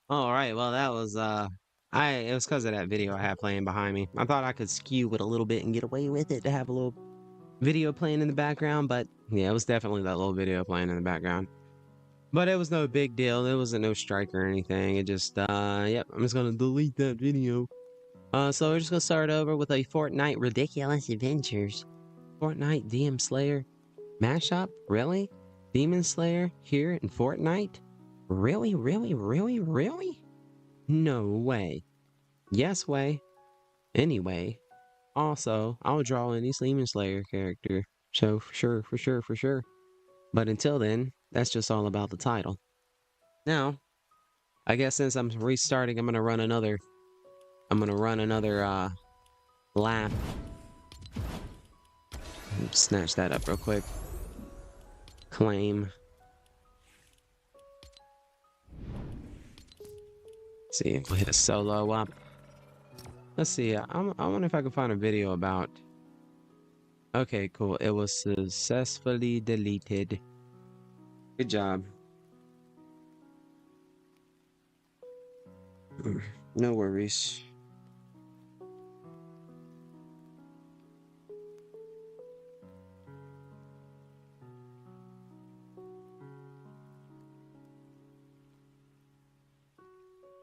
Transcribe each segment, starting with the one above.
All right, well that was it was because of that video I had playing behind me. I thought I could skew it a little bit and get away with it to have a little video playing in the background, but yeah, it was definitely that little video playing in the background. But it was no big deal. It wasn't no strike or anything. It just yep, I'm just gonna delete that video. So we're just gonna start over with a Fortnite Ridiculous Adventures. Fortnite Demon Slayer mashup? Really? Demon Slayer here in Fortnite? Really, really, really, really? No way. Yes way. Anyway. Also, I'll draw any Demon Slayer character. So for sure, for sure, for sure. But until then, that's just all about the title. Now, I guess since I'm restarting, I'm gonna run another lap. Snatch that up real quick. Claim. See if we'll hit a solo up. Let's see. I wonder if I can find a video about. Okay, cool. It was successfully deleted. Good job. No worries.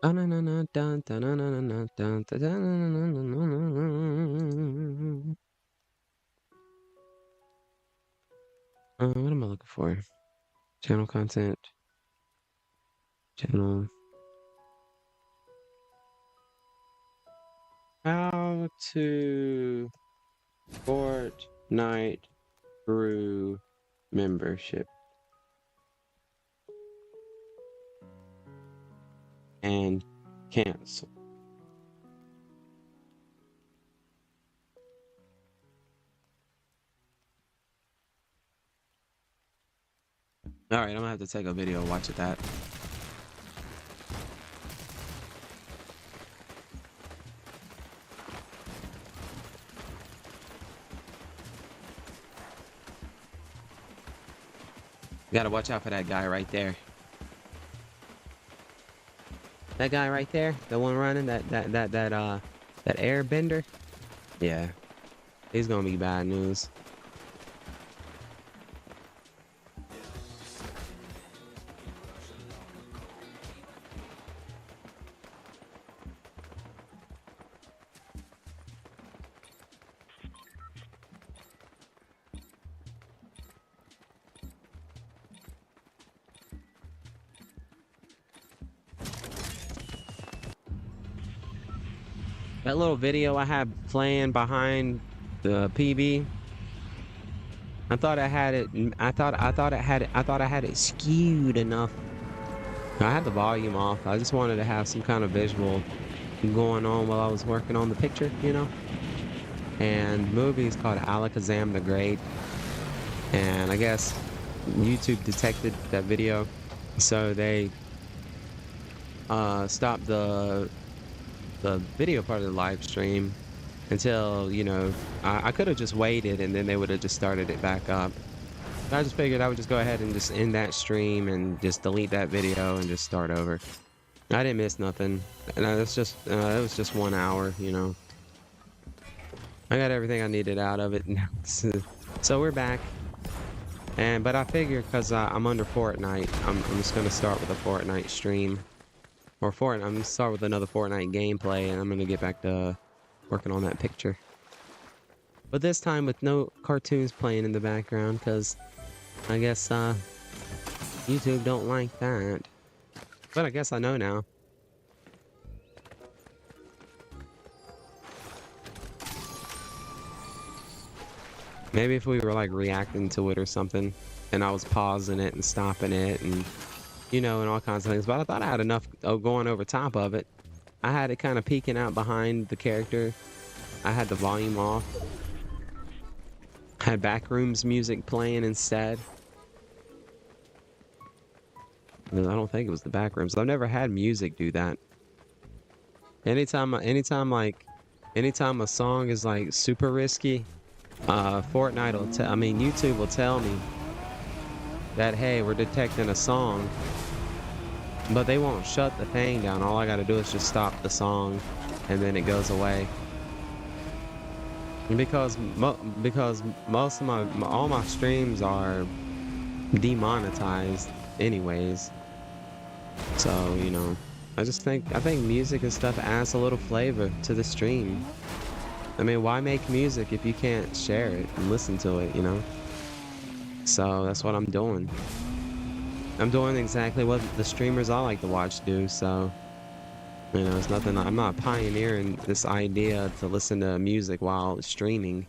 What am I looking for? Channel content. Channel. How to Fortnite through membership. And cancel. Alright, I'm gonna have to take a video watch of that. You gotta watch out for that guy right there. That guy right there, the one running, that airbender. Yeah, he's gonna be bad news. That little video I had playing behind the PB. I thought I had it. I thought I had it skewed enough. I had the volume off. I just wanted to have some kind of visual going on while I was working on the picture, you know. And the movie is called Alakazam the Great. And I guess YouTube detected that video, so they stopped the video part of the live stream until, you know, I could have just waited and then they would have just started it back up. But I just figured I would just go ahead and just end that stream and just delete that video and just start over. I didn't miss nothing. And it was just 1 hour, you know. I got everything I needed out of it. So we're back. But I figured because I'm under Fortnite, I'm just gonna start with a Fortnite stream. Or I'm gonna start with another Fortnite gameplay, and I'm gonna get back to working on that picture. But this time with no cartoons playing in the background, because I guess YouTube don't like that. But I guess I know now. Maybe if we were like reacting to it or something, and I was pausing it and stopping it and, you know, and all kinds of things. But I thought I had enough going over top of it. I had it kind of peeking out behind the character. I had the volume off. I had backrooms music playing instead. I don't think it was the backrooms. I've never had music do that. Anytime a song is like super risky, Fortnite will YouTube will tell me that, hey, we're detecting a song But they won't shut the thing down. All I gotta do is just stop the song, and then it goes away. Because most of all my streams are demonetized anyways. So, you know, I think music and stuff adds a little flavor to the stream. I mean, why make music if you can't share it and listen to it, you know? So that's what I'm doing. I'm doing exactly what the streamers I like to watch do, so you know, it's nothing. I'm not pioneering this idea to listen to music while streaming,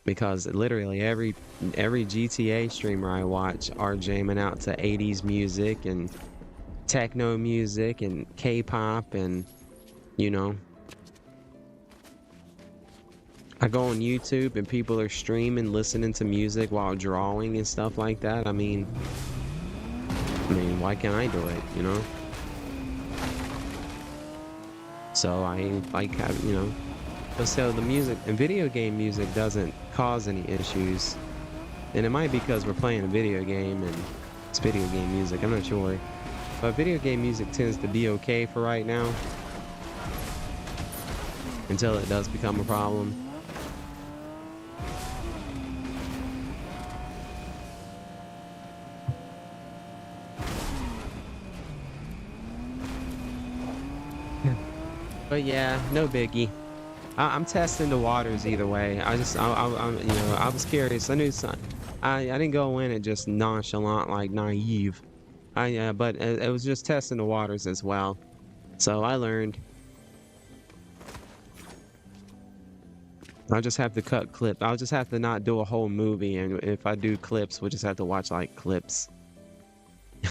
because literally every GTA streamer I watch are jamming out to 80s music and techno music and K-pop, and you know, I go on YouTube and people are streaming, listening to music while drawing and stuff like that. I mean, why can't I do it, you know? So I like have, you know, but so the music and video game music doesn't cause any issues. And it might be because we're playing a video game and it's video game music, I'm not sure. But video game music tends to be okay for right now, until it does become a problem. But yeah, no biggie. I'm testing the waters either way. I'm, you know, I was curious. I knew some. I didn't go in it just nonchalant, like naive. But it was just testing the waters as well. So I learned. I'll just have to cut clip. I'll just have to not do a whole movie, and if I do clips, we'll just have to watch like clips.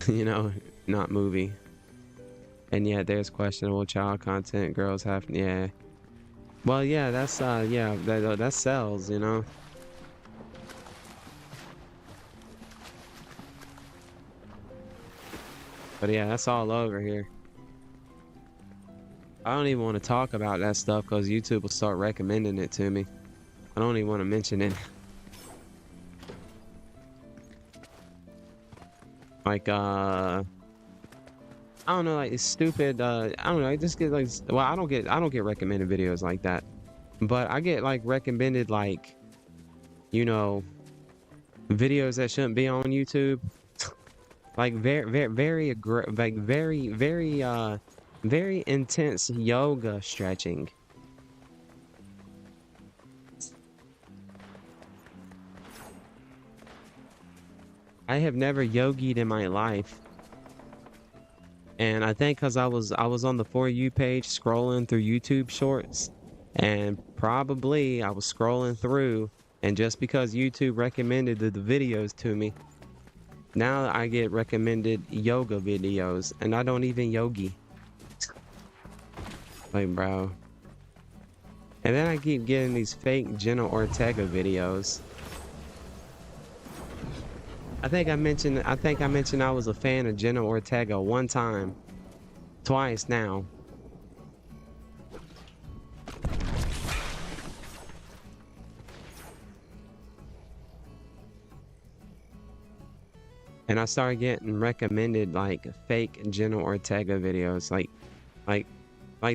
You know, not movie. And yeah, there's questionable child content. Girls have, yeah. Well, yeah, that's yeah, that sells, you know. But yeah, that's all over here. I don't even want to talk about that stuff because YouTube will start recommending it to me. I don't even want to mention it. Like, I don't know, like it's stupid. I don't know. I just get like, well, I don't get recommended videos like that, but I get like recommended like, you know, videos that shouldn't be on YouTube, like very intense yoga stretching. I have never yogied in my life. And I think because I was on the For You page scrolling through YouTube shorts, and probably I was scrolling through, and just because YouTube recommended the videos to me, now I get recommended yoga videos, and I don't even yogi. Like, bro. And then I keep getting these fake Jenna Ortega videos. I think I mentioned I was a fan of Jenna Ortega one time. Twice now. And I started getting recommended like fake Jenna Ortega videos, like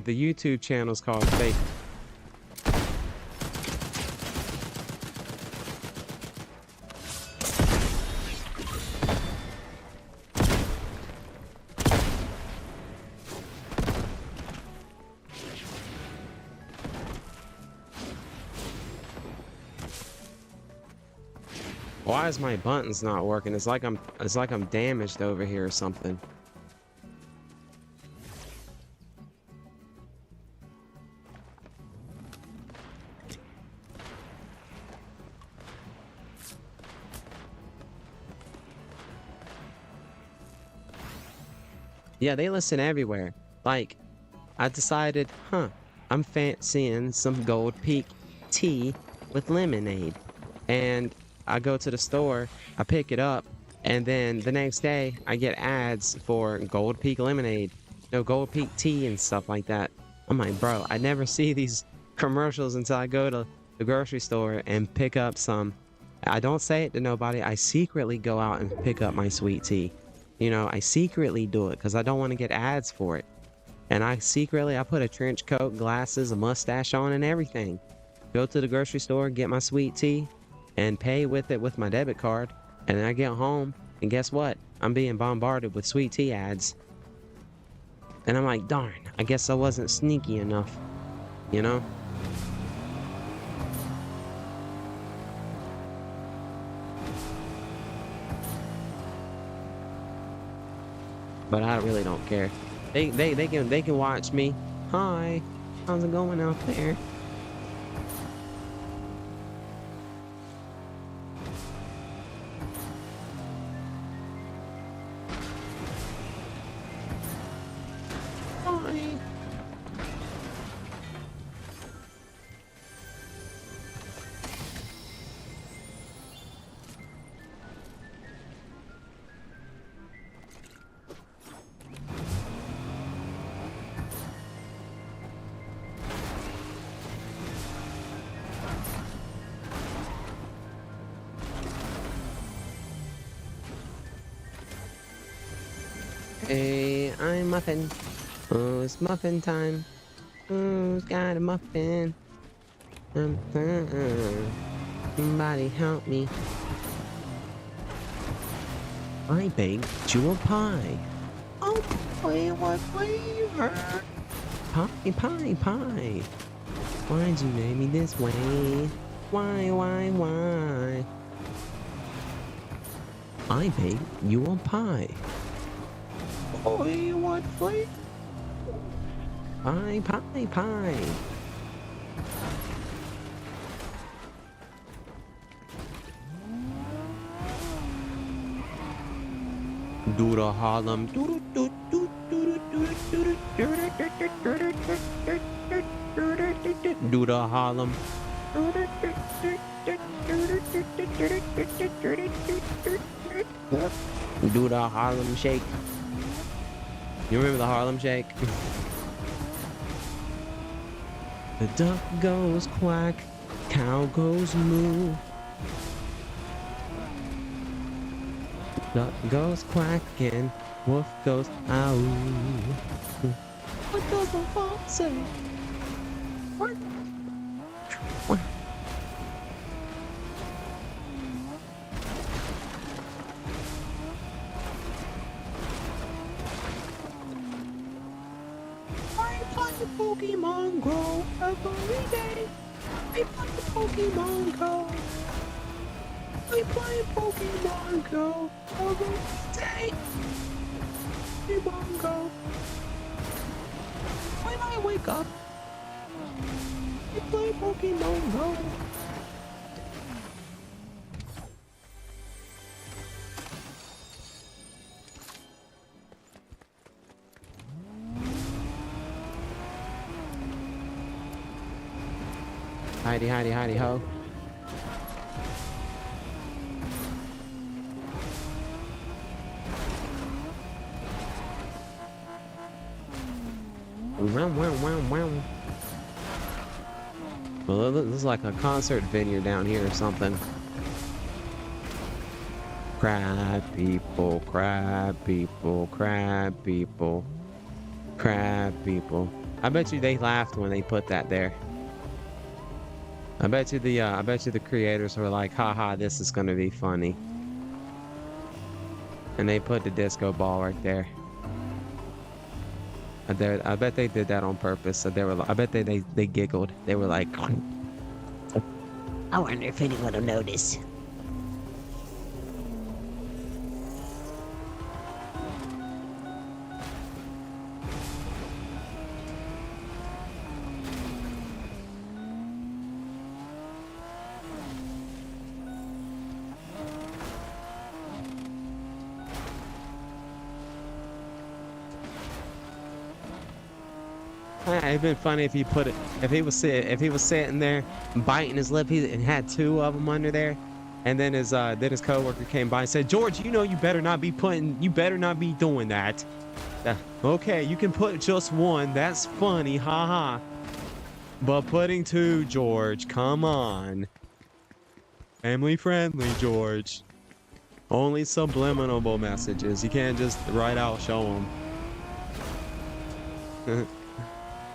the YouTube channel's called Fake. Why is my buttons not working? It's like I'm damaged over here or something. Yeah, they listen everywhere. Like, I decided, I'm fancying some Gold Peak tea with lemonade. And I go to the store, I pick it up, and then the next day I get ads for Gold Peak lemonade, no, Gold Peak tea and stuff like that. I'm like, bro, I never see these commercials until I go to the grocery store and pick up some. I don't say it to nobody. I secretly go out and pick up my sweet tea. I secretly do it because I don't want to get ads for it. And I put a trench coat, glasses, a mustache on, and everything. Go to the grocery store, get my sweet tea, and pay with it with my debit card. And then I get home, and guess what? I'm being bombarded with sweet tea ads. And I'm like, darn, I guess I wasn't sneaky enough, you know? But I really don't care. They can watch me. Hi, how's it going out there? Hi. Hey, I'm Muffin. Oh, it's muffin time. Who's got a muffin? Somebody help me. I baked you a pie. Oh boy, what flavor? Pie. Why'd you name me this way? Why? I baked you a pie. Boy, what flavor? Pie. Do the Harlem. Do the Harlem. Do the Harlem Shake. You remember the Harlem Shake? The duck goes quack, cow goes moo. Duck goes quacking, wolf goes ow. What does the fox say? What? Pokemon Go every day. I play Pokemon Go. I play Pokemon Go every day. Pokemon Go. When I wake up, I play Pokemon Go. Hidey ho. Wow. Well, this is like a concert venue down here or something. Crab people. I bet you they laughed when they put that there. I bet you the creators were like, haha, this is gonna be funny. And they put the disco ball right there. I bet they did that on purpose. So I bet they giggled. They were like, I wonder if anyone will notice. it'd been funny if he was sitting there biting his lip and had two of them under there, and then his coworker came by and said, George, you better not be doing that. Okay, you can put just one, that's funny, haha. But putting two, George, come on. Family friendly, George. Only subliminal messages. You can't just right out show them.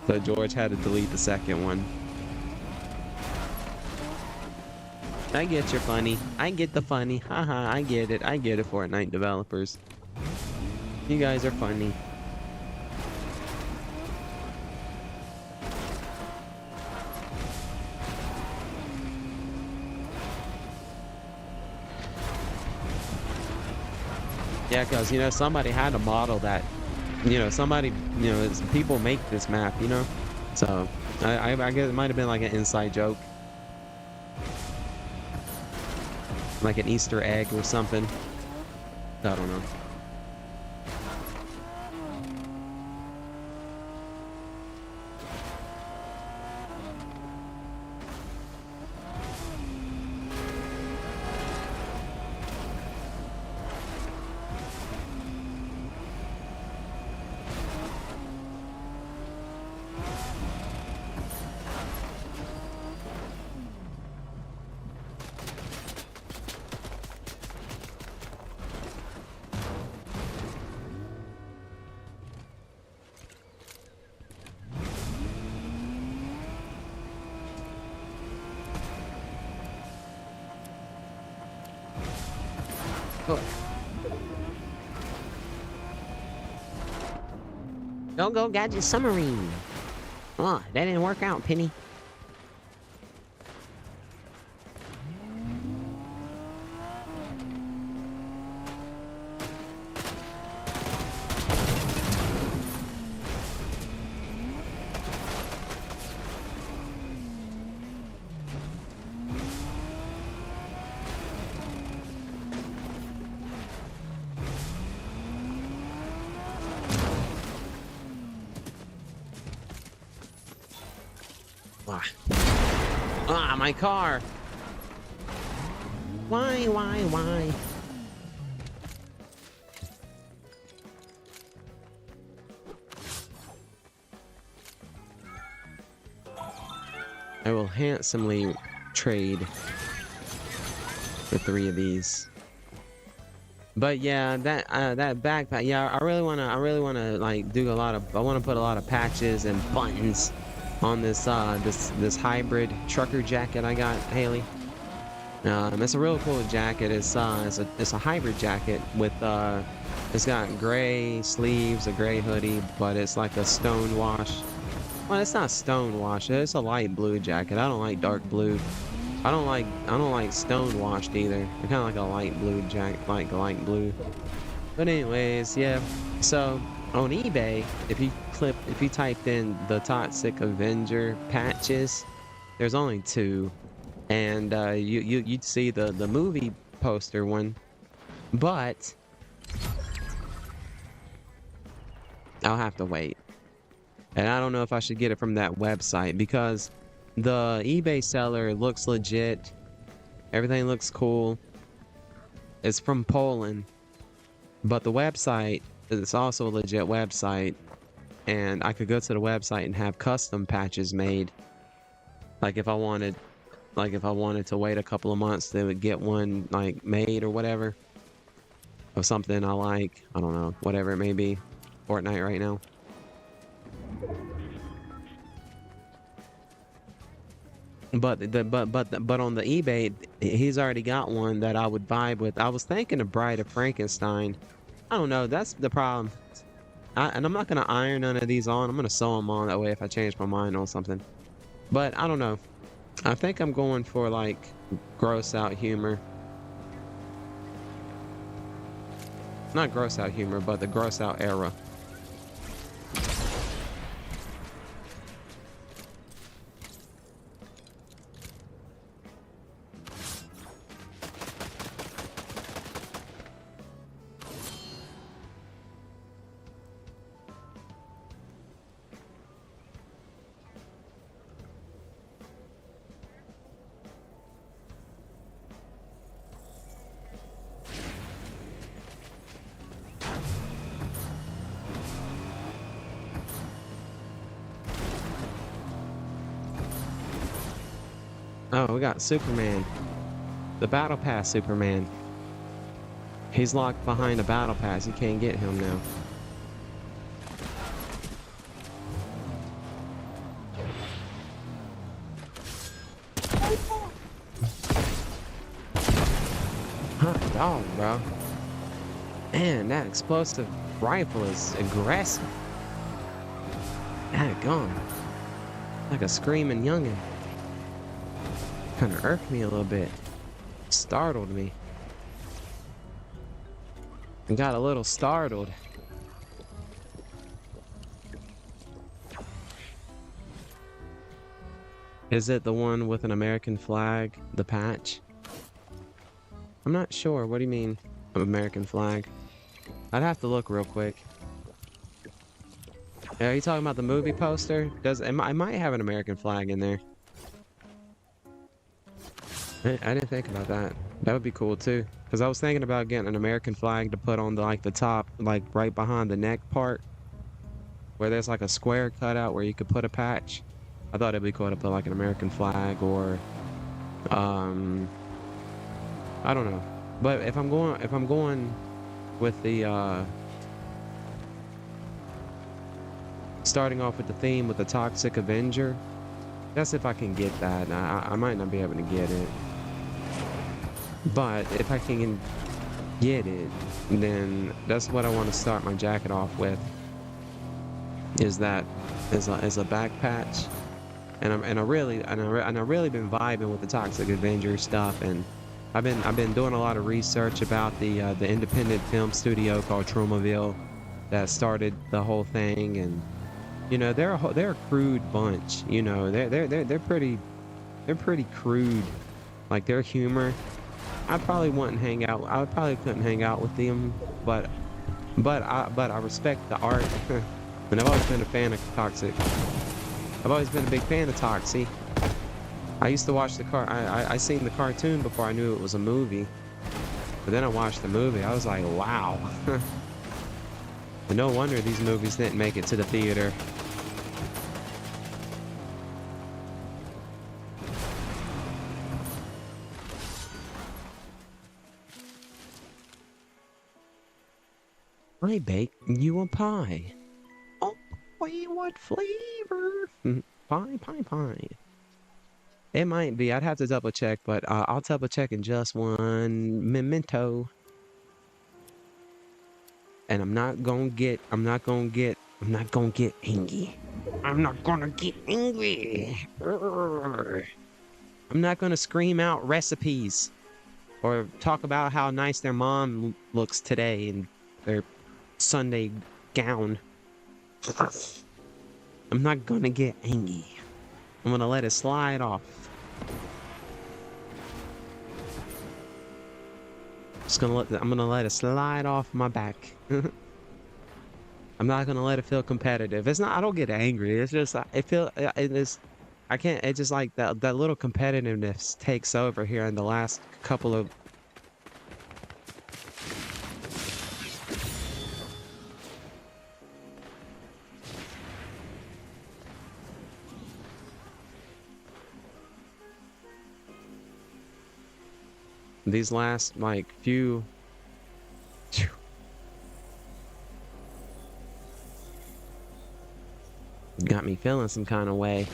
So George had to delete the second one. I get you're funny. I get the funny. Haha, I get it. I get it, Fortnite developers. You guys are funny. Yeah, because, you know, somebody had to model that. You know, somebody, you know, people make this map, you know? So, I guess it might have been like an inside joke. Like an Easter egg or something. I don't know. Go Gadget Submarine. Oh, that didn't work out, Penny. Ah, my car. Why? I will handsomely trade for 3 of these. But yeah, that backpack. Yeah, I really wanna like do a lot of. I wanna put a lot of patches and buttons on this this hybrid trucker jacket I got, Haley. It's a real cool jacket. It's a hybrid jacket with it's got gray sleeves, a gray hoodie, but it's like a stone wash. Well, it's not stone wash. It's a light blue jacket. I don't like dark blue. I don't like stone washed either. I kind of like a light blue jacket, like light blue. But anyways, yeah. So on eBay, if you typed in the Toxic Avenger patches, there's only 2, and you'd see the movie poster one, but I'll have to wait. And I don't know if I should get it from that website because the eBay seller looks legit. Everything looks cool. It's from Poland, but the website is also a legit website, and I could go to the website and have custom patches made. Like if I wanted to wait a couple of months, they would get one like made or whatever of something I like. I don't know, whatever it may be. Fortnite right now. But on the eBay, he's already got one that I would vibe with. I was thinking of Bride of Frankenstein. I don't know. That's the problem. And I'm not gonna iron none of these on. I'm gonna sew them on that way if I change my mind on something. But I don't know. I think I'm going for like gross out humor. Not gross out humor, but the gross out era. Oh, we got Superman. The Battle Pass Superman. He's locked behind a battle pass. You can't get him now. Hot dog, bro. Man, that explosive rifle is aggressive. That gone. Like a screaming youngin'. Kind of irked me a little bit. Startled me. I got a little startled. Is it the one with an American flag? The patch? I'm not sure. What do you mean, American flag? I'd have to look real quick. Are you talking about the movie poster? I might have an American flag in there. I didn't think about that. That would be cool too. Because I was thinking about getting an American flag to put on the top, like right behind the neck part. Where there's like a square cutout where you could put a patch. I thought it'd be cool to put like an American flag or I don't know. But if I'm going with the starting off with the theme with the Toxic Avenger, that's if I can get that. I might not be able to get it. But if I can get it, then that's what I want to start my jacket off with. Is that as a back patch, and I really been vibing with the Toxic Avenger stuff, and I've been doing a lot of research about the independent film studio called Tromaville that started the whole thing, and you know they're a crude bunch. You know they're pretty crude, like their humor. I probably wouldn't hang out. I probably couldn't hang out with them, but I respect the art. And I've always been a fan of Toxic. I've always been a big fan of Toxic. I used to watch I seen the cartoon before I knew it was a movie. But then I watched the movie. I was like, wow. And no wonder these movies didn't make it to the theater. I baked you a pie. Oh boy, what flavor? Pie. It might be. I'd have to double check, but I'll double check in just one memento. And I'm not gonna get angry. I'm not gonna get angry. I'm not gonna scream out recipes or talk about how nice their mom looks today in their Sunday gown. I'm not gonna get angry. I'm gonna let it slide off. I'm gonna let it slide off my back. I'm not gonna let it feel competitive. It's not. I don't get angry. It's just it is. I can't. It's just like that little competitiveness takes over here in the last couple of. These last, like, few... Got me feeling some kind of way.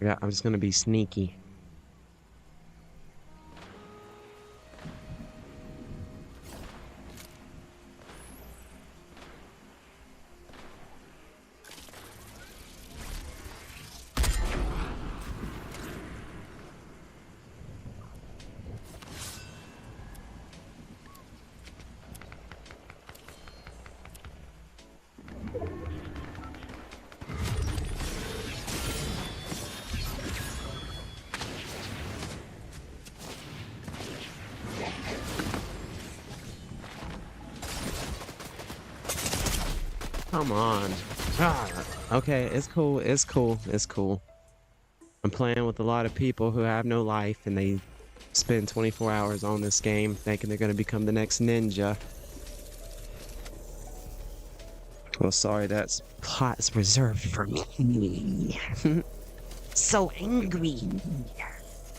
Yeah, I'm just gonna be sneaky. Come on. Okay, it's cool. It's cool. I'm playing with a lot of people who have no life, and they spend 24 hours on this game thinking they're gonna become the next ninja. Well, sorry, that's plot's reserved for me. So angry.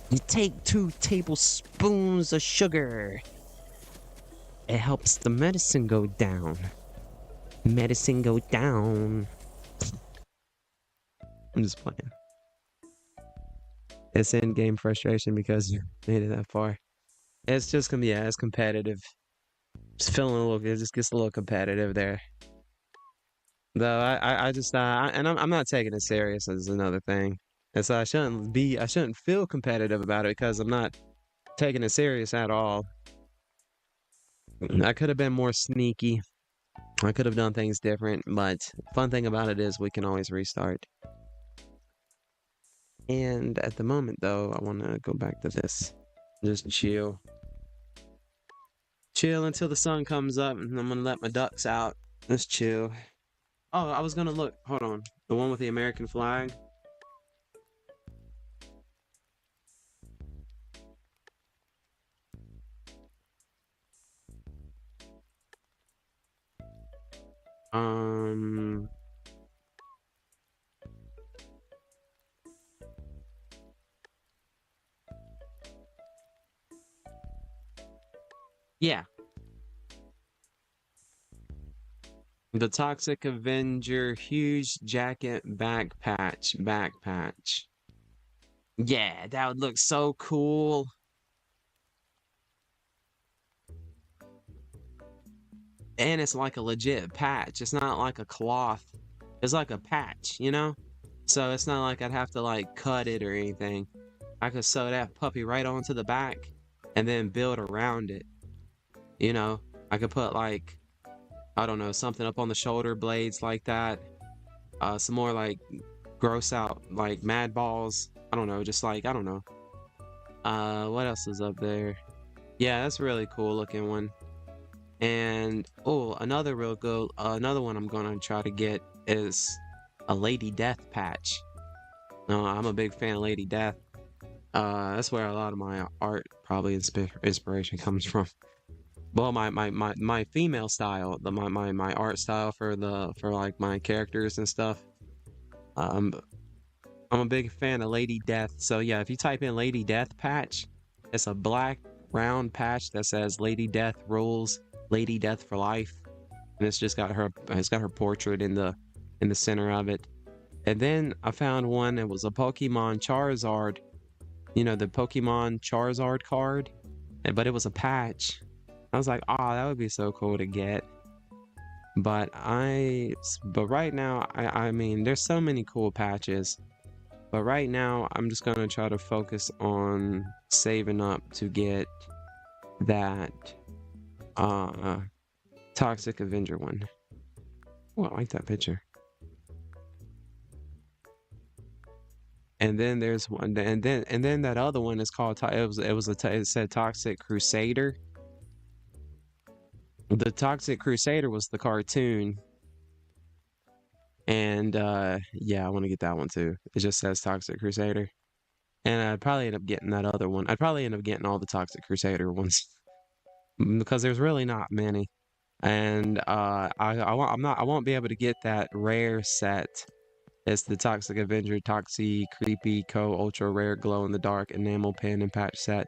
You take 2 tablespoons of sugar. It helps the medicine go down. Medicine go down. I'm just playing. It's in-game frustration because you made it that far. It's just gonna be, yeah, it's competitive. Just feeling a little, it just gets a little competitive there. Though I just, and I'm not taking it serious as another thing. And so I shouldn't feel competitive about it because I'm not taking it serious at all. I could have been more sneaky. I could have done things different, but fun thing about it is we can always restart. And at the moment, though, I want to go back to this. Just chill. Chill until the sun comes up, and I'm gonna let my ducks out. Let's chill. Oh, I was gonna look. Hold on. The one with the American flag. Um. Yeah. The Toxic Avenger huge jacket back patch. Yeah, that would look so cool. And it's like a legit patch. It's not like a cloth. It's like a patch, you know? So it's not like I'd have to like cut it or anything. I could sew that puppy right onto the back and then build around it. You know, I could put like, I don't know, something up on the shoulder blades like that. Some more like gross out like mad balls. I don't know, just like, I don't know. What else is up there? Yeah, that's a really cool looking one. And oh, another real good, another one I'm gonna try to get is a Lady Death patch. No, I'm a big fan of Lady Death. That's where a lot of my art probably inspiration comes from. Well, my female style, my art style for like my characters and stuff. Um, I'm a big fan of Lady Death. So yeah, if you type in Lady Death patch, it's a black round patch that says Lady Death rules, Lady Death for life, and it's got her portrait in the center of it. And then I found one that was a Pokemon Charizard, you know, the Pokemon Charizard card, but it was a patch. I was like, oh, that would be so cool to get. But right now, I mean, there's so many cool patches. But right now, I'm just gonna try to focus on saving up to get that Toxic Avenger one. Oh, I like that picture. And then there's one, and then that other one is called. It said Toxic Crusader. The Toxic Crusader was the cartoon. And yeah, I want to get that one too. It just says Toxic Crusader. And I'd probably end up getting that other one. I'd probably end up getting all the Toxic Crusader ones because there's really not many. And I won't be able to get that rare set. It's the Toxic Avenger, Toxie, Creepy, Ultra Rare, Glow in the Dark, Enamel Pen, and Patch Set.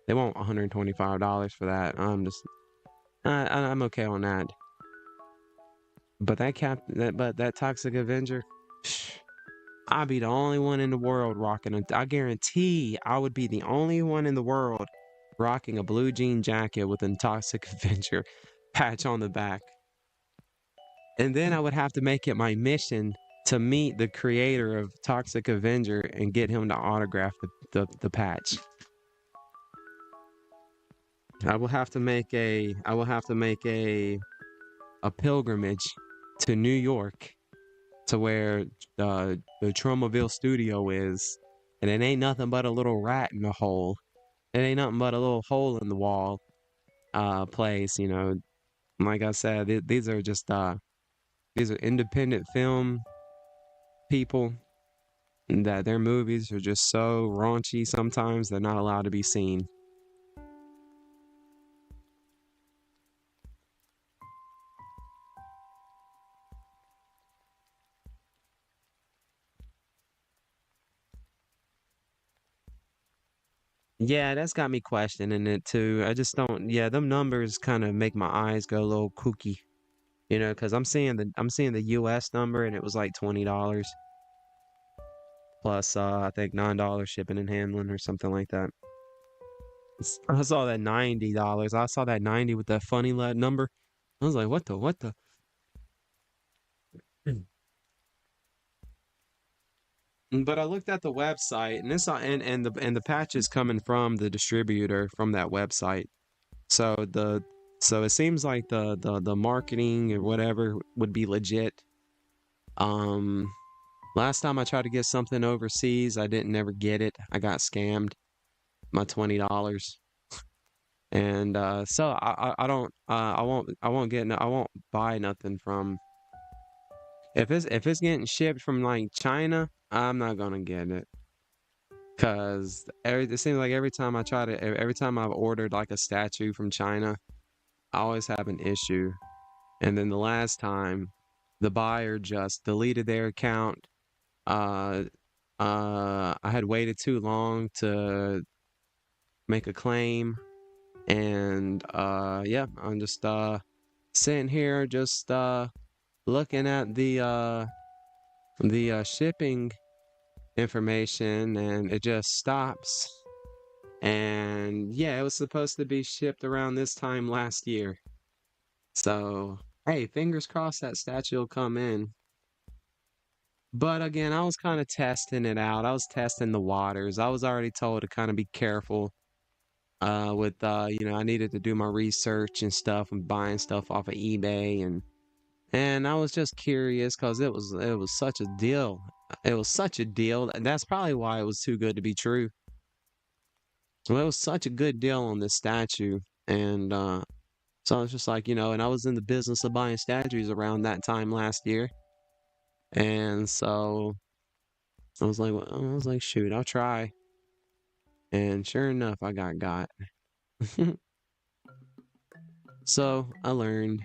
They want $125 for that. I'm okay on that. But that Toxic Avenger, I'd be the only one in the world rocking it. I guarantee I would be the only one in the world rocking a blue jean jacket with a Toxic Avenger patch on the back. And then I would have to make it my mission to meet the creator of Toxic Avenger and get him to autograph the patch. I will have to make a pilgrimage to New York to where the Tromaville studio is, and it ain't nothing but a little rat in the hole. It ain't nothing but a little hole in the wall place, you know. Like I said, these are independent film people that their movies are just so raunchy sometimes they're not allowed to be seen. Yeah, that's got me questioning it too. I just don't. Yeah, them numbers kind of make my eyes go a little kooky. Because I'm seeing the U.S. number and it was like $20 plus I think $9 shipping and handling or something like that. I saw that $90. I saw that 90 with that funny lad number. I was like, what the? But I looked at the website and and the patch is coming from the distributor from that website. So it seems like the marketing or whatever would be legit. Um Last time I tried to get something overseas, I didn't ever get it. I got scammed my $20. And so I don't I won't buy nothing from if it's getting shipped from like China, I'm not gonna get it. Cause it seems like every time I've ordered like a statue from China, I always have an issue. And then the last time, the buyer just deleted their account. Uh, I had waited too long to make a claim, and yeah, I'm just sitting here just looking at the shipping information, and it just stops. And yeah, it was supposed to be shipped around this time last year. So, hey, fingers crossed that statue will come in. But again, I was kind of testing it out. I was testing the waters. I was already told to kind of be careful with I needed to do my research and stuff and buying stuff off of eBay and I was just curious cuz it was such a deal. It was such a deal. And that's probably why it was too good to be true. Well, it was such a good deal on this statue and so I was just like, and I was in the business of buying statues around that time last year. And so I was like, shoot, I'll try. And sure enough, I got. So I learned.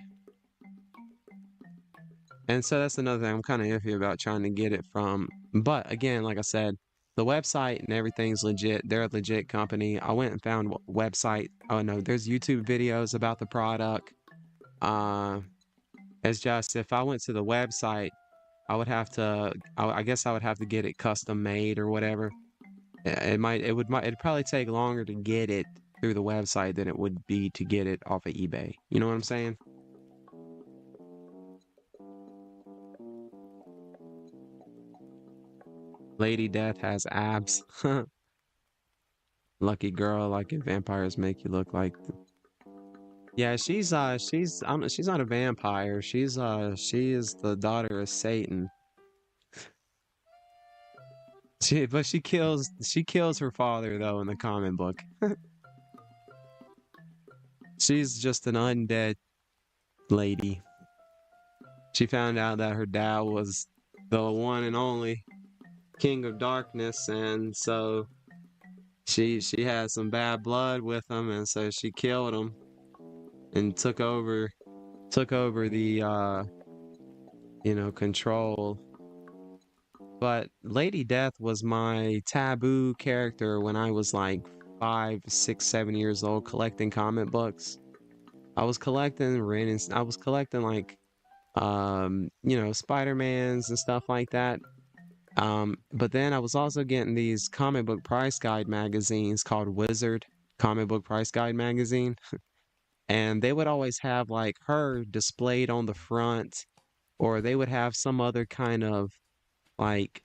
And so that's another thing I'm kind of iffy about trying to get it from. But again, like I said, the website and everything's legit. They're a legit company. I went and found website. Oh no, there's YouTube videos about the product. Uh, it's just if I went to the website, I would have to. I guess I would have to get it custom made or whatever. It'd probably take longer to get it through the website than it would be to get it off of eBay. You know what I'm saying? Lady Death has abs. Lucky girl, like if vampires make you look like. Yeah, she's not a vampire. She is the daughter of Satan. But she kills her father though in the comic book. She's just an undead lady. She found out that her dad was the one and only King of Darkness, and so she had some bad blood with him, and so she killed him and took over the control. But Lady Death was my taboo character when I was like 5, 6, 7 years old collecting comic books. I was collecting I was collecting like Spider-Mans and stuff like that. But then I was also getting these comic book price guide magazines called Wizard Comic Book Price Guide Magazine. And they would always have like her displayed on the front, or they would have some other kind of like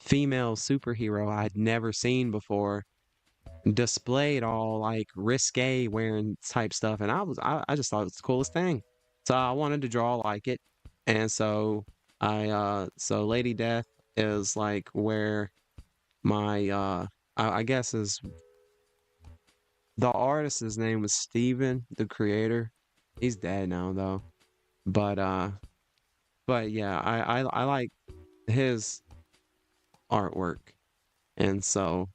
female superhero I had never seen before displayed all like risque wearing type stuff. And I just thought it was the coolest thing. So I wanted to draw like it. And so Lady Death is like where my I guess is the artist's name was Steven, the creator. He's dead now though. But yeah, I like his artwork. And so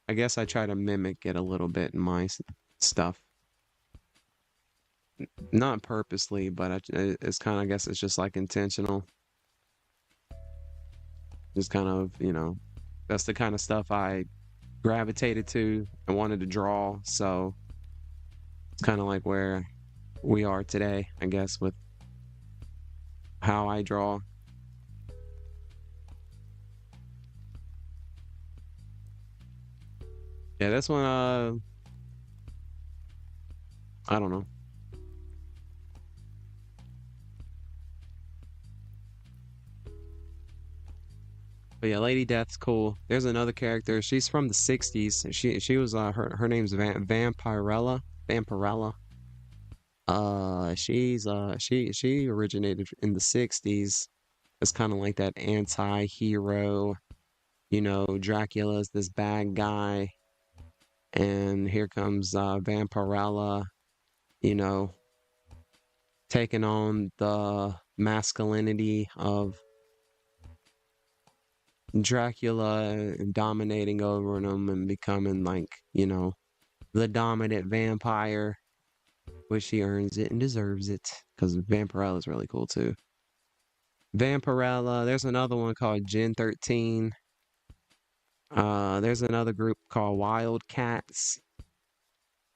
I guess I try to mimic it a little bit in my stuff. Not purposely, but it's kind of, I guess it's just like intentional. Just kind of, that's the kind of stuff I gravitated to and wanted to draw. So it's kind of like where we are today, I guess, with how I draw. Yeah, this one, I don't know. But yeah, Lady Death's cool. There's another character. She's from the 60s. She was her name's Vampirella. Vampirella. She originated in the 60s. It's kind of like that anti-hero, Dracula's this bad guy, and here comes Vampirella, you know, taking on the masculinity of Dracula and dominating over them and becoming like, the dominant vampire, which he earns it and deserves it because Vampirella is really cool too. Vampirella, there's another one called Gen 13. There's another group called Wildcats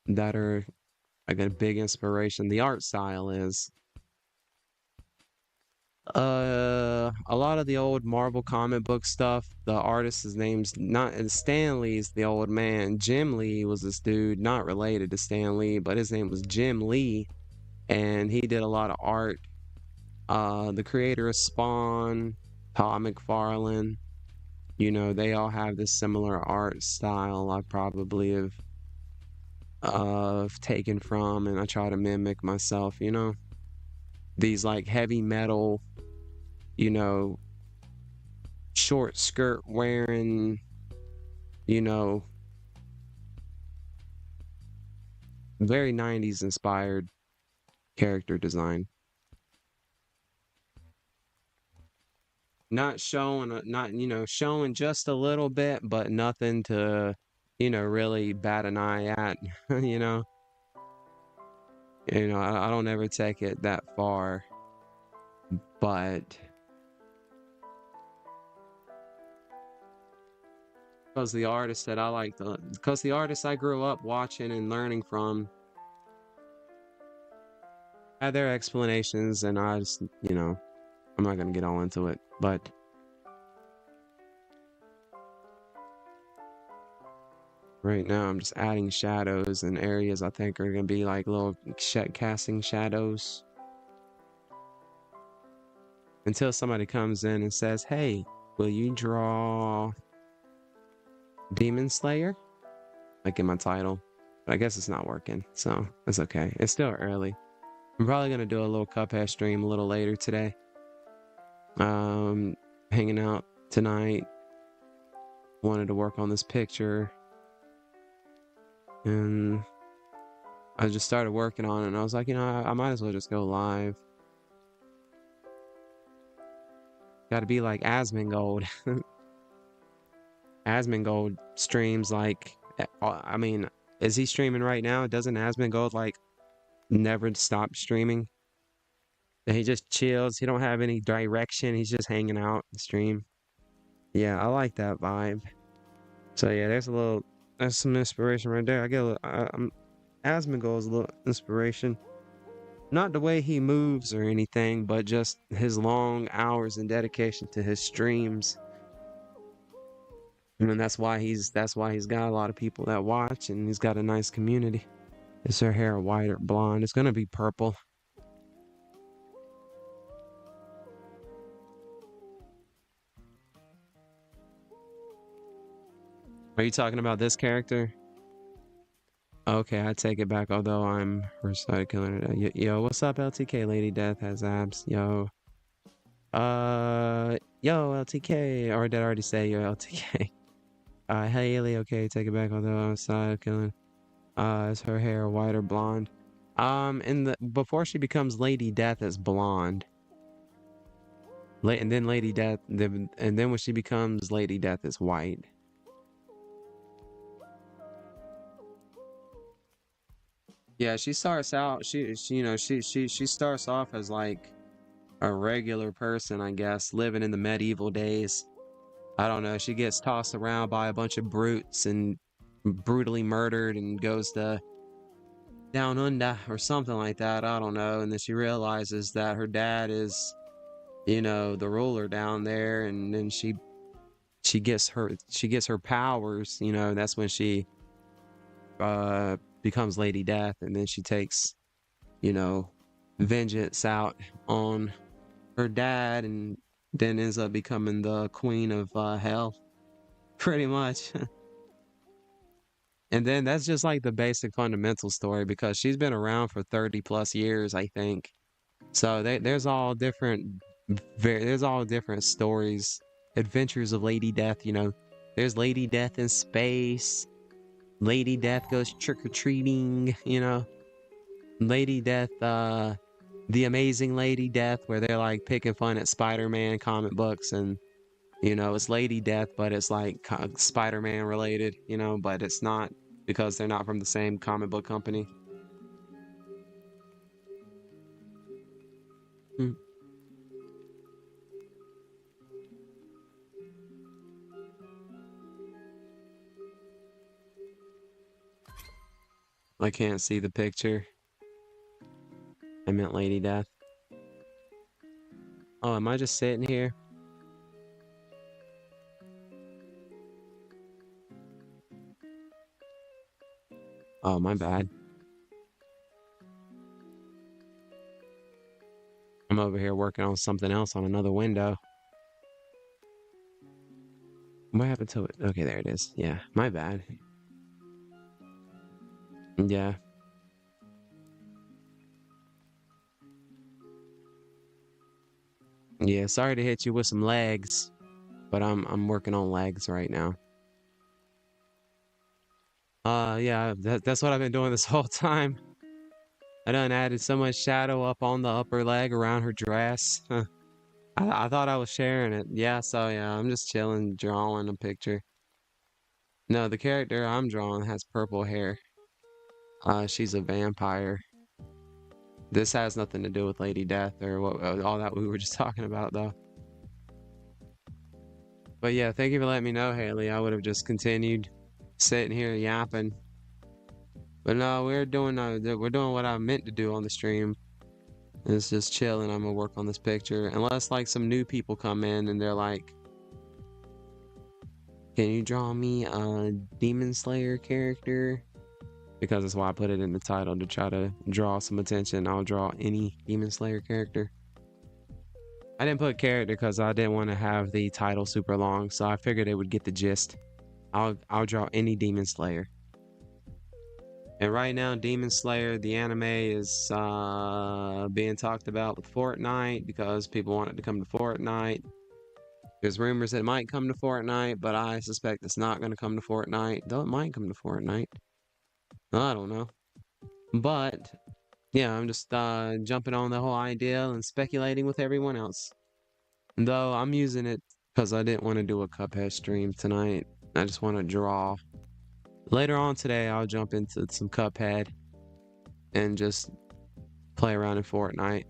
that are like a big inspiration. The art style is a lot of the old Marvel comic book stuff. The artist's name's not Stan Lee's the old man. Jim Lee was this dude, not related to Stan Lee, but his name was Jim Lee, and he did a lot of art. The creator of Spawn, Todd McFarlane, they all have this similar art style. I probably have taken from, and I try to mimic myself. These like heavy metal, short skirt wearing, very 90s inspired character design. Not showing, showing just a little bit, but nothing to, really bat an eye at, I don't ever take it that far, but because the artists that I like, because the artists I grew up watching and learning from had their explanations, and I just, I'm not gonna get all into it, but right now I'm just adding shadows in areas I think are gonna be like little casting shadows until somebody comes in and says, "Hey, will you draw Demon Slayer?" Like in my title. But I guess it's not working, so it's okay. It's still early. I'm probably gonna do a little Cuphead stream a little later today. Hanging out tonight. Wanted to work on this picture, and I just started working on it, and I was like, I might as well just go live. Gotta be like Asmongold. Asmongold streams like, I mean, is he streaming right now? Doesn't Asmongold like never stop streaming? And he just chills. He don't have any direction. He's just hanging out and stream. Yeah, I like that vibe. So yeah, that's some inspiration right there. I get Asmongold's a little inspiration. Not the way he moves or anything, but just his long hours and dedication to his streams. And that's why he's got a lot of people that watch, and he's got a nice community. Is her hair white or blonde? It's gonna be purple. Are you talking about this character? Okay, I take it back, although I'm started killing it. Yo, what's up, LTK? Lady Death has abs. Yo. Yo, LTK. Or did I already say yo, LTK? Haley, okay, take it back, although I'm started killing. Is her hair white or blonde? Before she becomes Lady Death, it's blonde. And then Lady Death, and then when she becomes Lady Death, it's white. Yeah, she starts out. She starts off as like a regular person, I guess, living in the medieval days. I don't know, she gets tossed around by a bunch of brutes and brutally murdered and goes to down under or something like that. I don't know. And then she realizes that her dad is, you know, the ruler down there, and then she gets her powers, you know. That's when she becomes Lady Death, and then she takes, you know, vengeance out on her dad, and then ends up becoming the queen of hell, pretty much. And then that's just like the basic fundamental story, because she's been around for 30 plus years, I think. So there's all different stories, adventures of Lady Death, you know. There's Lady Death in space, Lady Death goes trick-or-treating, you know. Lady Death, the Amazing Lady Death, where they're like picking fun at Spider-Man comic books, and you know, it's Lady Death, but it's like Spider-Man related, you know, but it's not, because they're not from the same comic book company. Hmm. I can't see the picture. I meant Lady Death. Oh, am I just sitting here? Oh, my bad. I'm over here working on something else on another window. What happened to it? Okay, there it is. Yeah, my bad. Yeah. Yeah, sorry to hit you with some legs, but I'm working on legs right now. Yeah, that's what I've been doing this whole time. I done added so much shadow up on the upper leg around her dress. I thought I was sharing it. Yeah, so yeah, I'm just chilling, drawing a picture. No, the character I'm drawing has purple hair. She's a vampire. This has nothing to do with Lady Death or what all that we were just talking about though. But yeah, thank you for letting me know, Haley. I would have just continued sitting here yapping. But no, we're doing what I meant to do on the stream. It's just chilling. I'm gonna work on this picture. Unless like some new people come in and they're like, "Can you draw me a Demon Slayer character?" Because that's why I put it in the title, to try to draw some attention. I'll draw any Demon Slayer character. I didn't put character because I didn't want to have the title super long, so I figured they would get the gist. I'll draw any Demon Slayer. And right now, Demon Slayer, the anime, is being talked about with Fortnite because people want it to come to Fortnite. There's rumors that it might come to Fortnite, but I suspect it's not going to come to Fortnite, though it might come to Fortnite. I don't know. But yeah, I'm just jumping on the whole idea and speculating with everyone else. Though I'm using it because I didn't want to do a Cuphead stream tonight. I just want to draw. Later on today, I'll jump into some Cuphead and just play around in Fortnite.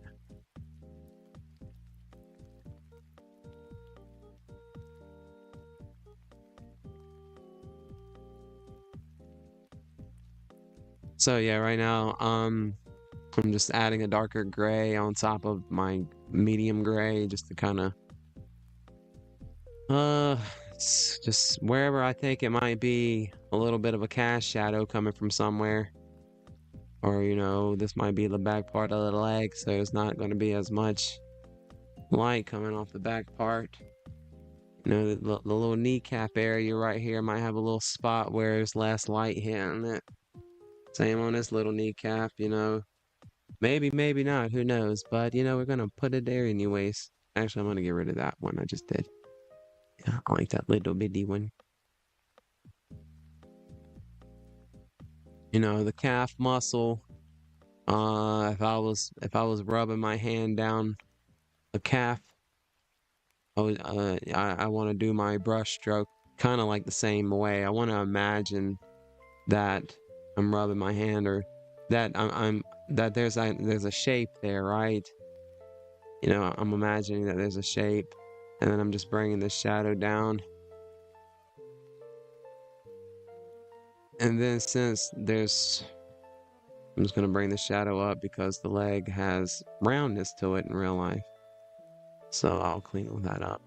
So yeah, right now, I'm just adding a darker gray on top of my medium gray, just to kind of, just wherever I think it might be a little bit of a cast shadow coming from somewhere. Or, you know, this might be the back part of the leg, so it's not going to be as much light coming off the back part. You know, the little kneecap area right here might have a little spot where there's less light hitting it. Same on this little kneecap, you know. Maybe, maybe not, who knows? But, you know, we're going to put it there anyways. Actually, I'm going to get rid of that one I just did. Yeah, I like that little bitty one. You know, the calf muscle. If I was rubbing my hand down a calf, I want to do my brush stroke kind of like the same way. I want to imagine that I'm rubbing my hand, or that I'm that there's a shape there, right? You know, I'm imagining that there's a shape, and then I'm just bringing the shadow down And then since there's, I'm just gonna bring the shadow up because the leg has roundness to it in real life. So I'll clean that up.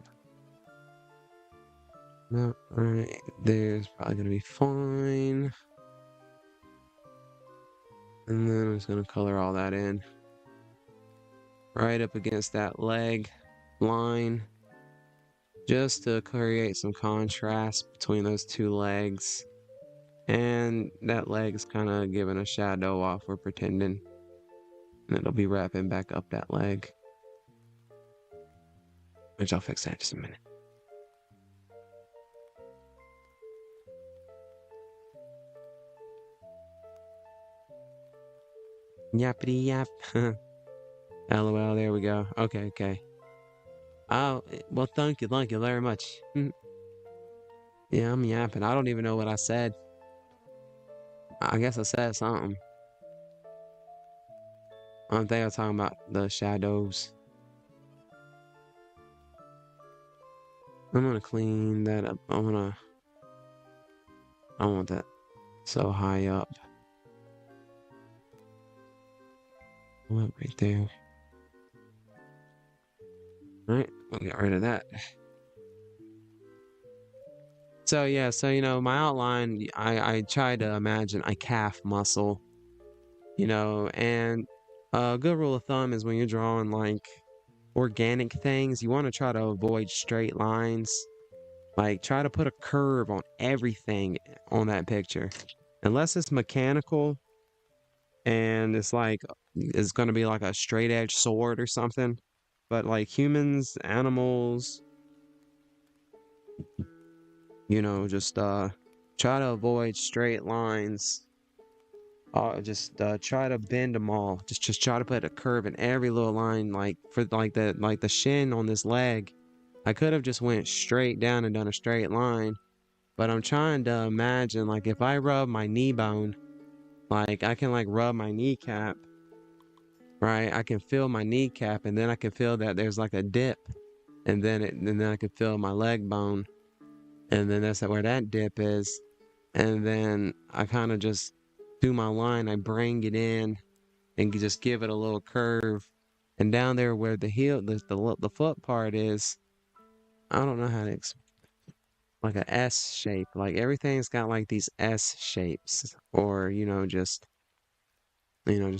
No, alright, there's probably gonna be fine. And then I'm just gonna color all that in. Right up against that leg line. Just to create some contrast between those two legs. And that leg's kind of giving a shadow off, we're pretending. And it'll be wrapping back up that leg. Which I'll fix that in just a minute. Yappity yap. LOL, there we go. Okay, okay. Oh, well, thank you very much. Yeah, I'm yapping. I don't even know what I said. I guess I said something. I don't think I was talking about the shadows. I'm gonna clean that up. I want that so high up. Right there. Alright, we'll get rid of that. So yeah, so you know, my outline, I tried to imagine a calf muscle, you know, and a good rule of thumb is when you're drawing like organic things, you want to try to avoid straight lines. Like try to put a curve on everything on that picture. Unless it's mechanical and it's gonna be like a straight edge sword or something. But like humans, animals, you know, just try to avoid straight lines. Just try to bend them all. Just try to put a curve in every little line. Like for like the shin on this leg, I could have just went straight down and done a straight line. But I'm trying to imagine like if I rub my knee bone, like I can like rub my kneecap, right? I can feel my kneecap, and then I can feel that there's like a dip, and then I can feel my leg bone, and then that's where that dip is. And then I kind of just do my line, I bring it in and just give it a little curve. And down there where the heel, the foot part is, I don't know how to explain, like a S shape. Like everything's got like these S shapes, or just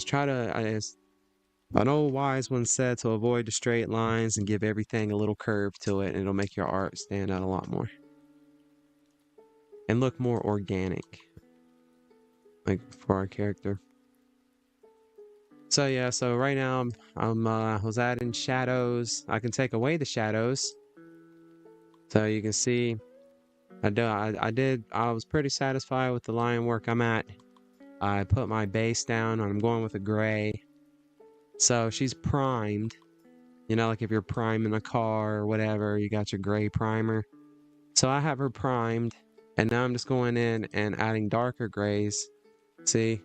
try to. An old wise one said to avoid the straight lines and give everything a little curve to it, and it'll make your art stand out a lot more and look more organic, like for our character. So yeah, so right now I was adding shadows. I can take away the shadows, so you can see I was pretty satisfied with the line work I'm at. I put my base down and I'm going with a gray. So she's primed. You know, like if you're priming a car or whatever, you got your gray primer. So I have her primed, and now I'm just going in and adding darker grays. See?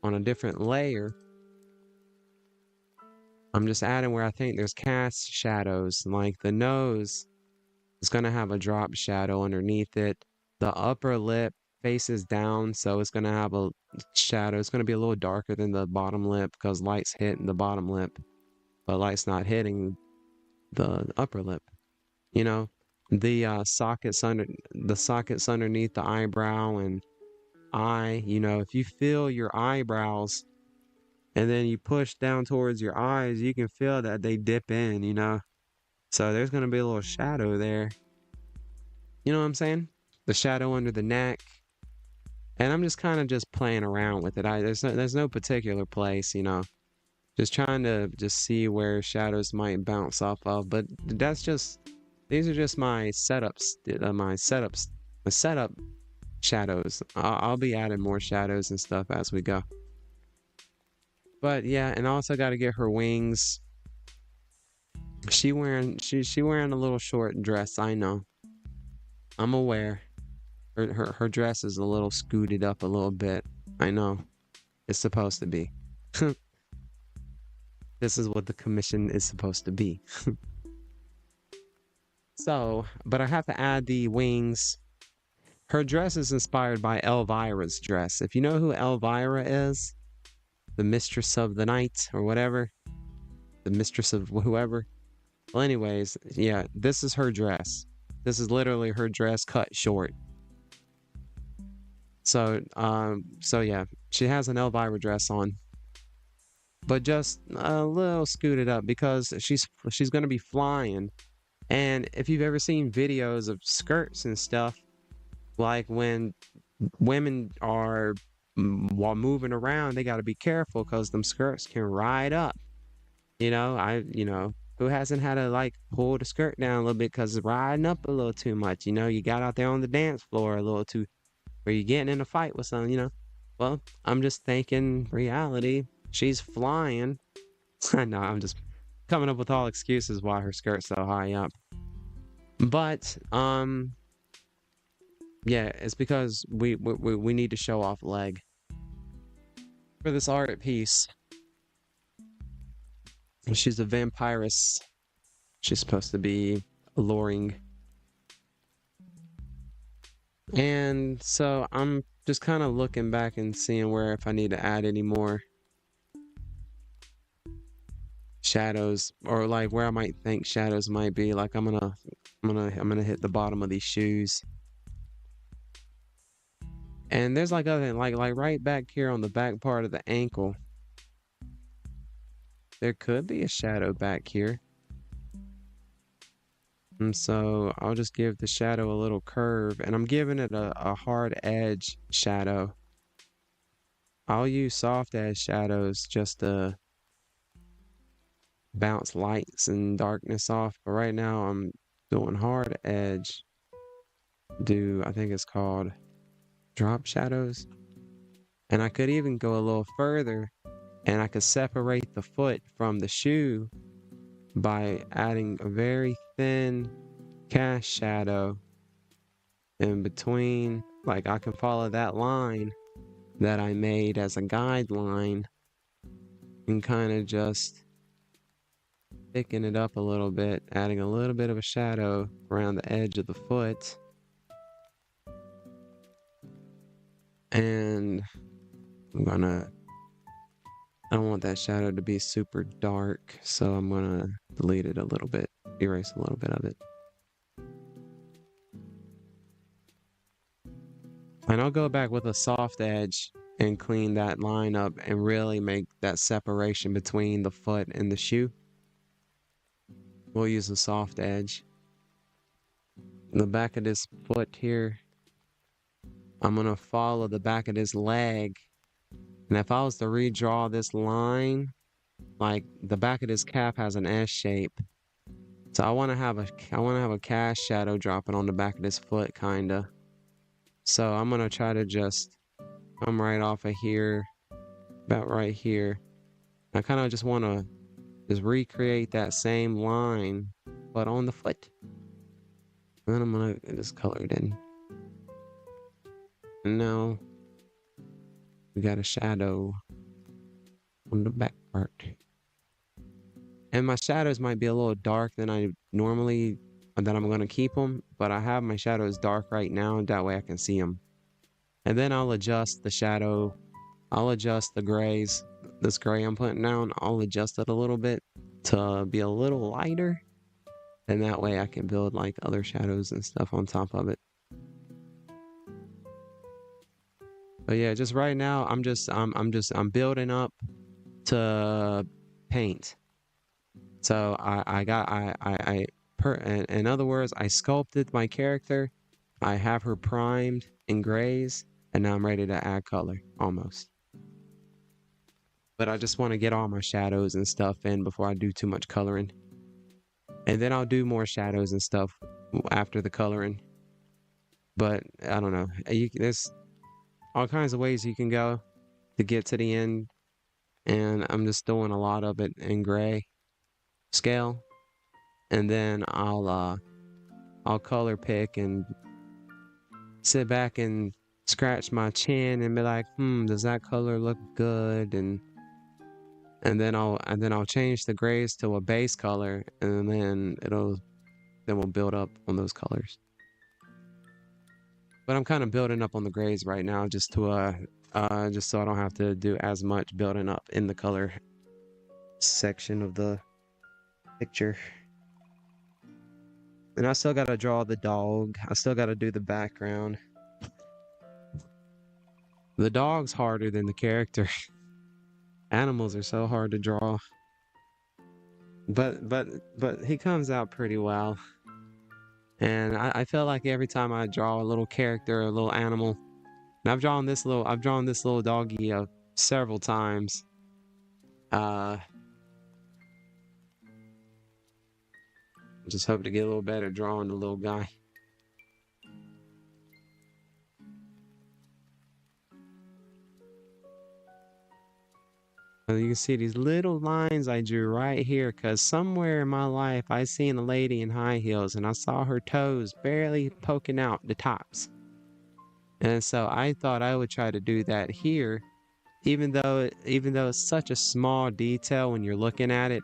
On a different layer. I'm just adding where I think there's cast shadows. Like the nose is going to have a drop shadow underneath it. The upper lip faces down, so it's going to have a shadow. It's going to be a little darker than the bottom lip because light's hitting the bottom lip, but light's not hitting the upper lip. You know, the sockets underneath the eyebrow and eye. You know, if you feel your eyebrows and then you push down towards your eyes, you can feel that they dip in. You know, so there's going to be a little shadow there. You know what I'm saying? The shadow under the neck. And I'm just kind of just playing around with it. There's no particular place, you know. Just trying to just see where shadows might bounce off of. But these are just my setups, my setup shadows. I'll be adding more shadows and stuff as we go. But yeah, and I also got to get her wings. She wearing a little short dress. I know. I'm aware. Her dress is a little scooted up a little bit. I know. It's supposed to be. This is what the commission is supposed to be. So, but I have to add the wings. Her dress is inspired by Elvira's dress. If you know who Elvira is, the mistress of the night or whatever, the mistress of whoever. Well, anyways, yeah, this is her dress. This is literally her dress cut short. So yeah, she has an Elvira dress on, but just a little scooted up because she's gonna be flying. And if you've ever seen videos of skirts and stuff, like when women are while moving around, they got to be careful because them skirts can ride up. Who hasn't had to like pull the skirt down a little bit because it's riding up a little too much. You got out there on the dance floor a little too, where you're getting in a fight with someone. Well, I'm just thinking reality. She's flying. No, I'm just coming up with all excuses why her skirt's so high up. But yeah, it's because we need to show off leg for this art piece. She's a vampiress. She's supposed to be alluring. And so I'm just kind of looking back and seeing where if I need to add any more shadows, or like where I might think shadows might be. Like I'm gonna hit the bottom of these shoes. And there's like other like right back here on the back part of the ankle. There could be a shadow back here. And so I'll just give the shadow a little curve, and I'm giving it a hard edge shadow. I'll use soft edge shadows just to bounce lights and darkness off. But right now I'm doing hard edge. I think it's called drop shadows. And I could even go a little further, and I could separate the foot from the shoe by adding a very thin cast shadow in between. Like I can follow that line that I made as a guideline and kind of just thicken it up a little bit, adding a little bit of a shadow around the edge of the foot. And I don't want that shadow to be super dark, so I'm gonna delete it a little bit, erase a little bit of it. And I'll go back with a soft edge and clean that line up and really make that separation between the foot and the shoe. We'll use a soft edge. The back of this foot here, I'm gonna follow the back of this leg. And if I was to redraw this line, like the back of this calf has an S shape. So I want to have a cast shadow dropping on the back of this foot, kinda. So I'm gonna try to just come right off of here, about right here. I kind of just want to just recreate that same line, but on the foot. And then I'm gonna just color it in. And now we got a shadow on the back part. And my shadows might be a little dark than I normally, that I'm gonna keep them, but I have my shadows dark right now, and that way I can see them. And then I'll adjust the shadow. I'll adjust the grays. This gray I'm putting down, I'll adjust it a little bit to be a little lighter. And that way I can build like other shadows and stuff on top of it. But yeah, just right now I'm building up to paint. So in other words, I sculpted my character. I have her primed in grays, and now I'm ready to add color almost. But I just want to get all my shadows and stuff in before I do too much coloring. And then I'll do more shadows and stuff after the coloring. But I don't know. There's all kinds of ways you can go to get to the end. And I'm just doing a lot of it in gray scale. And then I'll color pick and sit back and scratch my chin and be like, does that color look good? And then I'll change the grays to a base color, and then we'll build up on those colors. But I'm kind of building up on the grays right now just to just so I don't have to do as much building up in the color section of the picture. And I still gotta draw the dog. I still gotta do the background. The dog's harder than the character. Animals are so hard to draw. But he comes out pretty well. And I feel like every time I draw a little character, a little animal, and I've drawn this little doggy several times. Just hope to get a little better drawing the little guy. And you can see these little lines I drew right here because somewhere in my life I seen a lady in high heels and I saw her toes barely poking out the tops. And so I thought I would try to do that here, even though it's such a small detail when you're looking at it.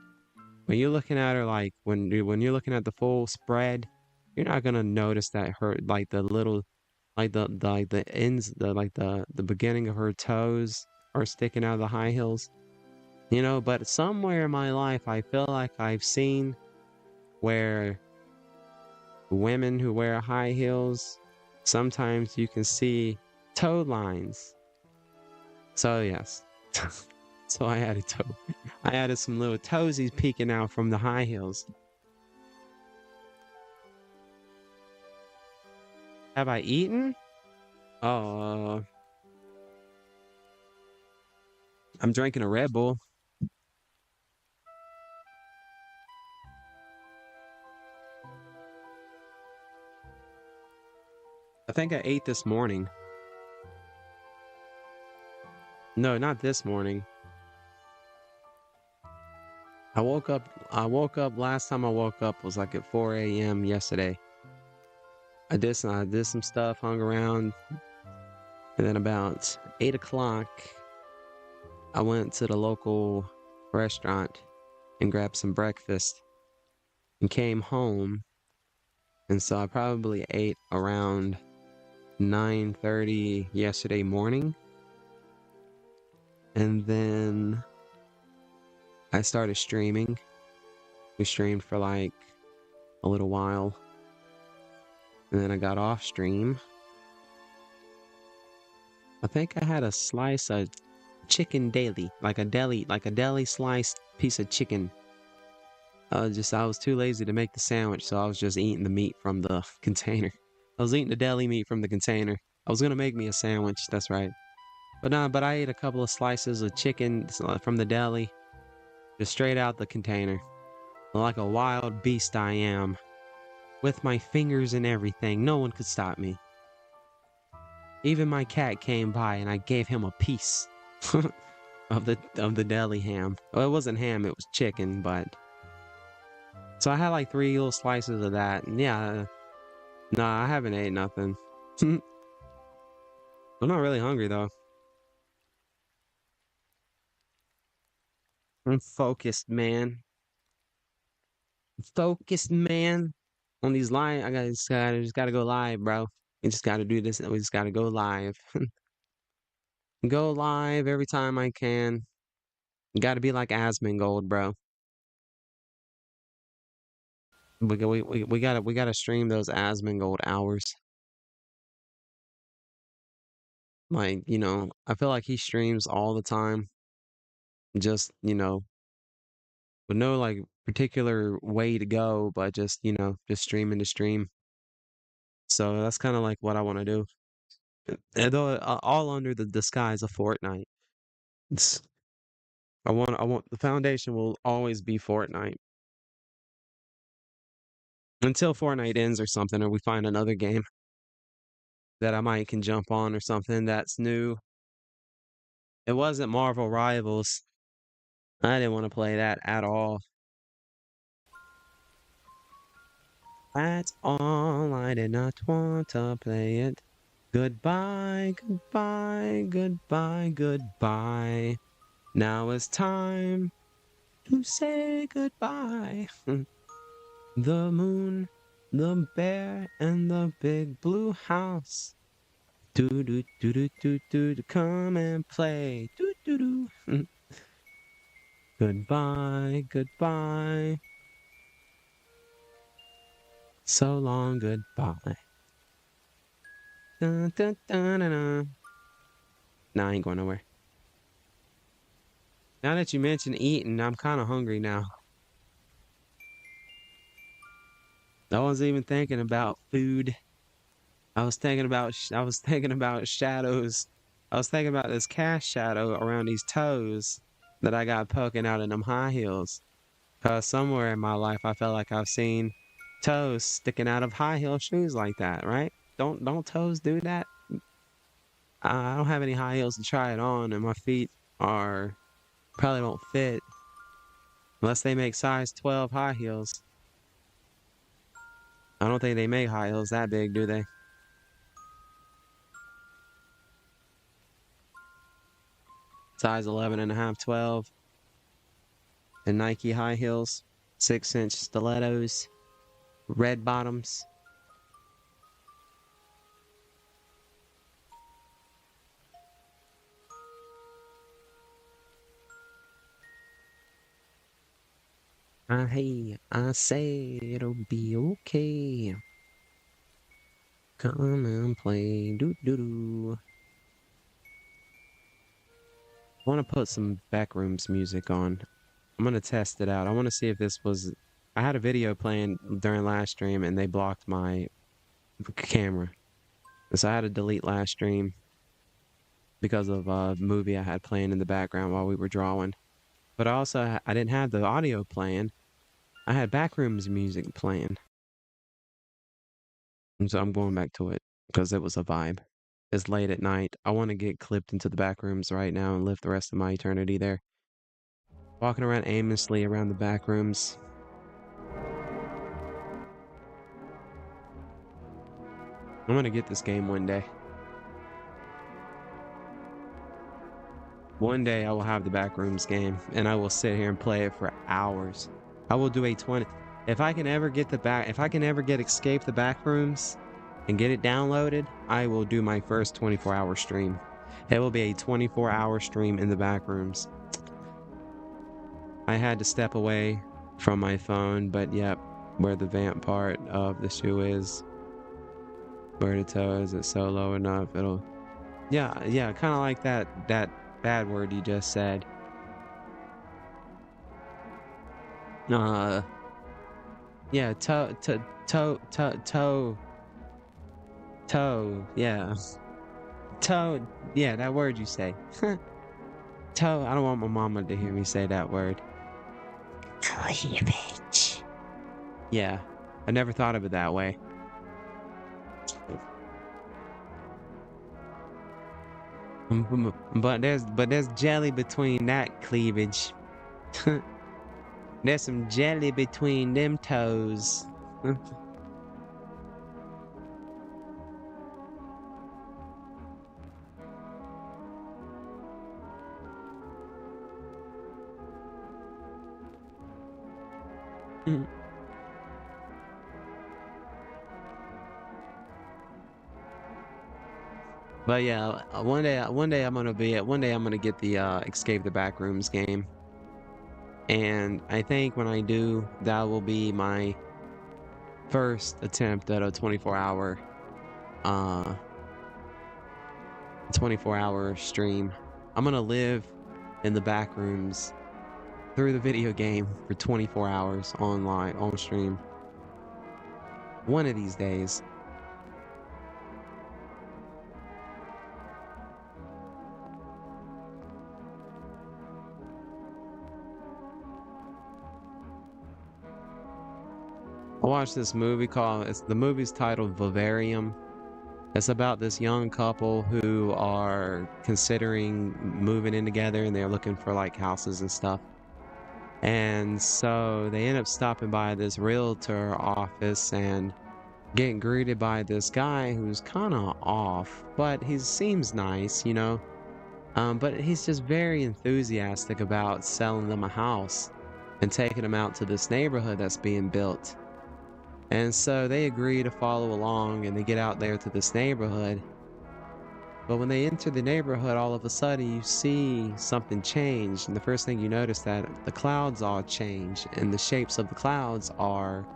When you're looking at her like when you're looking at the full spread, you're not gonna notice that her like the little like the ends the beginning of her toes are sticking out of the high heels. You know, but somewhere in my life I feel like I've seen where women who wear high heels, sometimes you can see toe lines. So yes. So I added I added some little toesies peeking out from the high heels. Have I eaten? Oh, I'm drinking a Red Bull. I think I ate this morning. No, not this morning. I woke up last time I woke up was like at 4 a.m. yesterday. I did some stuff, hung around, and then about 8 o'clock, I went to the local restaurant and grabbed some breakfast and came home. And so I probably ate around 9:30 yesterday morning. And then I started streaming. We streamed for like a little while. And then I got off stream. I think I had a slice of chicken daily, like a deli sliced piece of chicken. I was too lazy to make the sandwich, so I was just eating the meat from the container. I was eating the deli meat from the container. I was gonna make me a sandwich, that's right. But I ate a couple of slices of chicken from the deli, just straight out the container. Like a wild beast I am. With my fingers and everything, no one could stop me. Even my cat came by and I gave him a piece of the deli ham. Well, it wasn't ham, it was chicken, but so I had like 3 little slices of that. And yeah, nah, I haven't ate nothing. I'm not really hungry though. I'm focused, man. Focused, man. On these live, just gotta go live, bro. We just gotta do this. We just gotta go live. Go live every time I can. Gotta be like Asmongold, bro. We gotta stream those Asmongold hours. Like, you know, I feel like he streams all the time. Just, you know, with no like particular way to go, but just, you know, just streaming to stream. So that's kind of like what I want to do. And though all under the disguise of Fortnite. It's, I want the foundation will always be Fortnite. Until Fortnite ends or something, or we find another game that I might can jump on or something that's new. It wasn't Marvel Rivals. I didn't want to play that at all. That's all. I did not want to play it. Goodbye, goodbye, goodbye, goodbye. Now it's time to say goodbye. The moon, the bear, and the big blue house Do do do do do do, come and play. Do do do. Goodbye, goodbye. So long, goodbye. Dun, dun, dun, dun, dun. Nah, I ain't going nowhere. Now that you mention eating, I'm kind of hungry now. I wasn't even thinking about food. I was thinking about shadows. I was thinking about this cast shadow around these toes that I got poking out in them high heels. Cause somewhere in my life I felt like I've seen toes sticking out of high heel shoes like that, right? Don't toes do that? I don't have any high heels to try it on, and my feet are probably don't fit unless they make size 12 high heels. I don't think they make high heels that big, do they? Size 11 and a half, 12. And Nike high heels, 6-inch stilettos, red bottoms. I say it'll be okay. Come and play, doo doo doo. I want to put some Backrooms music on. I'm gonna test it out. I want to see if this was. I had a video playing during last stream and they blocked my camera, so I had to delete last stream because of a movie I had playing in the background while we were drawing. But also, I didn't have the audio playing. I had Backrooms music playing. And so I'm going back to it because it was a vibe. It's late at night. I want to get clipped into the Backrooms right now and live the rest of my eternity there. Walking around aimlessly around the Backrooms. I'm gonna get this game one day. One day I will have the Backrooms game and I will sit here and play it for hours. I will do a 20. If I can ever get Escape the Backrooms and get it downloaded, I will do my first 24-hour stream. It will be a 24-hour stream in the Backrooms. I had to step away from my phone, but yep, where the vamp part of the shoe is, where the toe is, it's so low enough, it'll... Yeah, kind of like that bad word you just said. Yeah, toe, yeah. Toe, yeah, that word you say. Toe, I don't want my mama to hear me say that word. Cleavage. Yeah, I never thought of it that way. But there's jelly between that cleavage. There's some jelly between them toes. But yeah, one day I'm gonna get the Escape the Backrooms game, and I think when I do, that will be my first attempt at a 24-hour stream. I'm gonna live in the Backrooms through the video game for 24 hours online on stream. One of these days. I watched this movie the movie's titled Vivarium. It's about this young couple who are considering moving in together and they're looking for like houses and stuff. And so they end up stopping by this realtor office and getting greeted by this guy who's kind of off, but he seems nice, you know. But he's just very enthusiastic about selling them a house and taking them out to this neighborhood that's being built. And so they agree to follow along and they get out there to this neighborhood. But when they enter the neighborhood, all of a sudden you see something change. And the first thing you notice that the clouds all change. And the shapes of the clouds are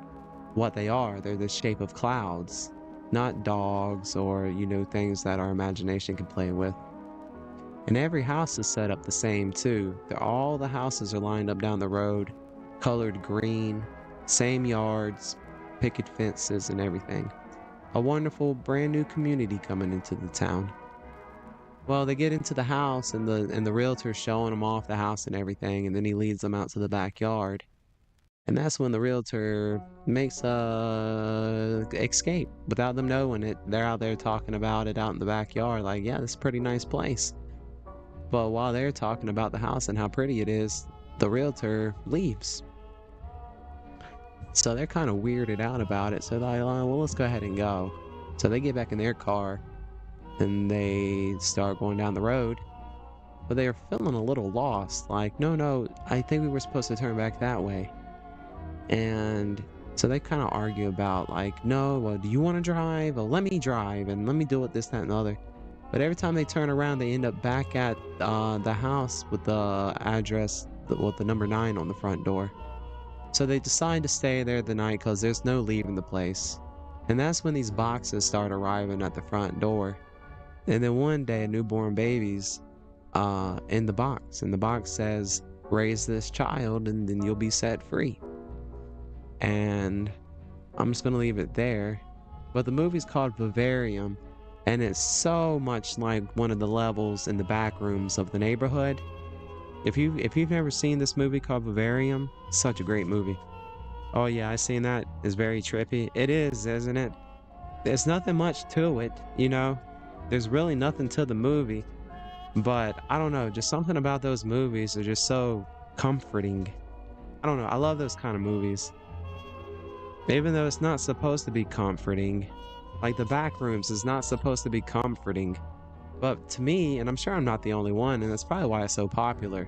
what they are. They're the shape of clouds. Not dogs or, things that our imagination can play with. And every house is set up the same too. All the houses are lined up down the road, colored green, same yards, picket fences and everything. A wonderful brand new community coming into the town. Well, they get into the house and the realtor's showing them off the house and everything, and then he leads them out to the backyard. And that's when the realtor makes a escape without them knowing it. They're out there talking about it out in the backyard, like, yeah, this is a pretty nice place. But while they're talking about the house and how pretty it is, the realtor leaves. So they're kind of weirded out about it. So they're like, oh, well, let's go ahead and go. So they get back in their car and they start going down the road. But they're feeling a little lost. Like, no, I think we were supposed to turn back that way. And so they kind of argue about like, no, well, do you want to drive? Well, let me drive and let me do it, this, that, and the other. But every time they turn around, they end up back at the house with the address, with the number 9 on the front door. So they decide to stay there the night because there's no leaving the place. And that's when these boxes start arriving at the front door. And then one day, a newborn baby's in the box. And the box says, raise this child and then you'll be set free. And I'm just going to leave it there. But the movie's called Vivarium. And it's so much like one of the levels in the back rooms of the neighborhood. If you've never seen this movie called Vivarium, it's such a great movie. Oh yeah, I seen that. It's very trippy. It is, isn't it? There's nothing much to it, There's really nothing to the movie. But I don't know, just something about those movies are just so comforting. I don't know, I love those kind of movies. Even though it's not supposed to be comforting. Like the back rooms is not supposed to be comforting. But to me, and I'm sure I'm not the only one, and that's probably why it's so popular,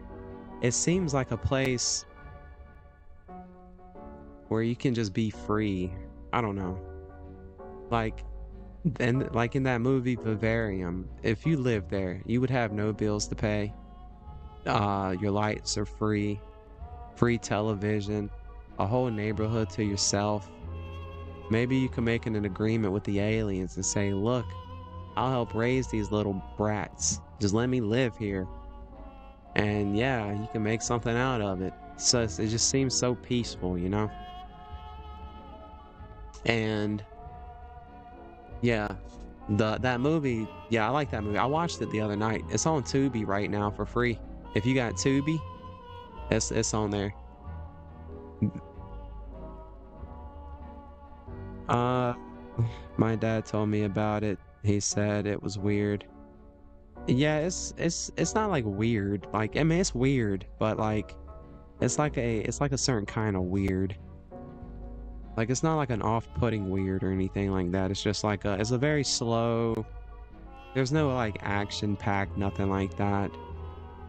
it seems like a place where you can just be free. I don't know. Like in that movie Vivarium, if you lived there, you would have no bills to pay. Your lights are free television, a whole neighborhood to yourself. Maybe you can make an agreement with the aliens and say, look, I'll help raise these little brats. Just let me live here. And yeah, you can make something out of it. So it just seems so peaceful, And yeah, that movie, yeah, I like that movie. I watched it the other night. It's on Tubi right now for free. If you got Tubi, it's on there. My dad told me about it. He said it was weird. Yeah, it's not like weird. Like, I mean, it's weird, but like it's like a certain kind of weird. Like it's not like an off-putting weird or anything like that. It's just like it's a very slow. There's no like action packed, nothing like that.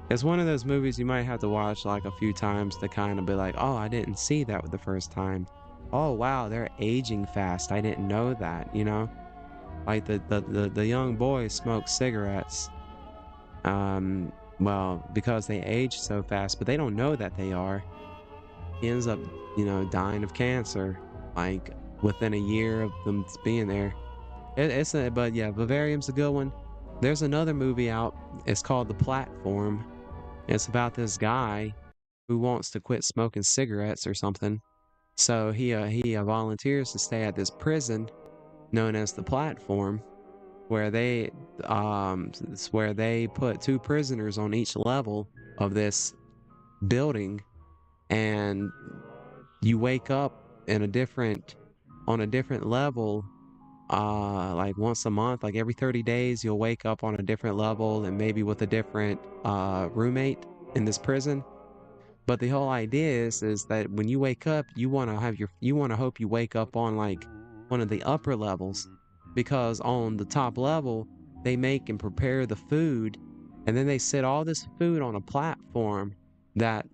It's one of those movies you might have to watch like a few times to kind of be like, oh, I didn't see that with the first time. Oh wow, they're aging fast. I didn't know that, Like the young boys smoke cigarettes. Well, because they age so fast, but they don't know that they are. He ends up, dying of cancer, like within a year of them being there. But yeah, Vivarium's a good one. There's another movie out. It's called The Platform. It's about this guy who wants to quit smoking cigarettes or something. So he volunteers to stay at this prison known as The Platform, where they put 2 prisoners on each level of this building, and you wake up on a different level, like once a month, like every 30 days you'll wake up on a different level and maybe with a different roommate in this prison. But the whole idea is that when you wake up, you want to hope you wake up on like one of the upper levels, because on the top level they make and prepare the food, and then they set all this food on a platform that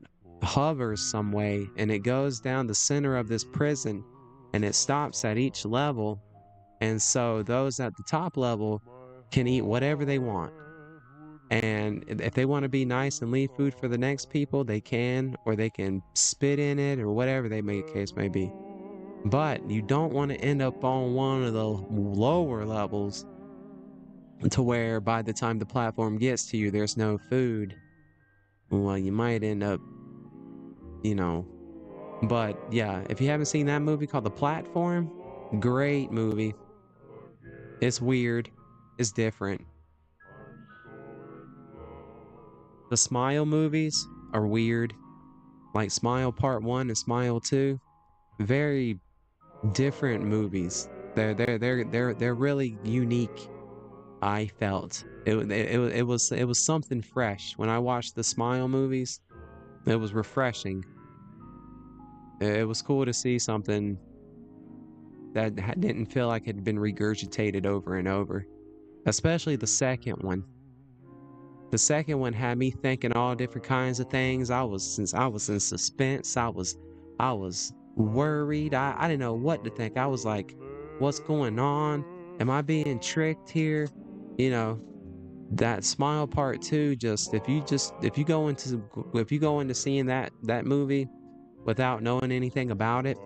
hovers some way, and it goes down the center of this prison and it stops at each level. And so those at the top level can eat whatever they want. And if they want to be nice and leave food for the next people, they can, or they can spit in it or whatever they may case may be. But you don't want to end up on one of the lower levels to where by the time the platform gets to you, there's no food. Well, you might end up, you know. But yeah, if you haven't seen that movie called The Platform, great movie. It's weird. It's different. The Smile movies are weird. Like Smile Part 1 and Smile 2. Very different movies. They're really unique. I felt it was something fresh when I watched the Smile movies. It was refreshing. It was cool to see something that didn't feel like it had been regurgitated over and over. Especially the second one. The second one had me thinking all different kinds of things. Since I was in suspense. I was worried. I didn't know what to think. I was like, what's going on? Am I being tricked here? You know, that Smile Part 2 if you go into seeing that movie without knowing anything about it,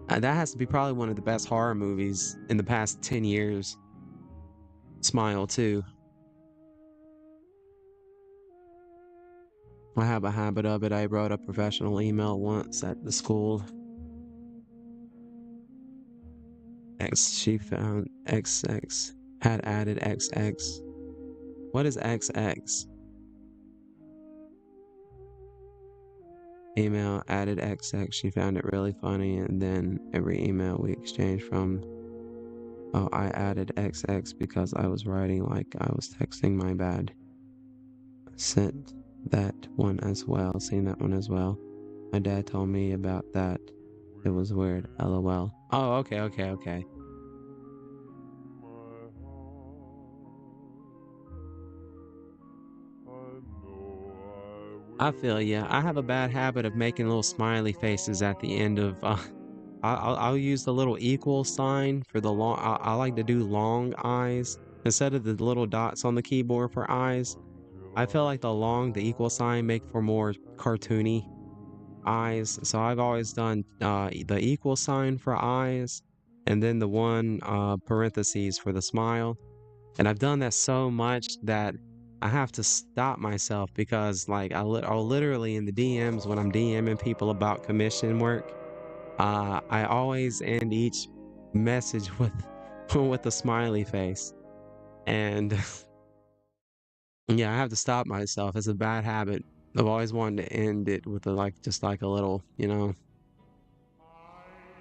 that has to be probably one of the best horror movies in the past 10 years. Smile 2. I have a habit of it. I wrote a professional email once at the school. She found XX had added XX. What is XX? Email added XX. She found it really funny, and then every email we exchanged from, oh, I added XX because I was writing like I was texting. My bad. Sent that one as well. Seen that one as well. My dad told me about that. It was weird. LOL. Oh, okay. I feel ya. I have a bad habit of making little smiley faces at the end of. I'll use the little equal sign for the long. I like to do long eyes instead of the little dots on the keyboard for eyes. I feel like the equal sign make for more cartoony eyes. So I've always done the equal sign for eyes, and then the one parentheses for the smile. And I've done that so much that I have to stop myself because like I'll literally in the DMs when I'm DMing people about commission work, I always end each message with with a smiley face. And yeah, I have to stop myself. It's a bad habit. I've always wanted to end it with just like a little,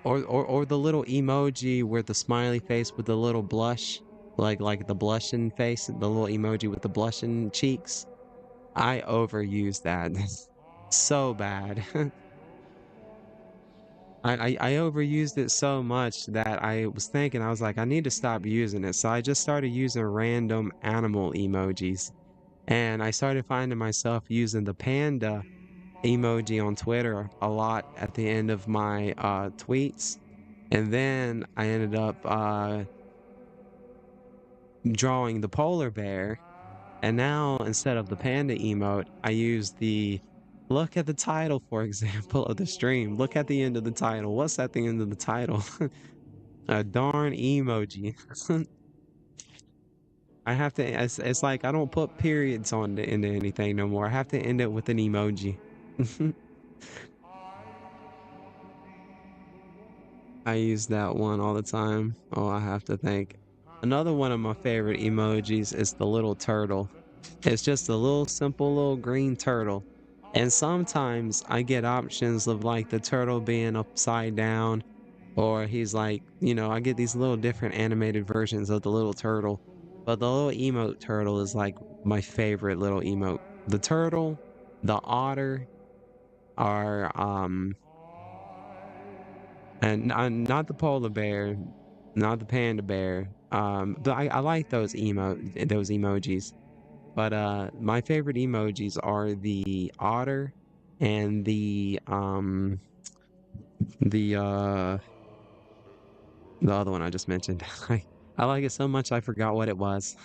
or the little emoji where the smiley face with the little blush, like the blushing face, the little emoji with the blushing cheeks. I overuse that. So bad. I overused it so much that I was thinking, I was like, I need to stop using it. So I just started using random animal emojis. And I started finding myself using the panda emoji on Twitter a lot at the end of my tweets. And then I ended up drawing the polar bear. And now instead of the panda emote, I use the look at the title, for example, of the stream. Look at the end of the title. What's at the end of the title? A darn emoji. I have to, it's like I don't put periods on the end of anything no more. I have to end it with an emoji. I use that one all the time. Oh, I have to think. Another one of my favorite emojis is the little turtle. It's just a little simple little green turtle. And sometimes I get options of like the turtle being upside down, or he's like, I get these little different animated versions of the little turtle. But the little emote turtle is like my favorite little emote. The turtle, the otter are and not the polar bear, not the panda bear. But I like those emojis. But my favorite emojis are the otter and the the other one I just mentioned. I like it so much I forgot what it was.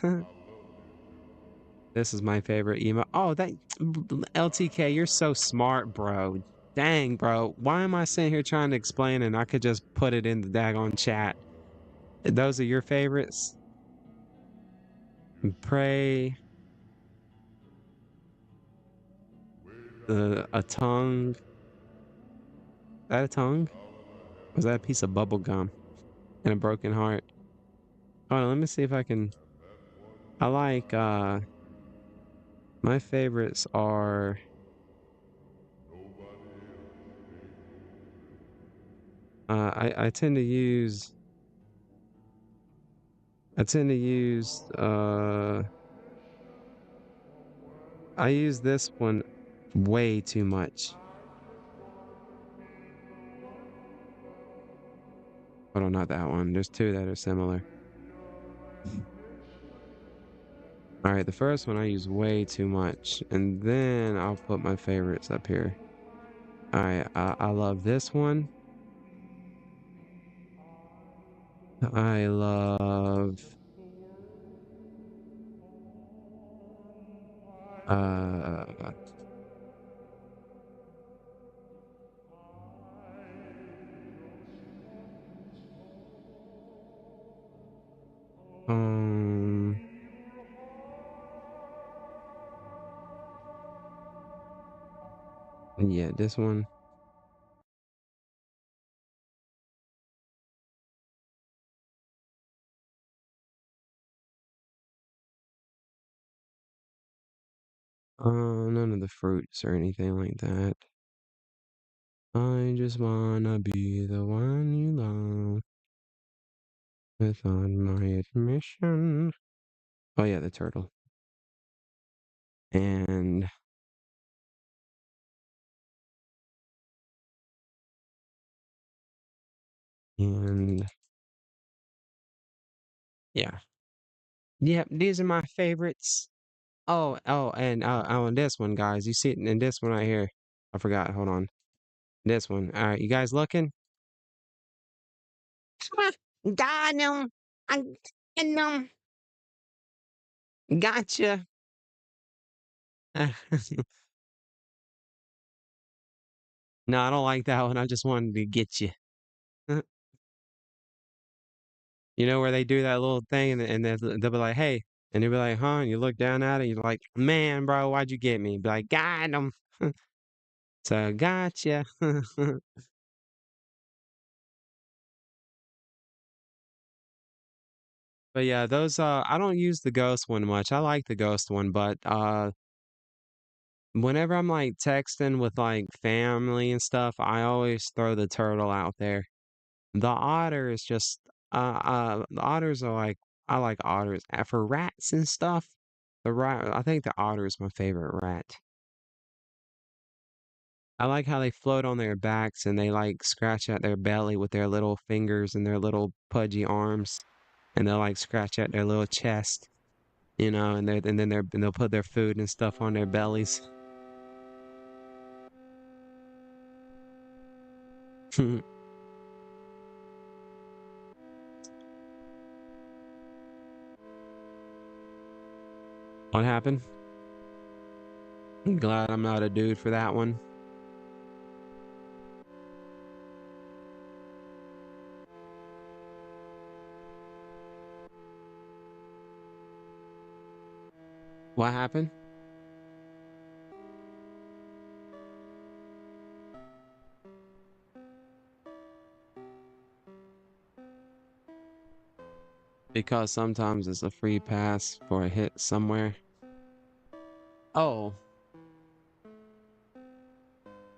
This is my favorite emo. Oh, that LTK, you're so smart, bro. Dang, bro. Why am I sitting here trying to explain and I could just put it in the daggone chat? Those are your favorites? Pray, a tongue. That a tongue? Was that a piece of bubble gum and a broken heart? Hold on, let me see if I can. I like my favorites are I tend to use I use this one way too much. Hold on, not that one. There's two that are similar. All right, the first one I use way too much, and then I'll put my favorites up here. All right, I love this one. I love uh um yeah, this one. None of the fruits or anything like that. I just wanna be the one you love without my admission. Oh yeah, the turtle. And and yeah. Yep, these are my favorites. Oh, and on this one, guys, you see it in this one right here. I forgot. Hold on. This one. All right, you guys looking? Got him. I got him. Gotcha. No, I don't like that one. I just wanted to get you. You know where they do that little thing and they'll be like, "Hey," and you'll be like, "Huh?" And you look down at it, and you're like, "Man, bro, why'd you get me?" Be like, "Got him." So gotcha. But yeah, those I don't use the ghost one much. I like the ghost one, but whenever I'm like texting with like family and stuff, I always throw the turtle out there. The otter is just the otters are like I like otters. For rats and stuff, the rat I think the otter is my favorite rat. I like how they float on their backs and they like scratch at their belly with their little fingers and their little pudgy arms, and they'll like scratch at their little chest, you know, and then they'll put their food and stuff on their bellies. What happened? I'm glad I'm not a dude for that one. What happened? Because sometimes it's a free pass for a hit somewhere. Oh,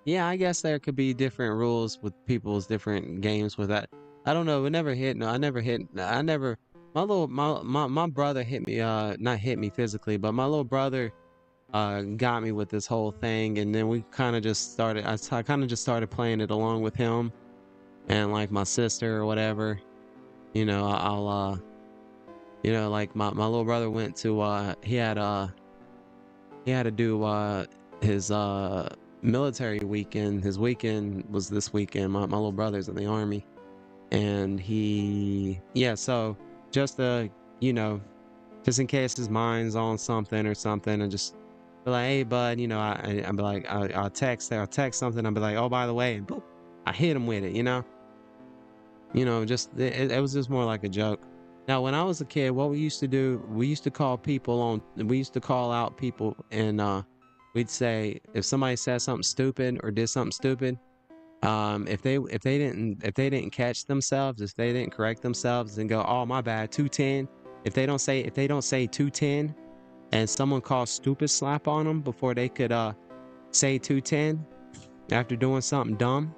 yeah, I guess there could be different rules with people's different games with that. I don't know. It never hit. No, I never hit. I never. My brother hit me. Not hit me physically, but my little brother got me with this whole thing, and then we kind of just started. I kind of just started playing it along with him and like my sister or whatever. You know, I'll like my little brother went to he had to do his military weekend. His weekend was this weekend. My little brother's in the army, and he yeah. So just to, you know, just in case his mind's on something or something, and just be like, hey, bud, you know, I'll be like, I'll text something, I'll be like, oh, by the way, and boop, I hit him with it, just it was just more like a joke. Now, when I was a kid, what we used to do, we used to we used to call out people, and we'd say if somebody said something stupid or did something stupid, if they didn't catch themselves, if they didn't correct themselves and go, oh my bad, 210. If they don't say 210, and someone calls stupid slap on them before they could say 210 after doing something dumb.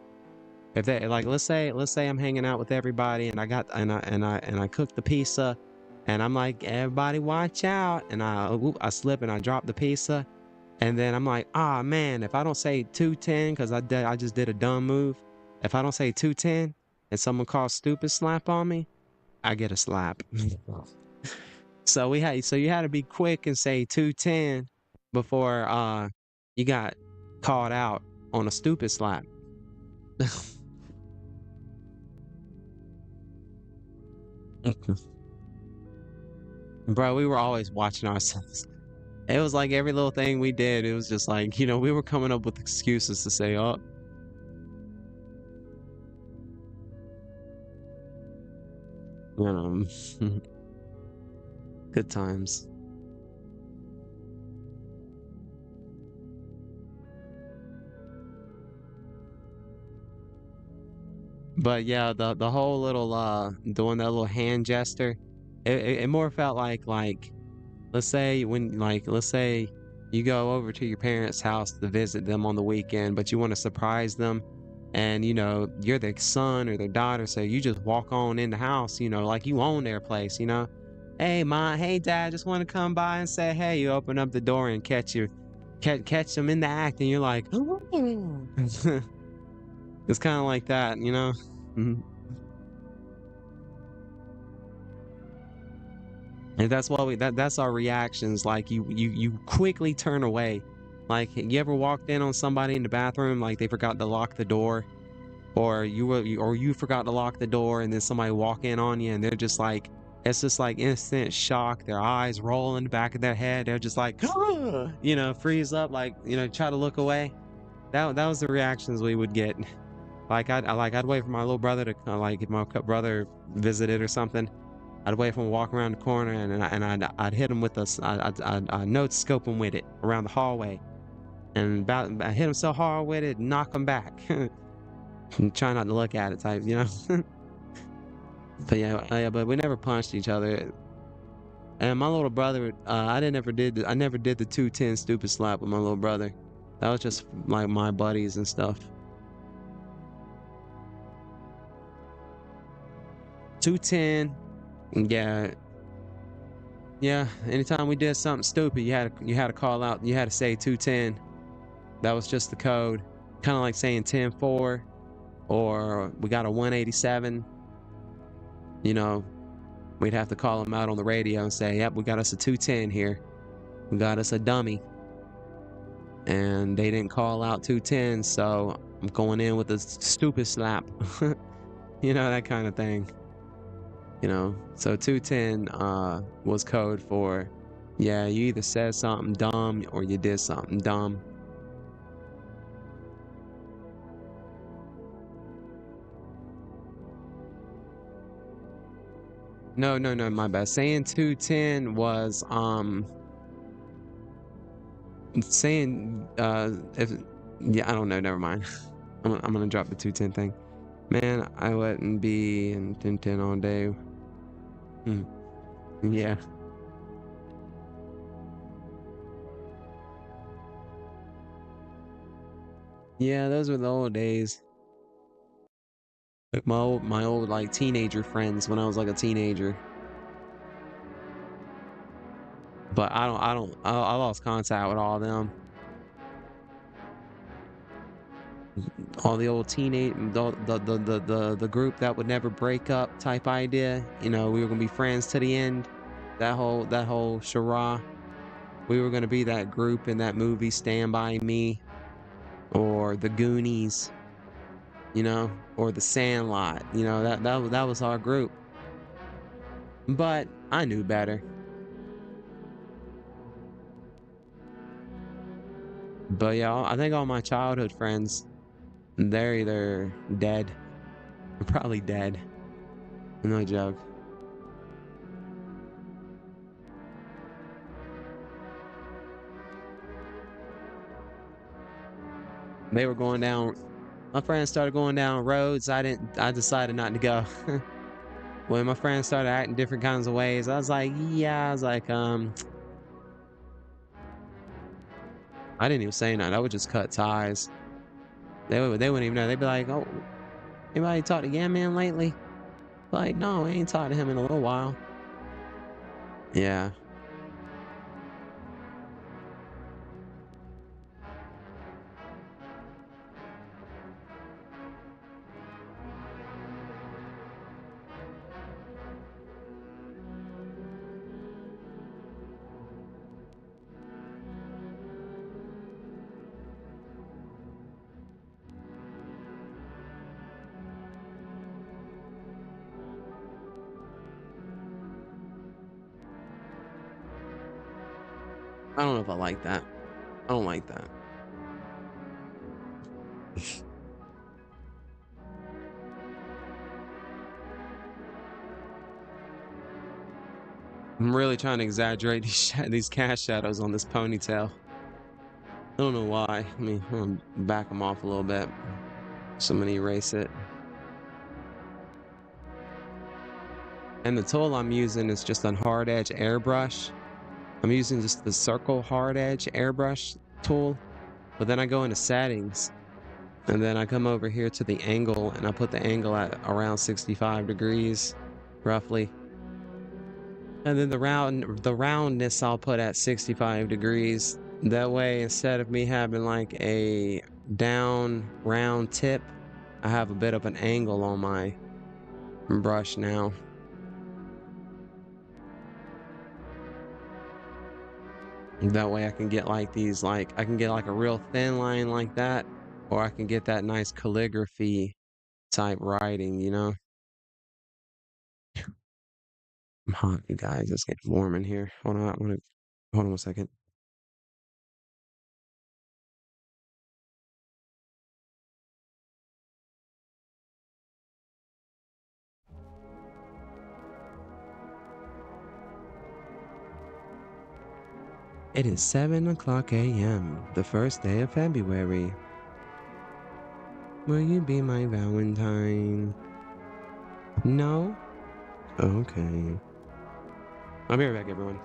If they like, let's say I'm hanging out with everybody, and I cooked the pizza, and I'm like, everybody watch out, and I slip and I drop the pizza, and then I'm like, ah man, if I don't say 210 because I just did a dumb move, if I don't say 210 and someone calls stupid slap on me, I get a slap. So you had to be quick and say 210 before you got called out on a stupid slap. Bro, we were always watching ourselves. It was like every little thing we did, it was just like, we were coming up with excuses to say, oh, you know, good times. But yeah, the whole little doing that little hand gesture, it more felt like let's say you go over to your parents' house to visit them on the weekend, but you want to surprise them, and you're their son or their daughter, so you just walk on in the house, like you own their place, Hey mom, hey dad, just want to come by and say hey. You open up the door and catch them in the act, and you're like, it's kind of like that. And that's why that's our reactions. Like you quickly turn away. Like, you ever walked in on somebody in the bathroom, like they forgot to lock the door, or you forgot to lock the door, and then somebody walk in on you, and they're just like, it's just like instant shock. Their eyes roll in the back of their head. They're just like, freeze up, like, try to look away. That was the reactions we would get. I'd wait for my little brother to like, if my brother visited or something. I'd wait for him to walk around the corner, I'd hit him with I'd note scope him with it around the hallway, and I hit him so hard with it, knock him back. Try not to look at it, type. But yeah, but we never punched each other. And my little brother, I never did the 210 stupid slap with my little brother. That was just like my buddies and stuff. 210, yeah. Yeah, anytime we did something stupid, you had to call out, you had to say 210. That was just the code. Kind of like saying 10-4, or we got a 187. We'd have to call them out on the radio and say, yep, we got us a 210 here. We got us a dummy. And they didn't call out 210, so I'm going in with a stupid slap. That kind of thing. So 210 was code for, yeah, you either said something dumb or you did something dumb. No, my bad. Saying 210 was saying if yeah, I don't know, never mind. I'm gonna drop the 210 thing. Man, I wouldn't be in 1010 all day. Yeah. Yeah, those were the old days. Like my old like teenager friends when I was like a teenager. But I lost contact with all of them. All the old teenage, the group that would never break up type idea. We were gonna be friends to the end. That whole charade. We were gonna be that group in that movie Stand By Me, or The Goonies, or The Sandlot. That was our group. but I knew better. But yeah, I think all my childhood friends, they're either dead, or probably dead. No joke. They were going down. My friends started going down roads. I decided not to go. When my friends started acting different kinds of ways, I was like, yeah. I was like, I didn't even say nothing. I would just cut ties. They wouldn't even know. They'd be like, oh, anybody talked to Yan Man lately? Like, no, I ain't talked to him in a little while. Yeah. I don't know if I like that. I don't like that. I'm really trying to exaggerate these cast shadows on this ponytail. I don't know why. I mean, I'm gonna back them off a little bit. So I'm gonna erase it. And the tool I'm using is just a hard edge airbrush. I'm using just the circle hard edge airbrush tool. But then I go into settings. And then I come over here to the angle and I put the angle at around 65 degrees, roughly. And then the roundness I'll put at 65 degrees. That way, instead of me having like a down round tip, I have a bit of an angle on my brush now. That way I can get like these, like, I can get like a real thin line like that, or I can get that nice calligraphy type writing, you know? I'm hot, you guys. It's getting warm in here. Hold on, hold on 1 second. It is 7 o'clock a.m., the first day of February. Will you be my Valentine? No? Okay. I'll be right back, everyone.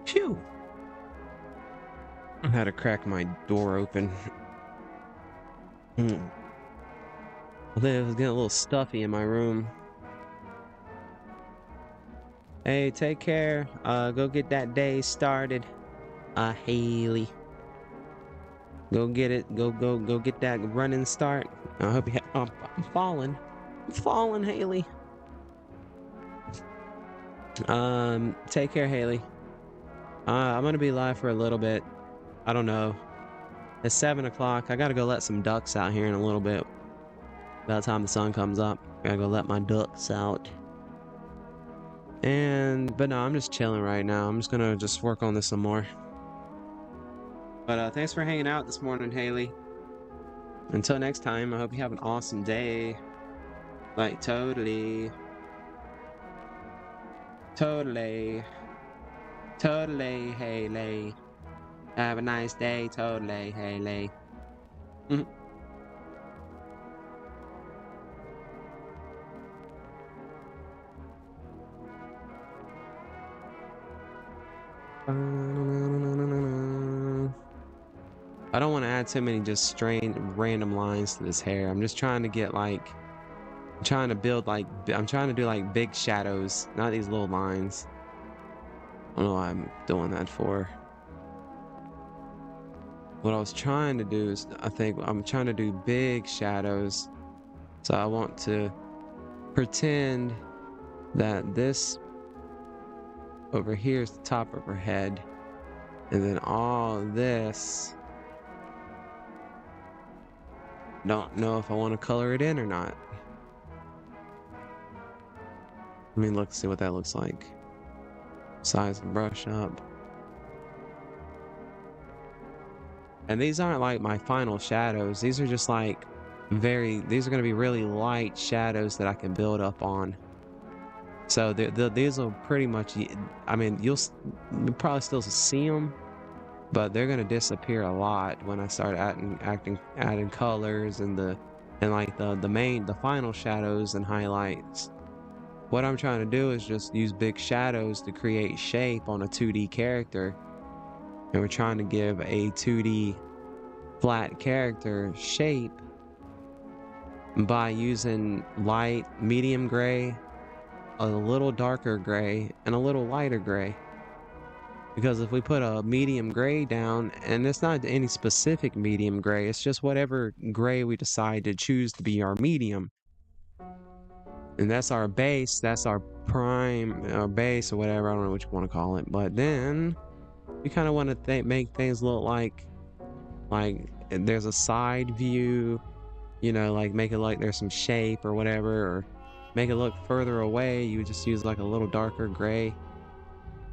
Phew! I had to crack my door open. I think it was getting a little stuffy in my room. Hey, take care. Go get that day started. Haley. Go get it. Go get that running start. I hope you I'm falling. I'm falling, Haley. Take care, Haley. I'm gonna be live for a little bit. I don't know. It's 7 o'clock. I gotta go let some ducks out here in a little bit. By the time the sun comes up, gotta go let my ducks out. But no, I'm just chilling right now. I'm just gonna work on this some more. But thanks for hanging out this morning, Haley. Until next time, I hope you have an awesome day. Like, totally. Totally. Totally, Haley. Have a nice day, totally, Haley. I don't want to add too many just random lines to this hair. I'm just trying to get like, I'm trying to build like, I'm trying to do like big shadows, not these little lines. I don't know what I'm doing that for. What I was trying to do is, I think I'm trying to do big shadows So I want to pretend that this over here is the top of her head, and then all this, don't know if I want to color it in or not. I mean, let's see what that looks like. Size and brush up. And these aren't like my final shadows. These are just like these are going to be really light shadows that I can build up on. So these will pretty much, I mean, you'll probably still see them, but they're going to disappear a lot when I start adding colors and like the final shadows and highlights. What I'm trying to do is just use big shadows to create shape on a 2D character. And we're trying to give a 2D flat character shape by using light, medium gray, a little darker gray, and a little lighter gray. Because if we put a medium gray down, and it's not any specific medium gray, it's just whatever gray we decide to choose to be our medium. And that's our base, that's our prime, our base or whatever, I don't know what you want to call it. But then we kind of want to make things look like there's a side view, you know, like make it like there's some shape or whatever, or make it look further away, you would just use like a little darker gray.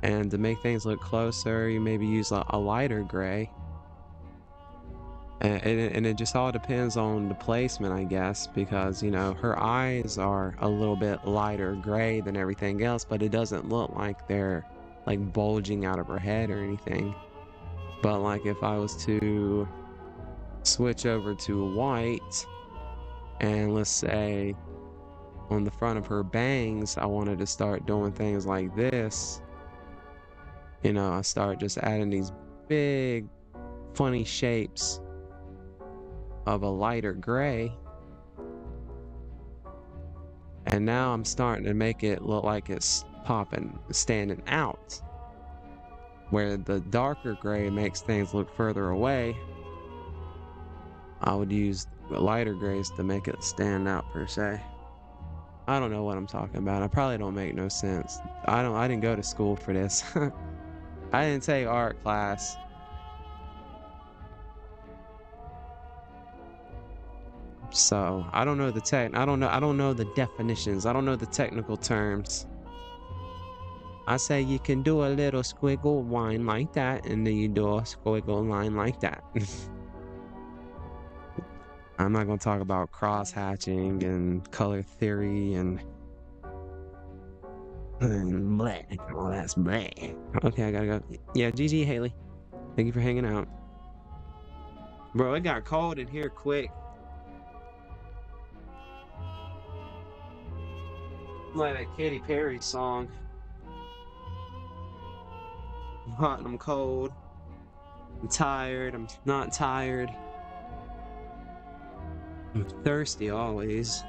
And to make things look closer, you maybe use a lighter gray. And it just all depends on the placement, I guess, because, you know, her eyes are a little bit lighter gray than everything else, but it doesn't look like they're like bulging out of her head or anything. But like if I was to switch over to white, and let's say on the front of her bangs, I wanted to start doing things like this. You know, I start just adding these big, funny shapes of a lighter gray. And now I'm starting to make it look like it's popping, standing out. Where the darker gray makes things look further away, I would use the lighter grays to make it stand out per se. I don't know what I'm talking about. I probably don't make no sense. I didn't go to school for this. I didn't take art class. So I don't know I don't know the definitions. I don't know the technical terms. I say you can do a little squiggle line like that, and then you do a squiggle line like that. I'm not gonna talk about cross hatching and color theory and Bleh. Oh, that's bleh. okay, I gotta go. Yeah, GG Haley. Thank you for hanging out. Bro, it got cold in here quick. Like that Katy Perry song. I'm hot and I'm cold. I'm tired. I'm not tired. I'm thirsty always.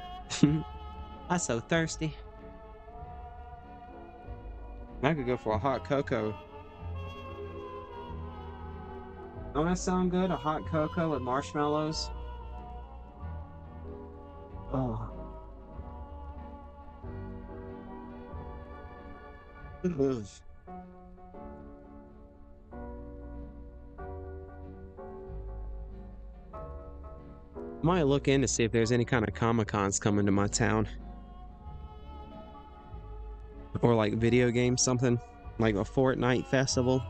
I'm so thirsty. I could go for a hot cocoa. Don't that sound good? A hot cocoa with marshmallows? Oh. Ugh. Might look in to see if there's any kind of Comic-Cons coming to my town. Or like video games, something. Like a Fortnite festival.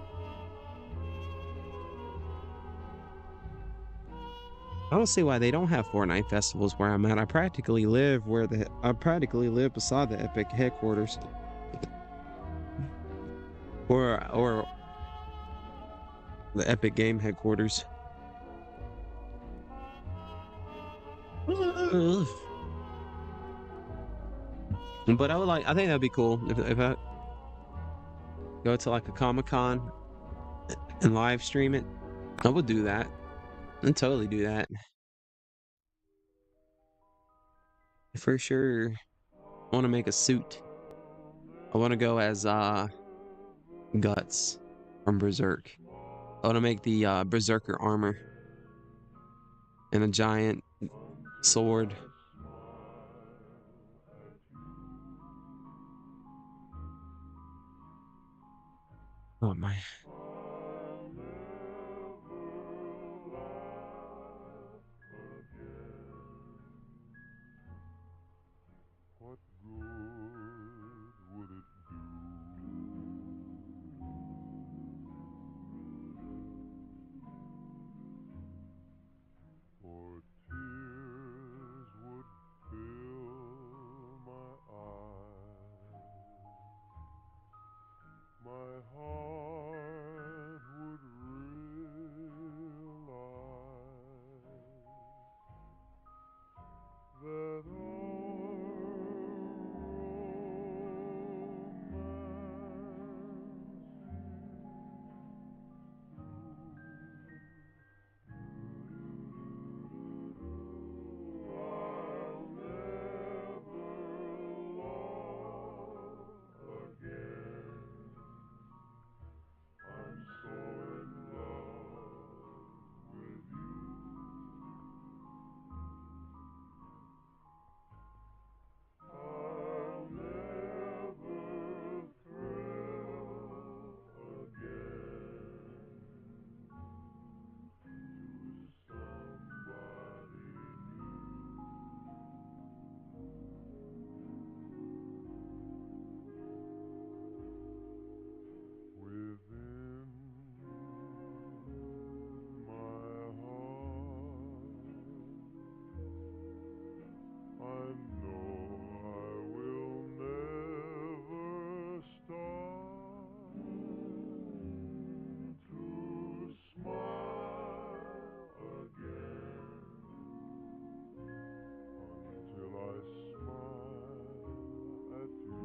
I don't see why they don't have Fortnite festivals where I'm at. I practically live beside the Epic headquarters. Or the Epic Game headquarters. But I think that'd be cool if I go to like a Comic-Con and live stream it. I would do that. I'd totally do that. For sure. I want to make a suit. I want to go as Guts from Berserk. I want to make the Berserker armor and a giant sword. Oh my. What good would it do for tears would fill my eyes, my heart would realize that I'm so in love with you. I'll never thrill again to somebody new within my heart. I know I will never start to smile again until I smile at you.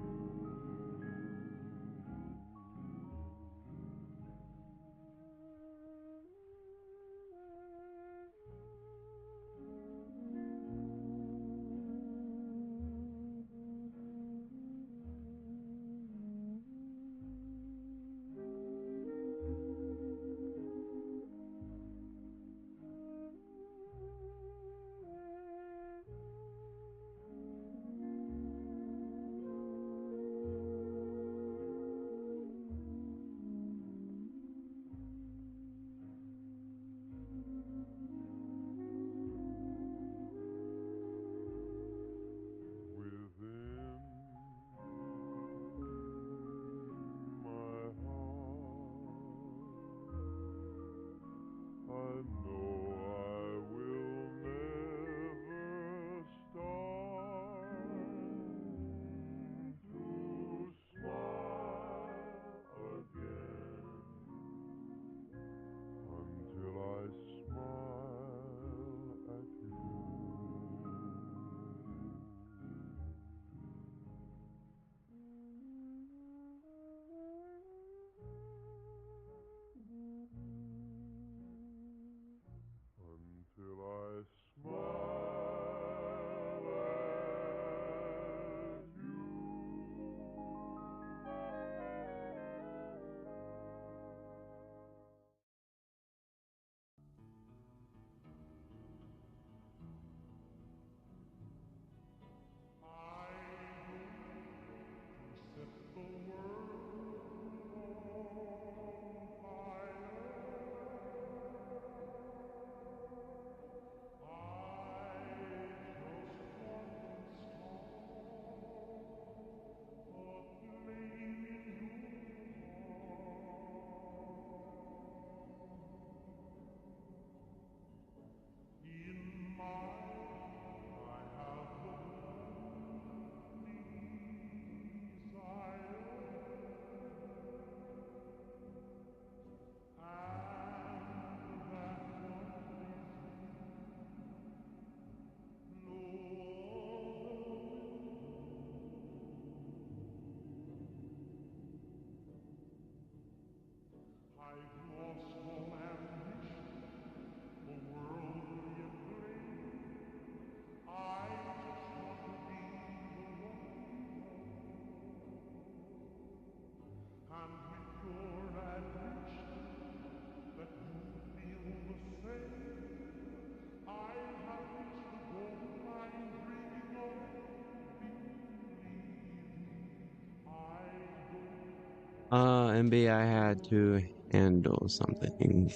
MB, I had to handle something.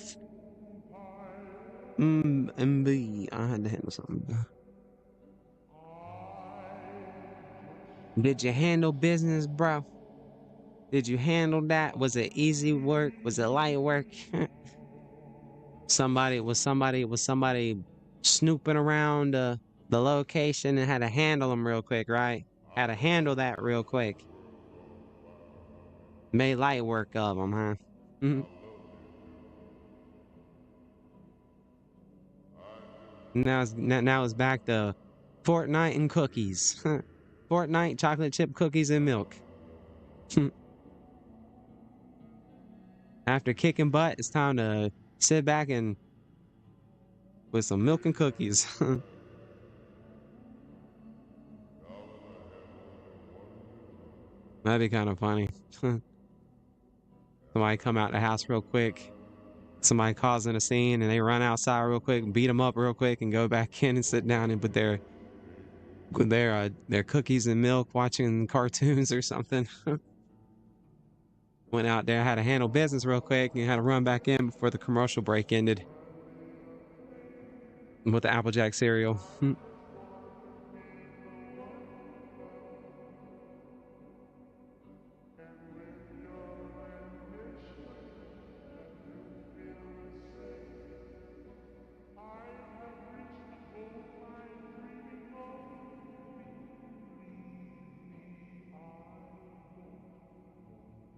MB, I had to handle something. Did you handle business, bro? Did you handle that? Was it easy work? Was it light work? somebody snooping around the location and had to handle them real quick, right? Had to handle that real quick. Made light work of them, huh? Mhm. Now it's back to Fortnite and cookies. Fortnite chocolate chip cookies and milk. After kicking butt, it's time to sit back and with some milk and cookies. That'd be kind of funny. Somebody come out the house real quick. Somebody causing a scene, and they run outside real quick, beat them up real quick, and go back in and sit down and put their cookies and milk, watching cartoons or something. Went out there, had to handle business real quick, and had to run back in before the commercial break ended with the Applejack cereal.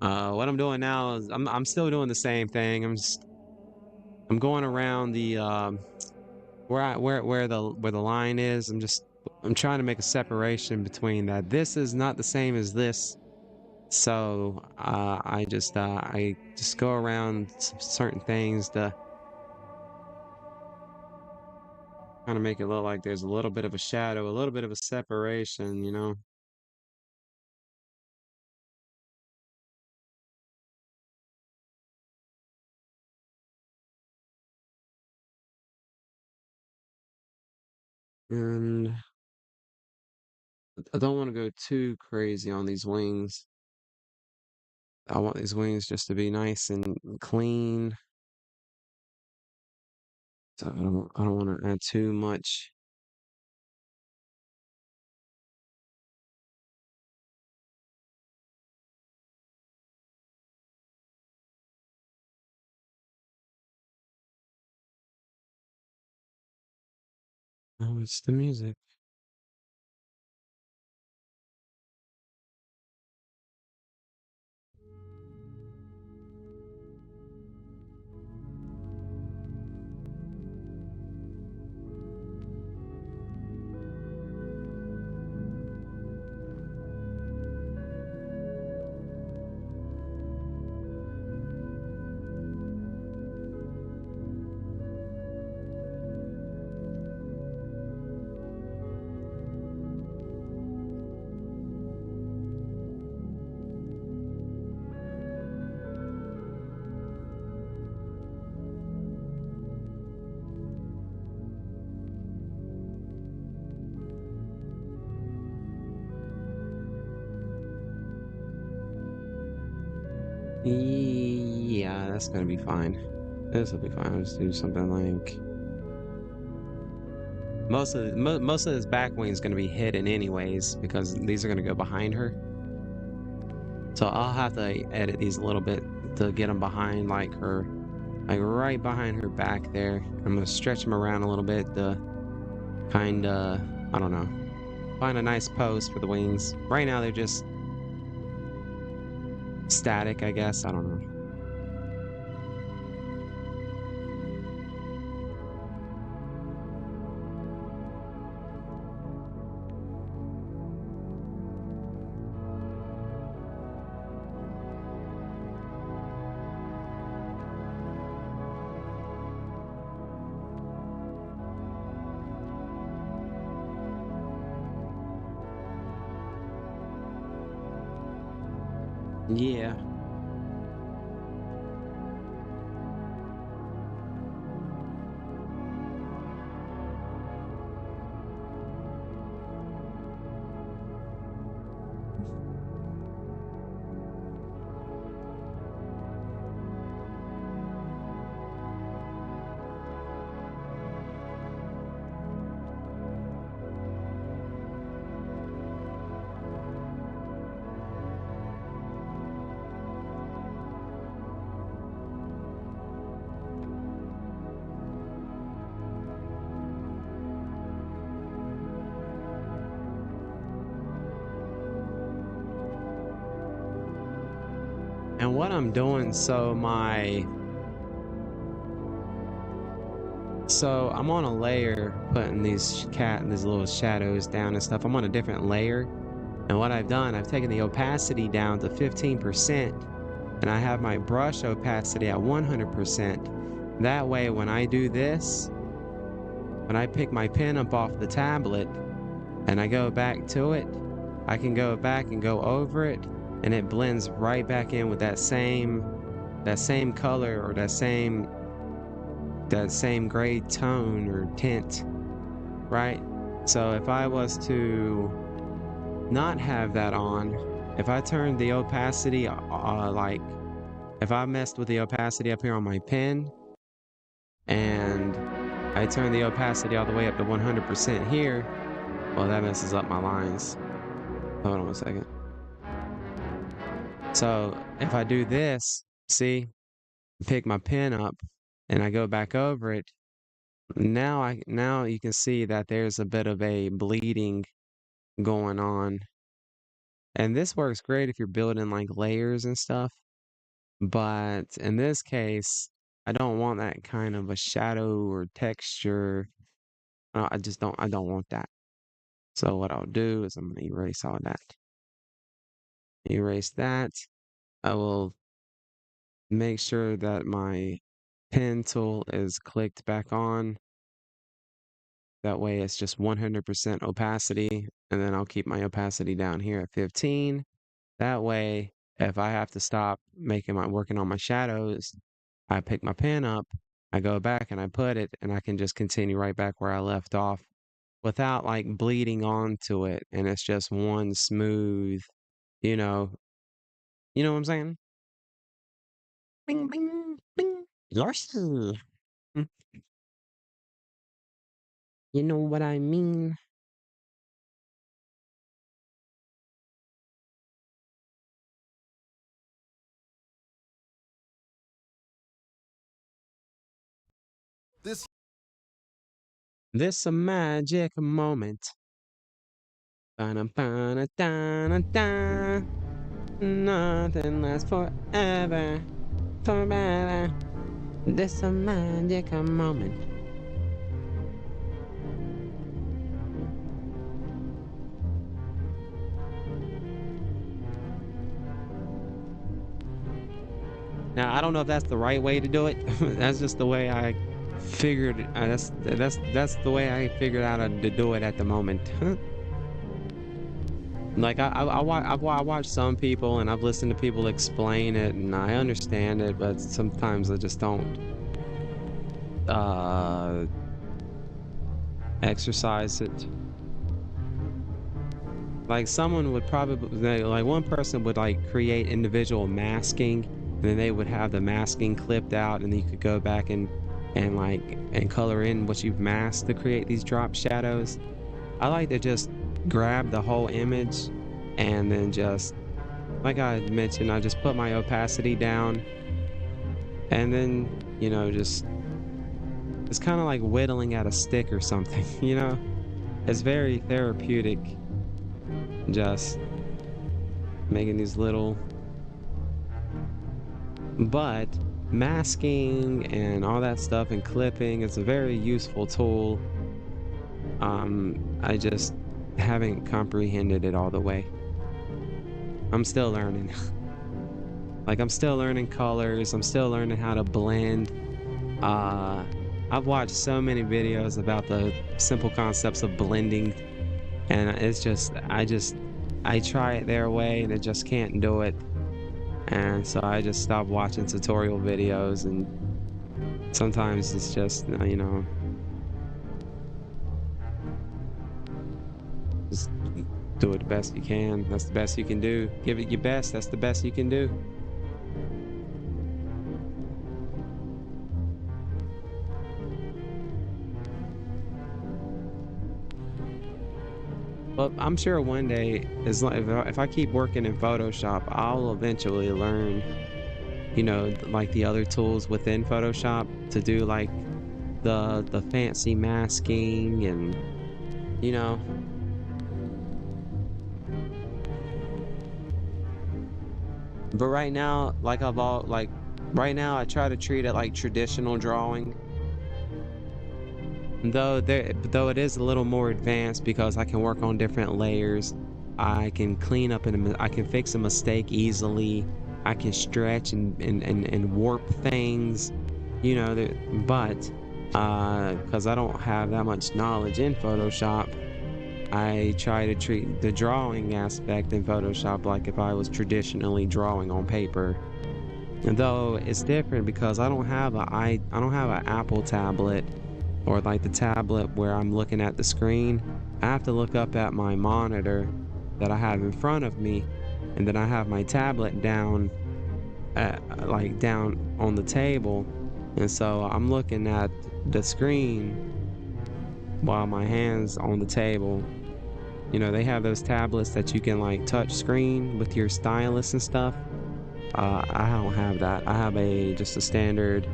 What I'm doing now is I'm still doing the same thing. I'm going around the where the line is. I'm trying to make a separation between that. This is not the same as this. So I just go around certain things to kind of make it look like there's a little bit of a shadow, a little bit of a separation, you know. And I don't want to go too crazy on these wings. I want these wings just to be nice and clean. So I don't want to add too much. Oh, it's the music. Yeah, that's gonna be fine. This will be fine. I'll just do something like most of this back wing is gonna be hidden anyways because these are gonna go behind her. So I'll have to edit these a little bit to get them behind like her, like right behind her back there. I'm gonna stretch them around a little bit to kinda, I don't know, find a nice pose for the wings. Right now they're just static, I guess. I don't know. Yeah. And what I'm doing, so I'm on a layer putting these little shadows down and stuff. I'm on a different layer. And what I've done, I've taken the opacity down to 15% and I have my brush opacity at 100%. That way, when I do this, when I pick my pen up off the tablet and I go back to it, I can go back and go over it and it blends right back in with that same color or that same gray tone or tint, right? So if I was to not have that on, if I turned the opacity, like if I messed with the opacity up here on my pen and I turn the opacity all the way up to 100% here, well, that messes up my lines. Hold on a second. So if I do this, see, pick my pen up and I go back over it, now you can see that there's a bit of a bleeding going on. And this works great if you're building like layers and stuff. But in this case, I don't want that kind of a shadow or texture. I don't want that. So what I'll do is I'm going to erase all that. Erase that. I will make sure that my pen tool is clicked back on. That way it's just 100% opacity. And then I'll keep my opacity down here at 15. That way, if I have to stop working on my shadows, I pick my pen up, I go back and I put it, and I can just continue right back where I left off without like bleeding onto it. And it's just one smooth, you know, what I'm saying? Bing, bing, bing. Yorsy. Mm. You know what I mean? This a magic moment. Ba-na-ba-na-da-na-da. Nothing lasts forever. Forever. This a magic moment. Now, I don't know if that's the right way to do it. That's just the way I figured. That's the way I figured out how to do it at the moment. Like I watch some people and I've listened to people explain it and I understand it, but sometimes I just don't exercise it. Like someone would probably like one person would like create individual masking and then they would have the masking clipped out and you could go back and color in what you've masked to create these drop shadows. I like to just grab the whole image and then just like I mentioned, I just put my opacity down and then just it's kind of like whittling at a stick or something. It's very therapeutic just making these little, but masking and all that stuff and clipping is a very useful tool. I just haven't comprehended it all the way. I'm still learning. Like I'm still learning colors, I'm still learning how to blend. I've watched so many videos about the simple concepts of blending and it's just I try it their way and I just can't do it. And so I just stop watching tutorial videos and sometimes it's just, just do it the best you can. That's the best you can do. Give it your best. That's the best you can do. But I'm sure one day, if I keep working in Photoshop, I'll eventually learn, like the other tools within Photoshop to do like the fancy masking and, But right now, right now I try to treat it like traditional drawing. Though it is a little more advanced because I can work on different layers. I can clean up I can fix a mistake easily. I can stretch and warp things, you know, but because I don't have that much knowledge in Photoshop, I try to treat the drawing aspect in Photoshop like if I was traditionally drawing on paper. And though it's different because I don't have an Apple tablet or like the tablet where I'm looking at the screen. I have to look up at my monitor that I have in front of me, and then I have my tablet down down on the table, and so I'm looking at the screen while my hands on the table. You know, they have those tablets that you can like touch screen with your stylus and stuff. I don't have that. I have just a standard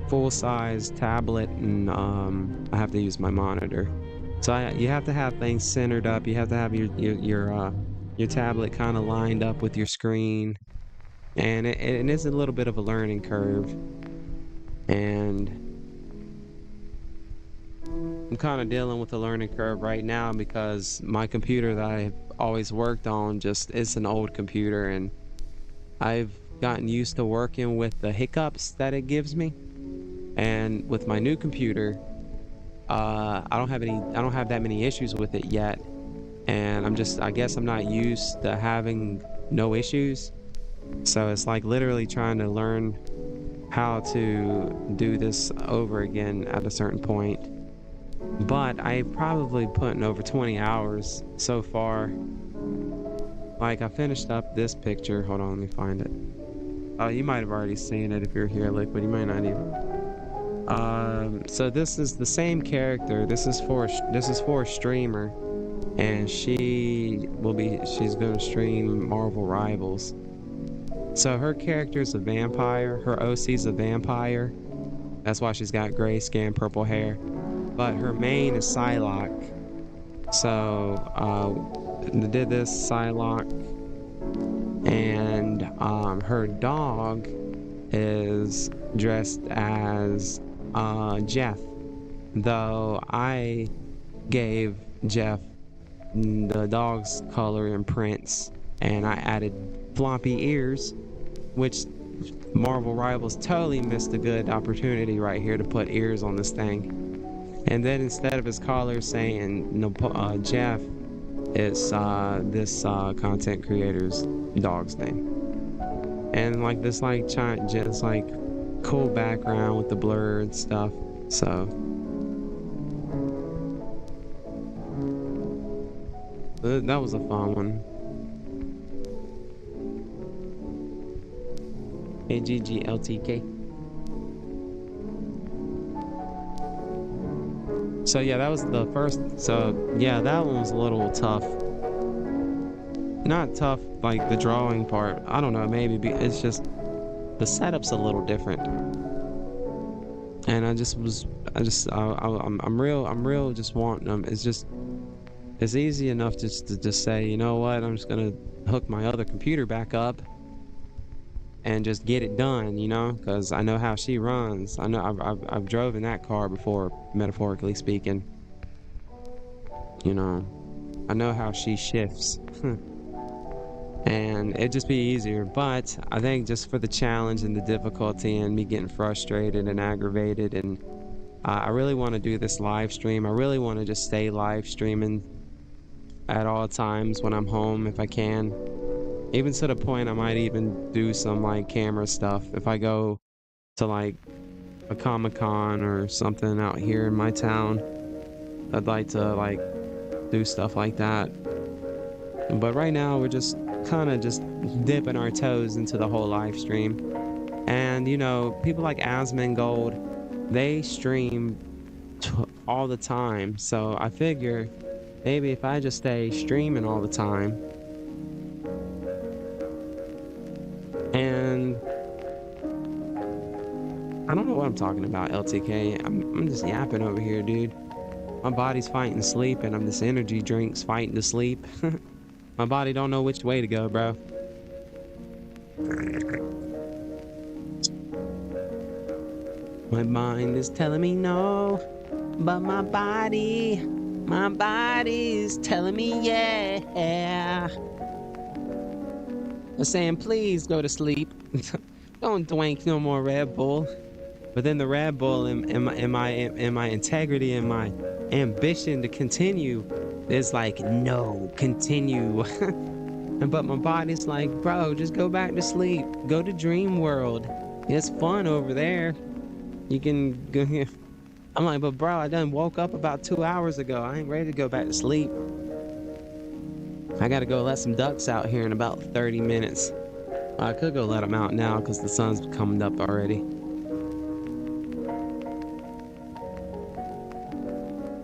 full-size tablet, and I have to use my monitor. So you have to have things centered up. You have to have your tablet kind of lined up with your screen, and it is a little bit of a learning curve. And I'm kind of dealing with the learning curve right now because my computer that I've always worked on it's an old computer, and I've gotten used to working with the hiccups that it gives me. And with my new computer, I don't have that many issues with it yet. And I guess I'm not used to having no issues. So it's like literally trying to learn how to do this over again at a certain point. But I've probably put in over 20 hours so far. Like I finished up this picture. Hold on, let me find it. Oh, you might have already seen it if you're here, Liquid. You might not even. So this is the same character. This is for a streamer, and she's gonna stream Marvel Rivals. So her character's a vampire. Her OC's a vampire. That's why she's got gray skin, purple hair. But her main is Psylocke. So did this Psylocke, and her dog is dressed as Jeff, though I gave Jeff the dog's color and prints, and I added floppy ears, which Marvel Rivals totally missed a good opportunity right here to put ears on this thing. And then instead of his collar saying Jeff, it's this content creator's dog's name. And like this just like cool background with the blur and stuff. So that was a fun one. AGGLTK. So yeah, that was the first. So yeah, that one was a little tough. Not tough like the drawing part. I don't know, maybe it's just the setup's a little different. And I'm real just wanting them. It's easy enough just to just say, you know what, I'm just gonna hook my other computer back up and just get it done, you know, because I know how she runs. I know I've driven that car before, metaphorically speaking. You know, I know how she shifts. And it'd just be easier. But I think just for the challenge and the difficulty and me getting frustrated and aggravated, and I really want to do this live stream. I really want to just stay live streaming at all times when I'm home if I can. Even to the point I might even do some like camera stuff if I go to like a Comic-Con or something out here in my town. I'd like to like do stuff like that. But right now we're just kind of just dipping our toes into the whole live stream. And you know, people like Asmongold, they stream all the time. So I figure maybe if I just stay streaming all the time, and I don't know what I'm talking about, LTK. I'm just yapping over here, dude. My body's fighting sleep, and I'm this energy drink's fighting to sleep. My body don't know which way to go, bro. My mind is telling me no, but my body is telling me yeah. I'm saying please go to sleep. Don't drink no more Red Bull. But then the Red Bull and my integrity and my ambition to continue is like, no, continue. But my body's like, bro, just go back to sleep. Go to Dream World. It's fun over there. You can go here. I'm like, but bro, I done woke up about 2 hours ago. I ain't ready to go back to sleep. I gotta go let some ducks out here in about 30 minutes. I could go let them out now because the sun's coming up already.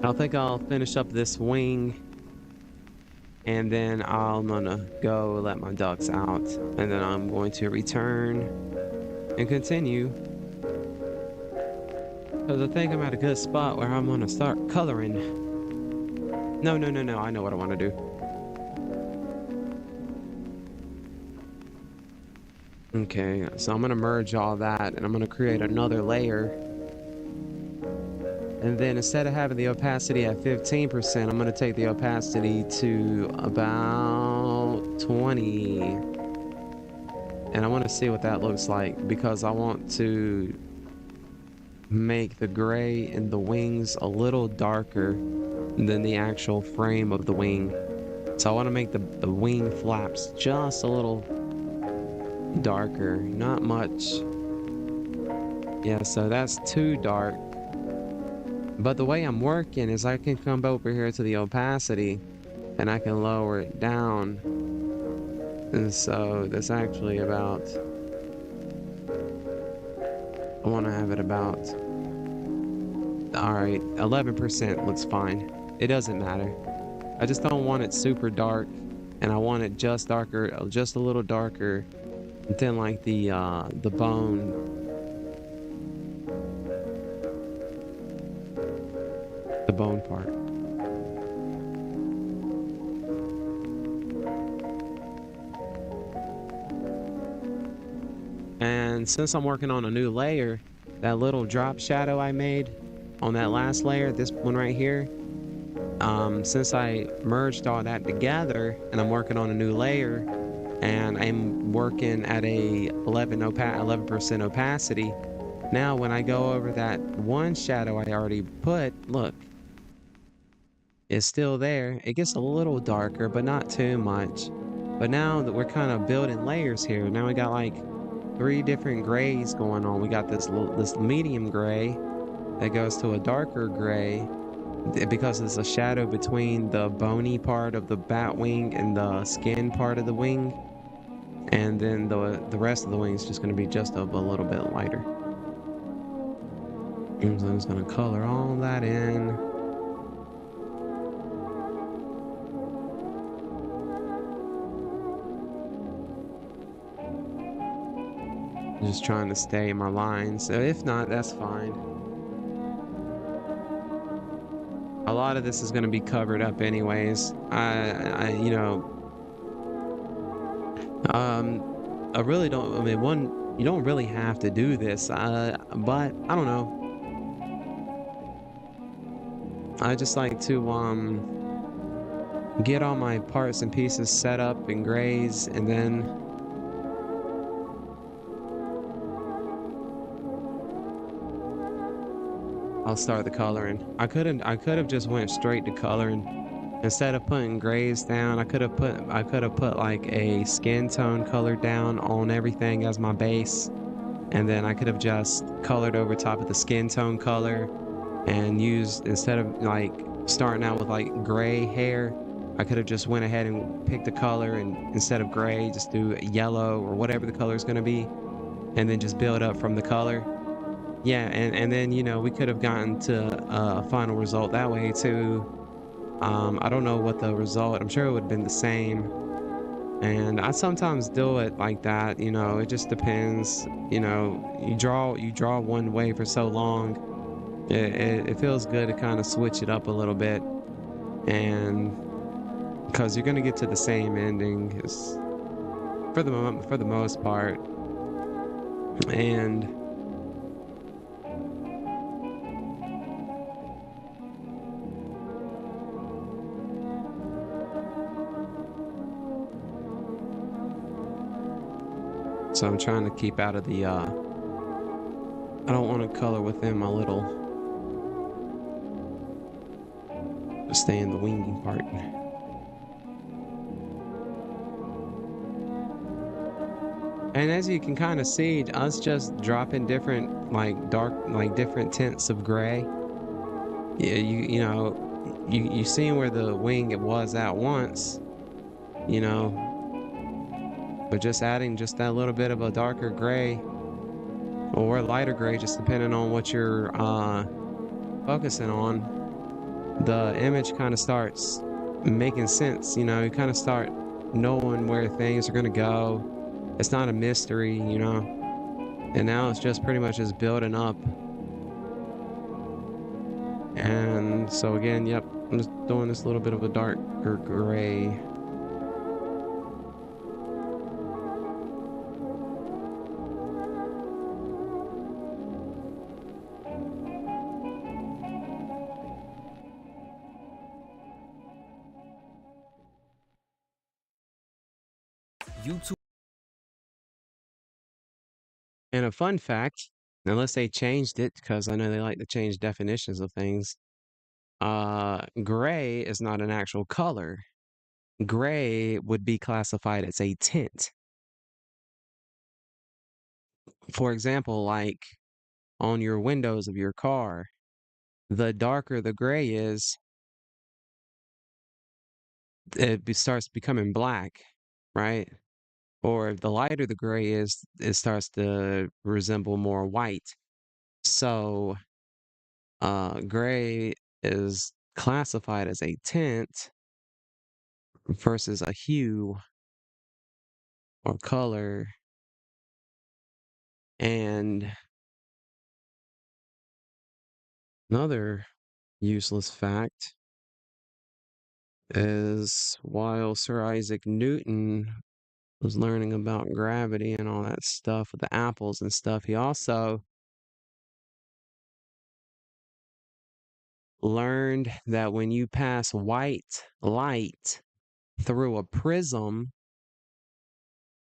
I think I'll finish up this wing and then I'm gonna go let my ducks out and then I'm going to return and continue. Because I think I'm at a good spot where I'm gonna start coloring. No, I know what I want to do. Okay, so I'm gonna merge all that and I'm gonna create another layer. And then instead of having the opacity at 15%, I'm gonna take the opacity to about 20. And I want to see what that looks like because I want to make the gray in the wings a little darker than the actual frame of the wing. So I want to make the wing flaps just a little darker, not much. Yeah, so that's too dark. But the way I'm working is I can come over here to the opacity and I can lower it down. And so that's actually about, I want to have it about, all right, 11% looks fine. It doesn't matter. I just don't want it super dark and I want it just darker, just a little darker than like the bone. The bone part. And since I'm working on a new layer, that little drop shadow I made on that last layer, this one right here, since I merged all that together and I'm working on a new layer and I'm working at a 11% opacity, now when I go over that one shadow I already put, look, it's still there. It gets a little darker, but not too much. But now that we're kind of building layers here, now we got like 3 different grays going on. We got this medium gray that goes to a darker gray because it's a shadow between the bony part of the bat wing and the skin part of the wing. And then the rest of the wing is just going to be just a little bit lighter. And so I'm just going to color all that in. Just trying to stay in my lines. So if not, that's fine. A lot of this is going to be covered up anyways. I really don't, I mean, you don't really have to do this, but I don't know. I just like to get all my parts and pieces set up in grays and then I'll start the coloring. I could have just went straight to coloring. Instead of putting grays down, I could have put like a skin tone color down on everything as my base. And then I could have just colored over top of the skin tone color and used, instead of like starting out with like gray hair, I could have just went ahead and picked a color and instead of gray, just do yellow or whatever the color is going to be. And then just build up from the color. Yeah, and then, you know, we could have gotten to a final result that way too. I don't know what the result, I'm sure it would have been the same. And I sometimes do it like that, you know, it just depends. You know, you draw one way for so long, it feels good to kind of switch it up a little bit. And because you're going to get to the same ending. for the most part. And so I'm trying to keep out of the I don't want to color within my little, stay in the winging part. And as you can kind of see, us just dropping different like dark, like different tints of gray. Yeah, you know, you seen where the wing it was at once, you know, but just adding just that little bit of a darker gray or lighter gray, just depending on what you're focusing on, the image kind of starts making sense. You know, you kind of start knowing where things are gonna go. It's not a mystery, you know. And now it's just pretty much just building up. And so again, yep, I'm just doing this little bit of a darker gray. YouTube. And a fun fact, unless they changed it, because I know they like to change definitions of things, gray is not an actual color. Gray would be classified as a tint. For example, like on your windows of your car, the darker the gray is, starts becoming black, right? Or the lighter the gray is, it starts to resemble more white. So, gray is classified as a tint versus a hue or color. And another useless fact is while Sir Isaac Newton was learning about gravity and all that stuff with the apples and stuff, he also learned that when you pass white light through a prism,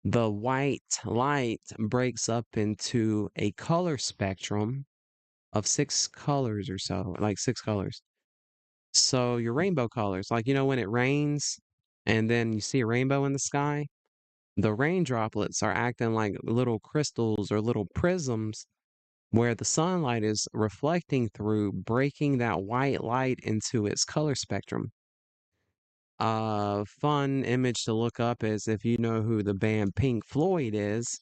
the white light breaks up into a color spectrum of 6 colors or so, like 6 colors. So your rainbow colors, like, you know, when it rains and then you see a rainbow in the sky, the rain droplets are acting like little crystals or little prisms where the sunlight is reflecting through, breaking that white light into its color spectrum. A fun image to look up is if you know who the band Pink Floyd is,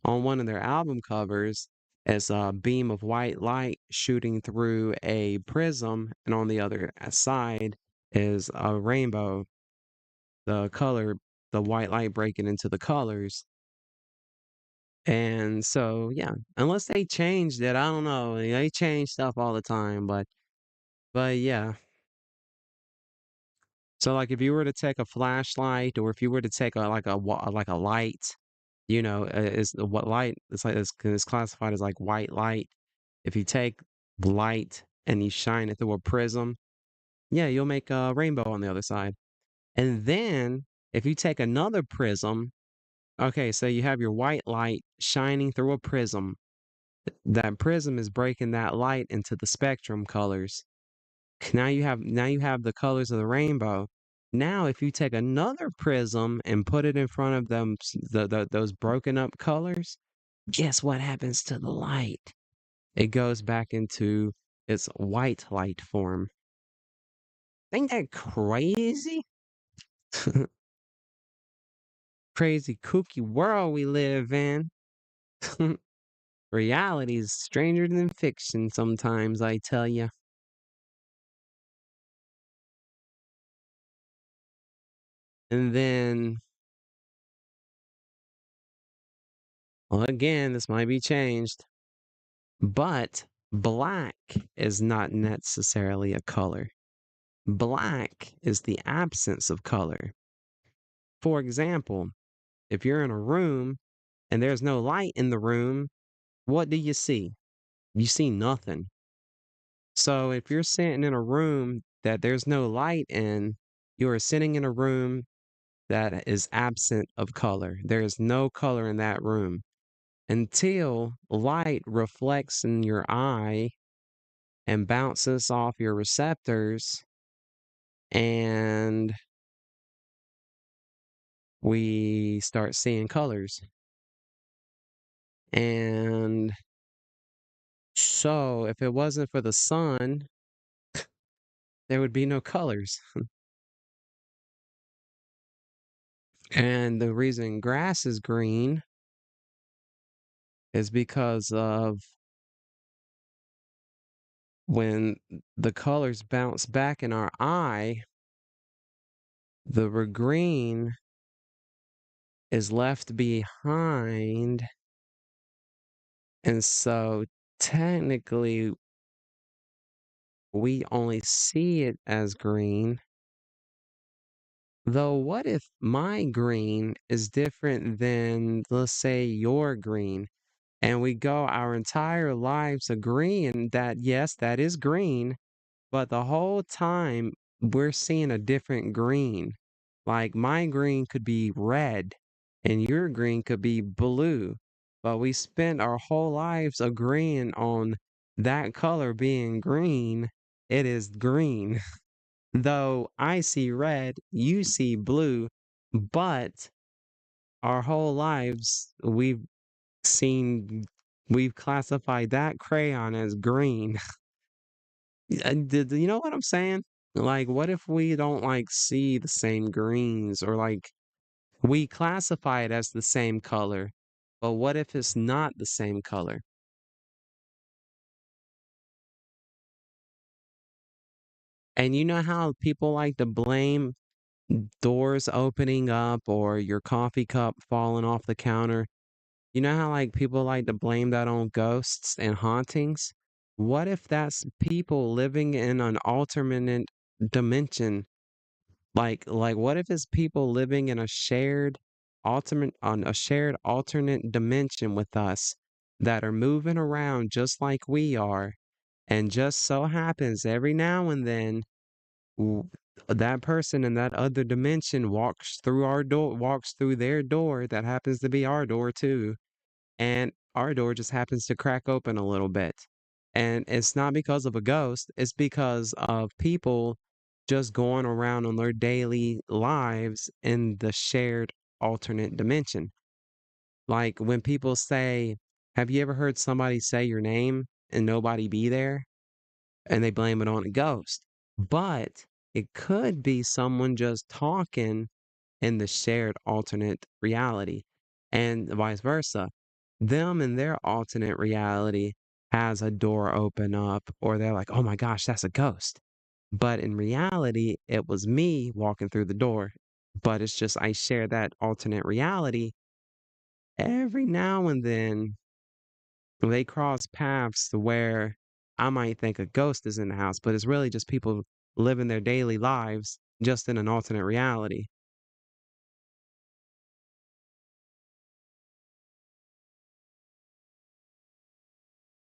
on one of their album covers is a beam of white light shooting through a prism, and on the other side is a rainbow, the color, the white light breaking into the colors. And so, yeah, unless they changed it, I don't know. They change stuff all the time, but yeah. So like if you were to take a flashlight or if you were to take like a light, you know, is what light it's like it's classified as like white light. If you take light and you shine it through a prism, yeah, you'll make a rainbow on the other side. And then if you take another prism, okay, so you have your white light shining through a prism. That prism is breaking that light into the spectrum colors. Now you have the colors of the rainbow. Now, if you take another prism and put it in front of them, those broken up colors, guess what happens to the light? It goes back into its white light form. Ain't that crazy? Crazy kooky world we live in. Reality is stranger than fiction sometimes, I tell you. And then, well, again, this might be changed, but black is not necessarily a color. Black is the absence of color. For example, If you're in a room and there's no light in the room, what do you see? You see nothing. So if you're sitting in a room that there's no light in, you are sitting in a room that is absent of color. There is no color in that room until light reflects in your eye and bounces off your receptors, and we start seeing colors. And so if it wasn't for the sun, there would be no colors. And the reason grass is green is because of when the colors bounce back in our eye, the green is left behind. And so technically, we only see it as green. Though, what if my green is different than, let's say, your green? And we go our entire lives agreeing that, yes, that is green, but the whole time we're seeing a different green. Like my green could be red and your green could be blue, but we spent our whole lives agreeing on that color being green. It is green. Though I see red, you see blue, but our whole lives seen, we've classified that crayon as green. Do you know what I'm saying? Like, what if we don't like see the same greens, or like we classify it as the same color, but what if it's not the same color? And you know how people like to blame doors opening up or your coffee cup falling off the counter? You know how like people like to blame that on ghosts and hauntings? What if that's people living in an alternate dimension? Like what if it's people living in a shared alternate dimension with us that are moving around just like we are, and just so happens every now and then w- that person in that other dimension walks through their door that happens to be our door too, and our door just happens to crack open a little bit. And it's not because of a ghost, it's because of people just going around on their daily lives in the shared alternate dimension. Like when people say, have you ever heard somebody say your name and nobody be there? And they blame it on a ghost. But it could be someone just talking in the shared alternate reality, and vice versa. Them in their alternate reality has a door open up, or they're like, oh my gosh, that's a ghost. But in reality, it was me walking through the door. But it's just I share that alternate reality. Every now and then they cross paths to where I might think a ghost is in the house, but it's really just people living their daily lives just in an alternate reality.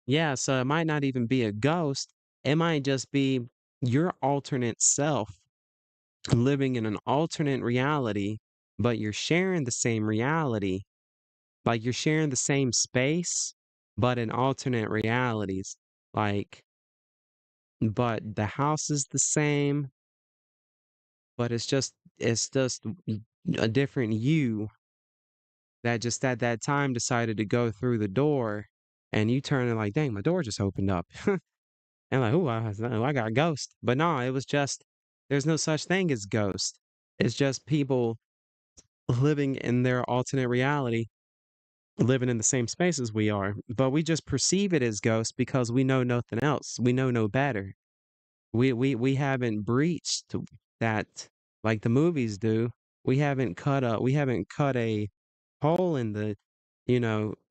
Yeah, so it might not even be a ghost. It might just be your alternate self living in an alternate reality, but you're sharing the same reality. Like you're sharing the same space, but in alternate realities. Like, but the house is the same, but it's just a different you that just at that time decided to go through the door, and you turn and like, dang, my door just opened up. And like, ooh, I got a ghost. But no, it was just, there's no such thing as ghost. It's just people living in their alternate reality, living in the same space as we are. But we just perceive it as ghost because we know nothing else. We know no better. We haven't breached that like the movies do. We haven't cut a hole in the,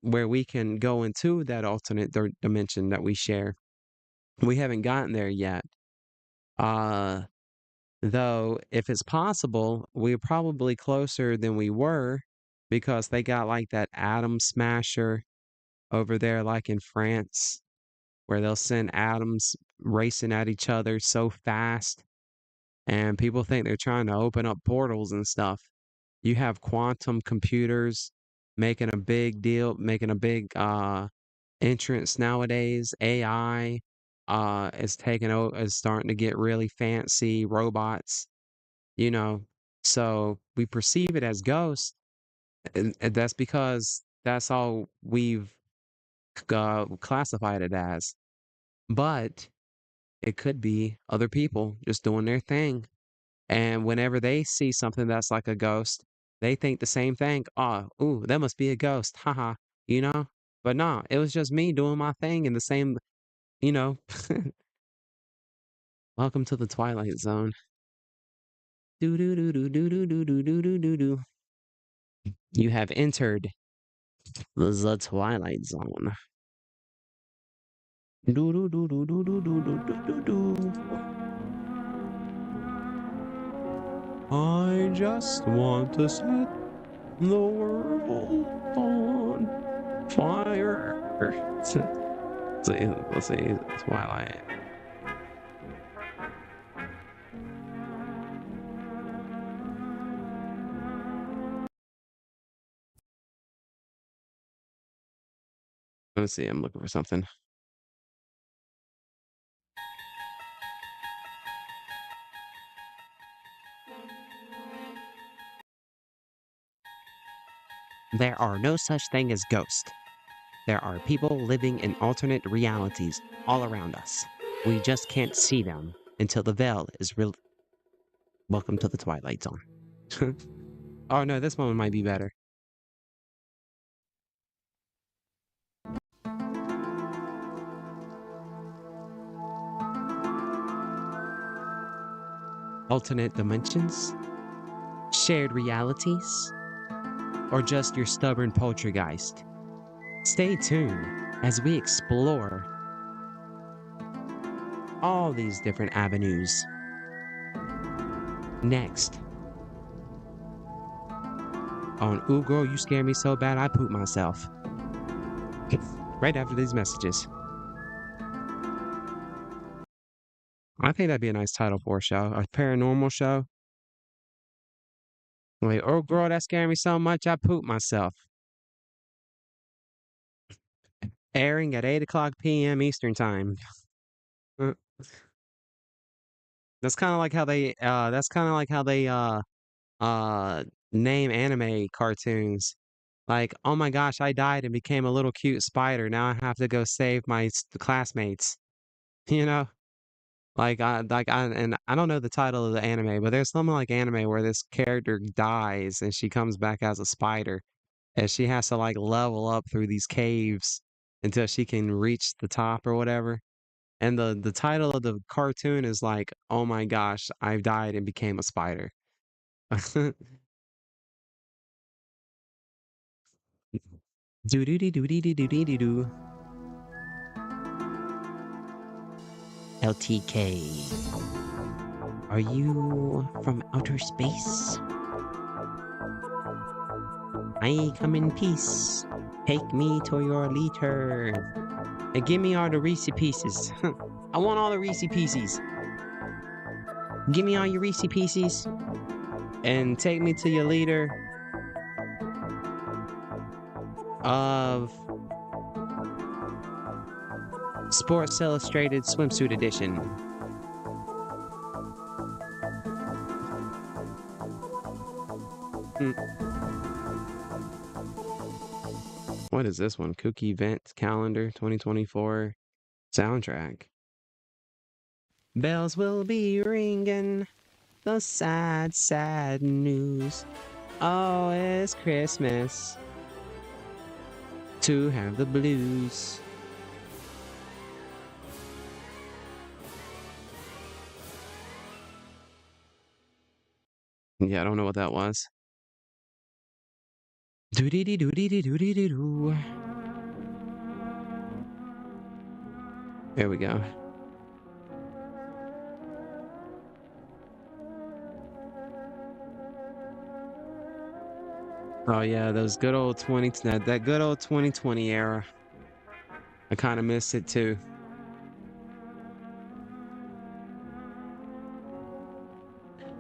where we can go into that alternate dimension that we share. We haven't gotten there yet. Uh Though, if it's possible, we're probably closer than we were, because they got like that atom smasher over there, like in France, where they'll send atoms racing at each other so fast, and people think they're trying to open up portals and stuff. You have quantum computers making a big deal, making a big entrance nowadays. AI is taking over, is starting to get really fancy robots, you know. So we perceive it as ghosts, and that's because that's all we've classified it as. But it could be other people just doing their thing. And whenever they see something that's like a ghost, they think the same thing. Oh, ooh, that must be a ghost. Haha. You know? But nah, it was just me doing my thing in the same, you know. Welcome to the Twilight Zone. Do do do do do do do do do do do do. You have entered the Twilight Zone. Do do do do do do do do do do do. I just want to set the world on fire. Let's see, Twilight. Let's see, I'm looking for something. There are no such thing as ghosts. There are people living in alternate realities all around us. We just can't see them until the veil is real. Welcome to the Twilight Zone. Oh no, this one might be better. Alternate dimensions? Shared realities? Or just your stubborn poltergeist? Stay tuned as we explore all these different avenues. Next, on Ooh Girl, You Scare Me So Bad I Poop Myself. Right after these messages. I think that'd be a nice title for a show. A paranormal show. Like, oh girl, that scared me so much I pooped myself. Airing at 8 o'clock p.m. Eastern Time. That's kind of like how they name anime cartoons. Like, oh my gosh, I died and became a little cute spider. Now I have to go save my classmates. You know? And I don't know the title of the anime, but there's something like anime where this character dies and she comes back as a spider, and she has to like level up through these caves until she can reach the top or whatever. And the title of the cartoon is like, "Oh my gosh, I've died and became a spider." Do do do do do do do do do. LTK. Are you from outer space? I come in peace. Take me to your leader. And give me all the Reese pieces. I want all the Reese pieces. Give me all your Reese pieces. And take me to your leader of Sports Illustrated Swimsuit Edition. What is this one? Cookie Event Calendar 2024 soundtrack. Bells will be ringing, the sad, sad news. Oh, it's Christmas to have the blues. Yeah, I don't know what that was. Doody doody doody doo. There we go. Oh yeah, those good old that good old 2020 era. I kind of miss it too.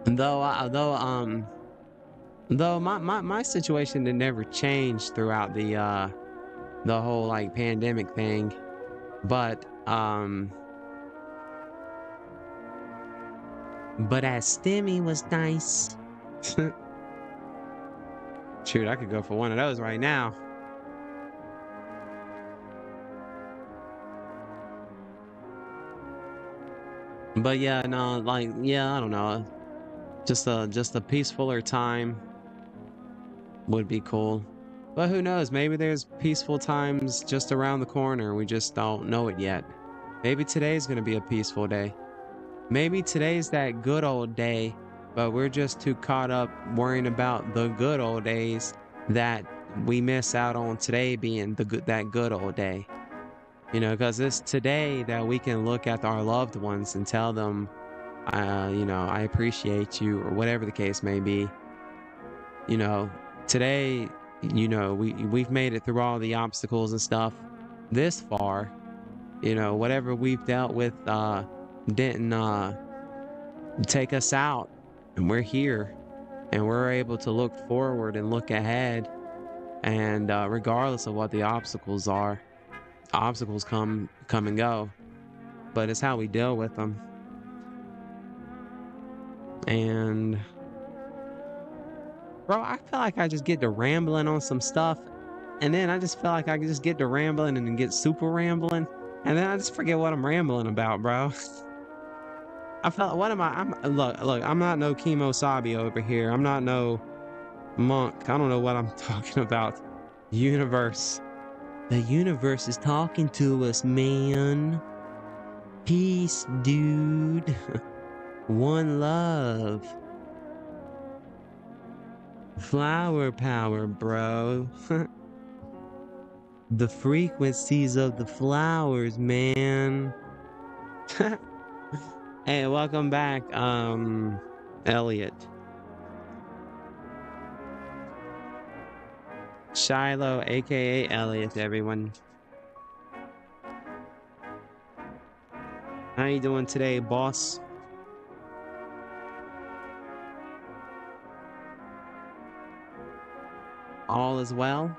Though my situation had never changed throughout the whole like pandemic thing, but as Stimmy was nice. Shoot, I could go for one of those right now. But yeah, no, like yeah, I don't know. Just a peacefuler time would be cool. But who knows? Maybe there's peaceful times just around the corner. We just don't know it yet. Maybe today's gonna be a peaceful day. Maybe today's that good old day, but we're just too caught up worrying about the good old days that we miss out on today being that good old day. You know, because it's today that we can look at our loved ones and tell them, I appreciate you, or whatever the case may be. You know, today, we've made it through all the obstacles and stuff this far. You know, whatever we've dealt with didn't take us out, and we're here, and we're able to look forward and look ahead, and regardless of what the obstacles are, obstacles come and go, but it's how we deal with them. And bro, I feel like I just get to rambling on some stuff, and then I just feel like I just get to rambling and then get super rambling, and then I just forget what I'm rambling about, bro. I felt, what am I? Look, I'm not no Kimo Sabi over here. I'm not no monk. I don't know what I'm talking about. Universe. The universe is talking to us, man. Peace, dude. One love. Flower power, bro. The frequencies of the flowers, man. Hey, welcome back, Elliot. Shiloh, aka Elliot, everyone. How you doing today, boss? All is well?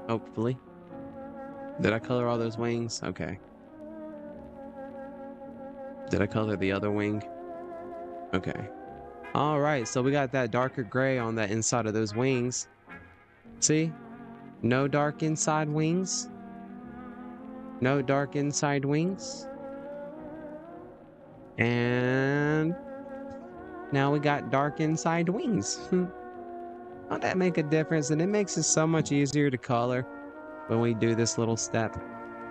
Hopefully. Did I color all those wings? Okay. Did I color the other wing? Okay. All right, so we got that darker gray on the inside of those wings. See? No dark inside wings. No dark inside wings. And now we got dark inside wings. Won't that make a difference? And it makes it so much easier to color when we do this little step.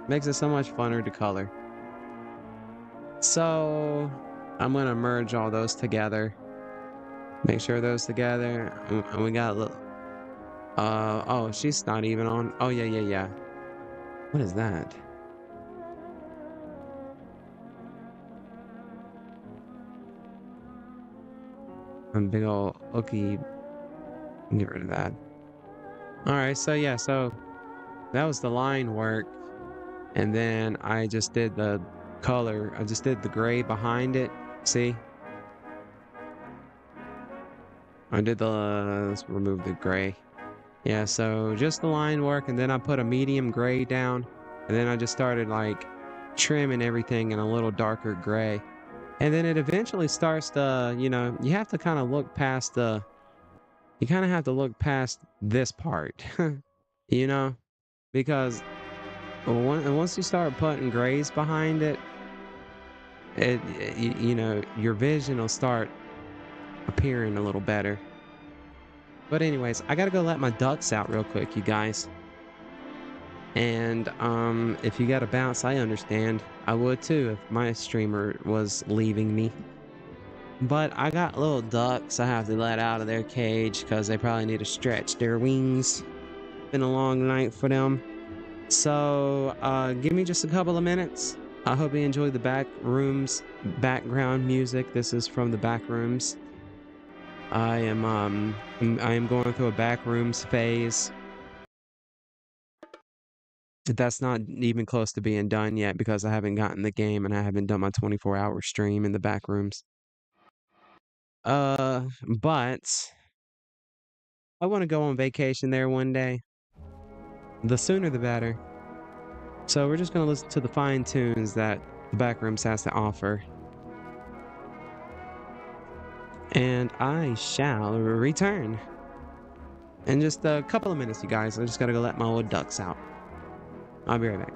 Makes it so much funner to color. So I'm gonna merge all those together. Make sure those together. And we got a little. Oh, she's not even on. Oh yeah. What is that? A big old ookie. Get rid of that. Alright, so yeah, so that was the line work. And then I just did the color. I just did the gray behind it. See? I did let's remove the gray. Yeah, so just the line work, and then I put a medium gray down, and then I just started like trimming everything in a little darker gray. And then it eventually starts to, you have to kind of look past you kind of have to look past this part, because once you start putting grays behind it, your vision will start appearing a little better. But anyways, I gotta go let my ducks out real quick, you guys. And if you gotta bounce, I understand. I would too if my streamer was leaving me. But I got little ducks I have to let out of their cage because they probably need to stretch their wings. Been a long night for them. So give me just a couple of minutes. I hope you enjoyed the back rooms background music. This is from the back rooms. I am going through a back rooms phase. That's not even close to being done yet because I haven't gotten the game and I haven't done my 24-hour stream in the back rooms. But I want to go on vacation there one day. The sooner the better. So we're just going to listen to the fine tunes that the Backrooms has to offer. And I shall return. In just a couple of minutes, you guys. I just got to go let my old ducks out. I'll be right back.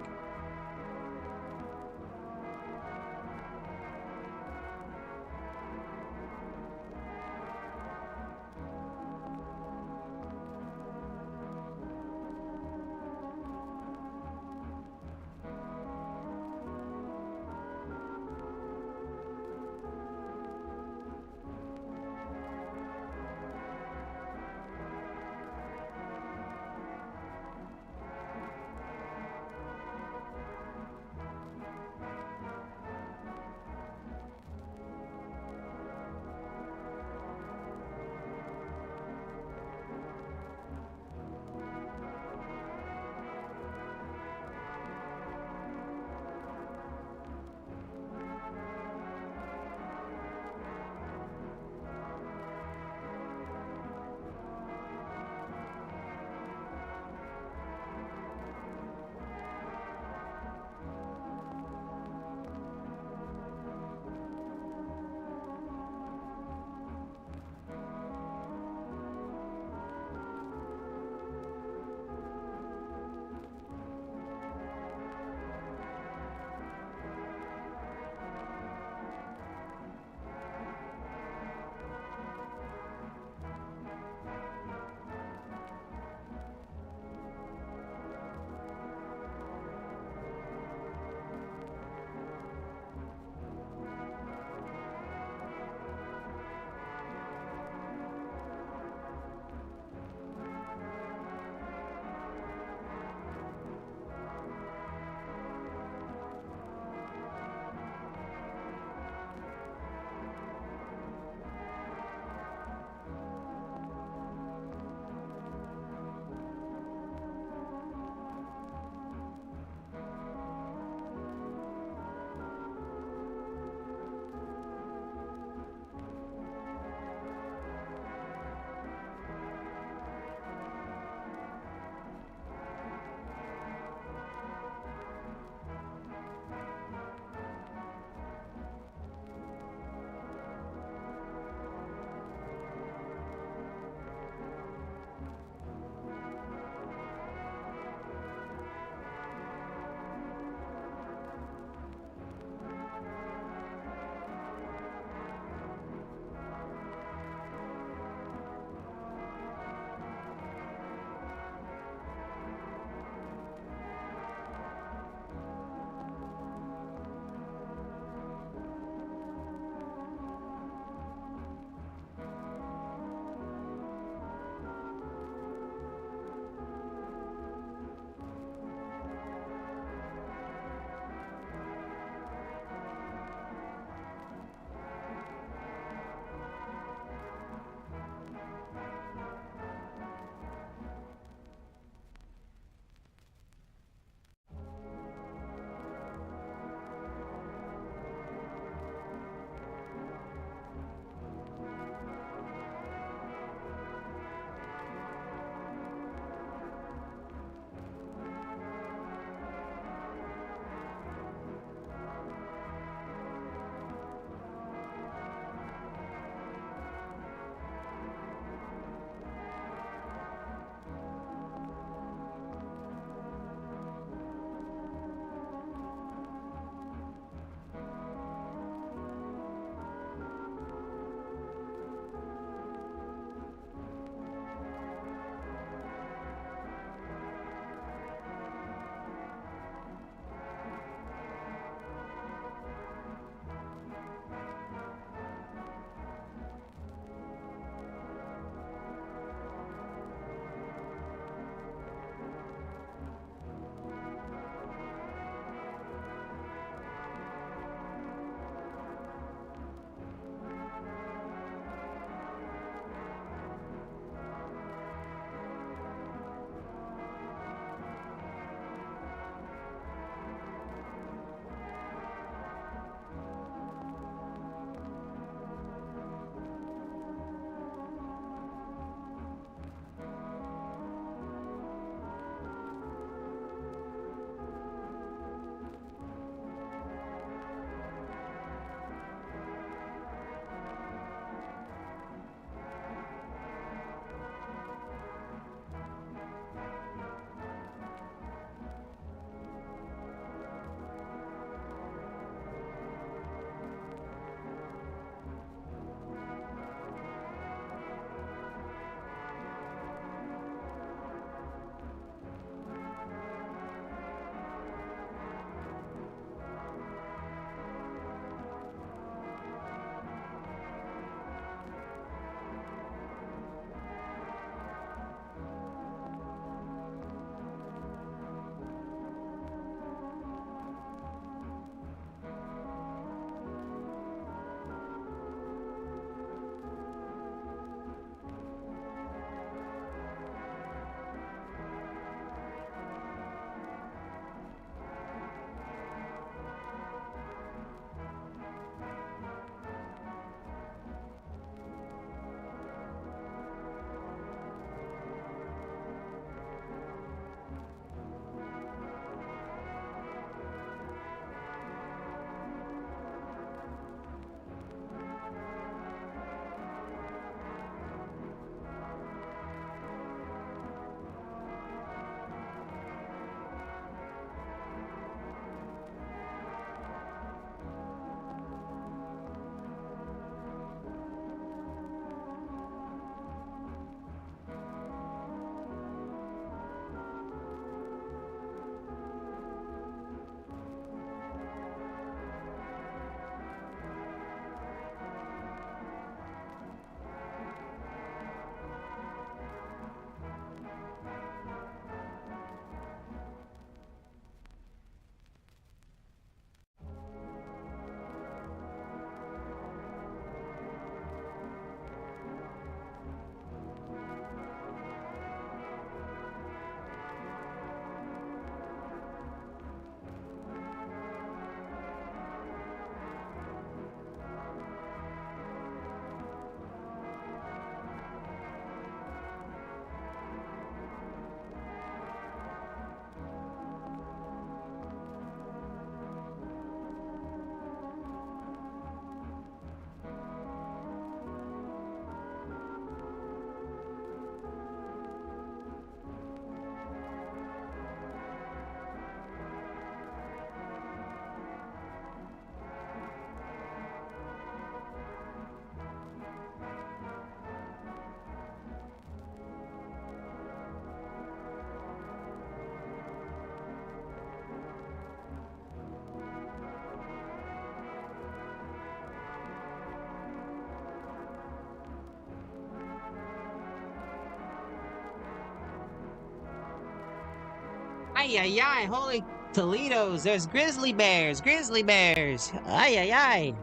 Ay, ay, ay, holy Toledo's. There's grizzly bears. Grizzly bears. Ay, ay, ay.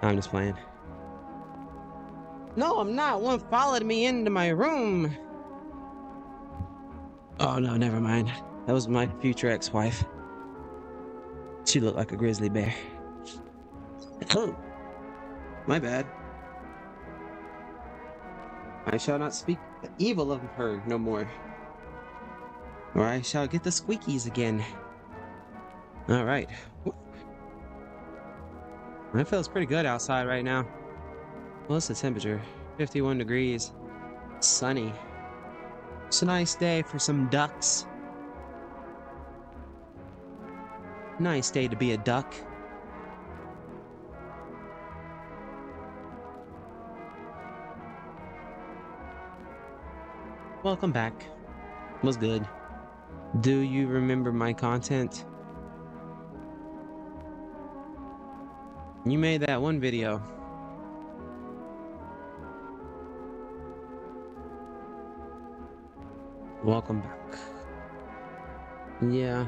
I'm just playing. No, I'm not. One followed me into my room. Oh, no, never mind. That was my future ex-wife. She looked like a grizzly bear. Oh, my bad. I shall not speak evil of her no more, or I shall get the squeakies again. All right. It feels pretty good outside right now. What's the temperature? 51 degrees. Sunny. It's a nice day for some ducks. Nice day to be a duck. Welcome back. Was good. Do you remember my content? You made that one video. Welcome back. Yeah.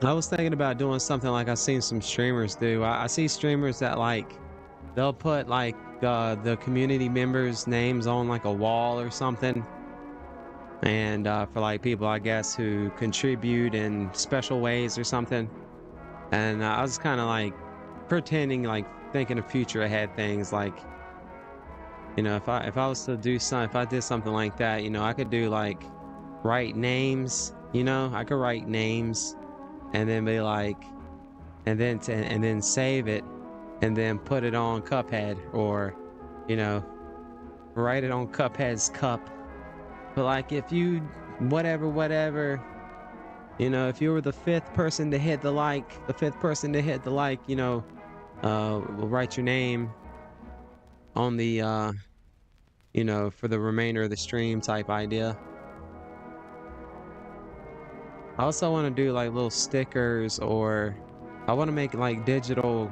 I was thinking about doing something like I've seen some streamers do. I see streamers that like they'll put like the community members' names on like a wall or something, and for like people I guess who contribute in special ways or something. And I was kind of like pretending like thinking of future ahead things, like, you know, if I was to do something, if I did something like that, you know, I could do like write names, you know, I could write names and then be like, and then save it and then put it on Cuphead, or, you know, write it on Cuphead's cup. But like if you whatever, you know, if you were the fifth person to hit the like, you know, will write your name on the you know, for the remainder of the stream type idea. I also want to do like little stickers, or I want to make like digital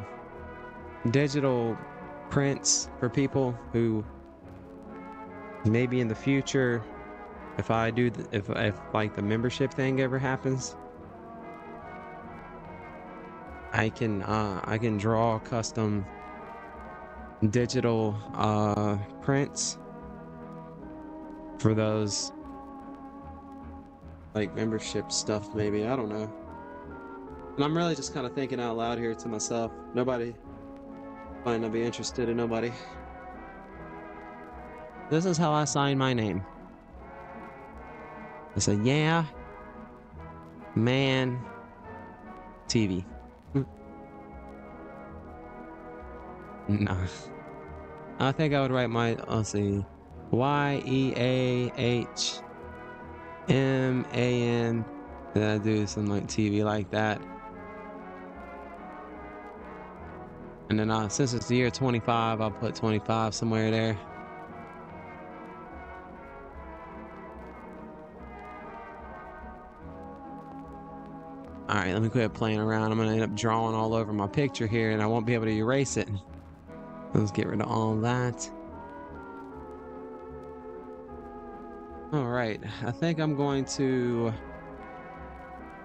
prints for people who maybe in the future, if I do if like the membership thing ever happens, I can draw custom digital prints for those like membership stuff, maybe. I don't know. And I'm really just kind of thinking out loud here to myself. Nobody might not be interested in nobody. This is how I sign my name. I said, yeah, man, TV. No. I think I would write my, let's see, YEAHMAN. Then I do some like TV like that. And then since it's the year 25, I'll put 25 somewhere there. Alright, let me quit playing around. I'm gonna end up drawing all over my picture here and I won't be able to erase it. Let's get rid of all that. Alright, I think I'm going to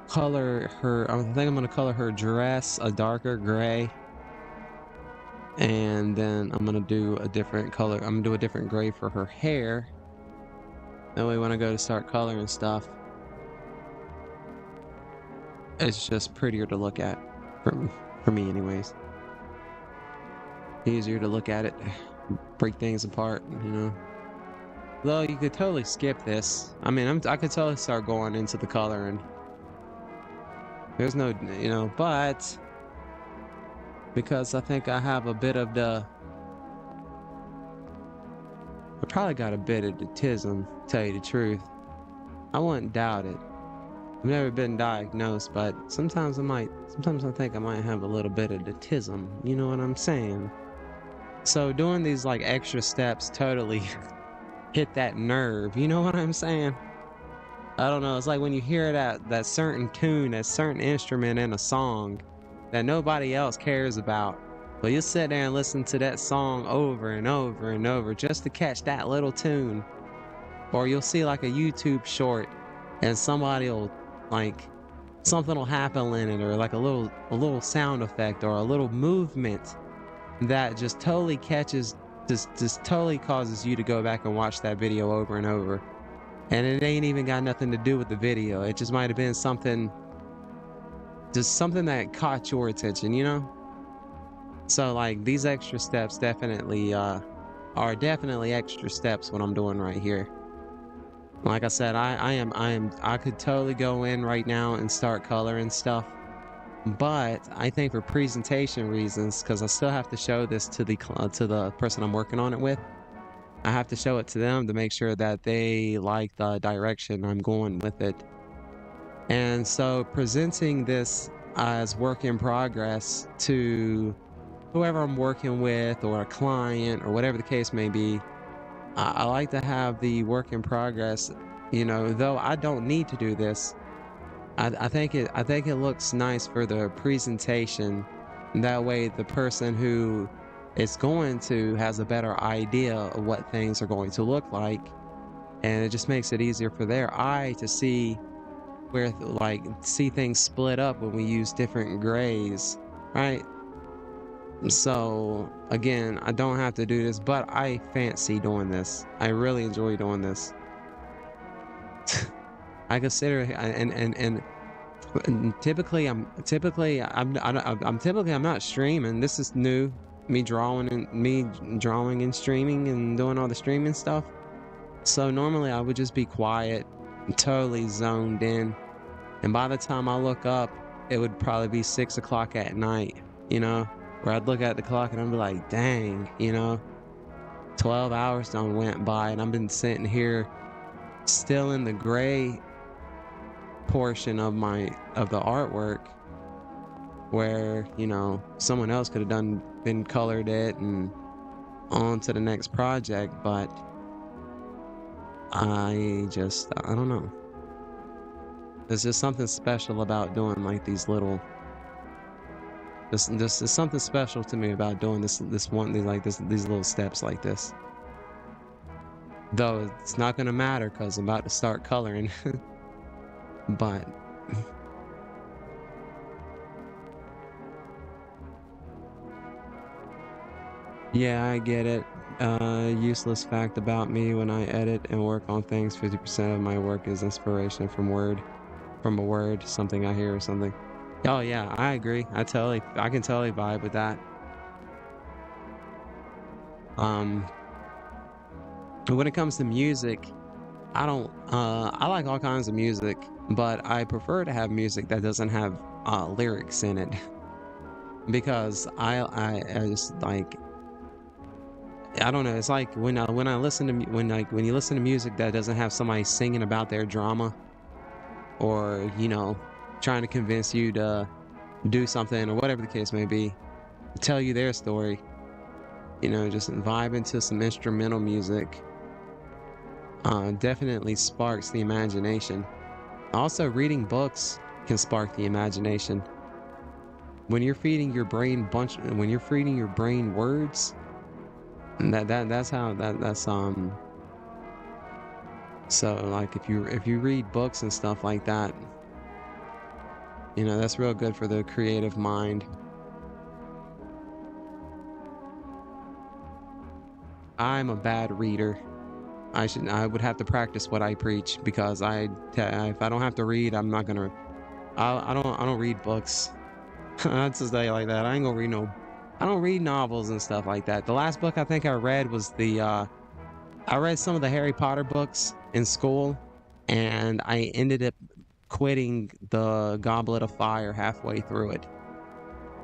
color her, I think I'm going to color her dress a darker gray. And then I'm going to do a different color, I'm going to do a different gray for her hair. That way when I go to start coloring stuff, it's just prettier to look at, for me anyways. Easier to look at it, break things apart, you know. Though you could totally skip this. I mean, I could totally start going into the color and there's no, you know, but because I think I have a bit of the, I probably got a bit of autism, to tell you the truth. I wouldn't doubt it. I've never been diagnosed, but sometimes I think I might have a little bit of autism, you know what I'm saying? So doing these like extra steps totally hit that nerve, you know what I'm saying? I don't know, it's like when you hear that certain tune, that certain instrument in a song that nobody else cares about. But you'll sit there and listen to that song over and over and over just to catch that little tune. Or you'll see like a YouTube short and somebody will like something will happen in it, or like a little sound effect or a little movement that just totally catches, just totally causes you to go back and watch that video over and over. And it ain't even got nothing to do with the video. It just might have been something, just something that caught your attention, you know? So like these extra steps definitely are definitely extra steps what I'm doing right here. Like I said, I could totally go in right now and start coloring stuff. But I think for presentation reasons, because I still have to show this to the person I'm working on it with, I have to show it to them to make sure that they like the direction I'm going with it. And so presenting this as work in progress to whoever I'm working with or a client or whatever the case may be, I like to have the work in progress, you know, though I don't need to do this. I think it looks nice for the presentation. That way the person who is going to has a better idea of what things are going to look like. And it just makes it easier for their eye to see where see things split up when we use different grays, right? So again, I don't have to do this, but I fancy doing this. I really enjoy doing this. I consider and typically I'm not streaming. This is new. Me drawing and streaming and doing all the streaming stuff. So normally I would just be quiet, totally zoned in, and by the time I look up, it would probably be 6 o'clock at night, you know, where I'd look at the clock and I'd be like, dang, you know, 12 hours done went by and I've been sitting here still in the gray portion of the artwork, where, you know, someone else could have been colored it and on to the next project. But I don't know. There's just something special about doing like these little, this is something special to me about doing these little steps like this. Though it's not gonna matter because I'm about to start coloring. But yeah, I get it. Useless fact about me: when I edit and work on things, 50% of my work is inspiration from a word, something I hear or something. Oh yeah, I agree. I can totally vibe with that. When it comes to music, I like all kinds of music, but I prefer to have music that doesn't have lyrics in it, because I just like, I don't know. It's like when I listen to when you listen to music that doesn't have somebody singing about their drama, or, you know, trying to convince you to do something or whatever the case may be, tell you their story. You know, just vibing to some instrumental music definitely sparks the imagination. Also, reading books can spark the imagination. When you're feeding your brain words, that's so like if you read books and stuff like that, you know, that's real good for the creative mind. I'm a bad reader. I would have to practice what I preach, because if I don't have to read, I'm not gonna. I don't read books. That's just like that. I ain't gonna read I don't read novels and stuff like that. The last book I think I read was I read some of the Harry Potter books in school, and I ended up quitting the Goblet of Fire halfway through it.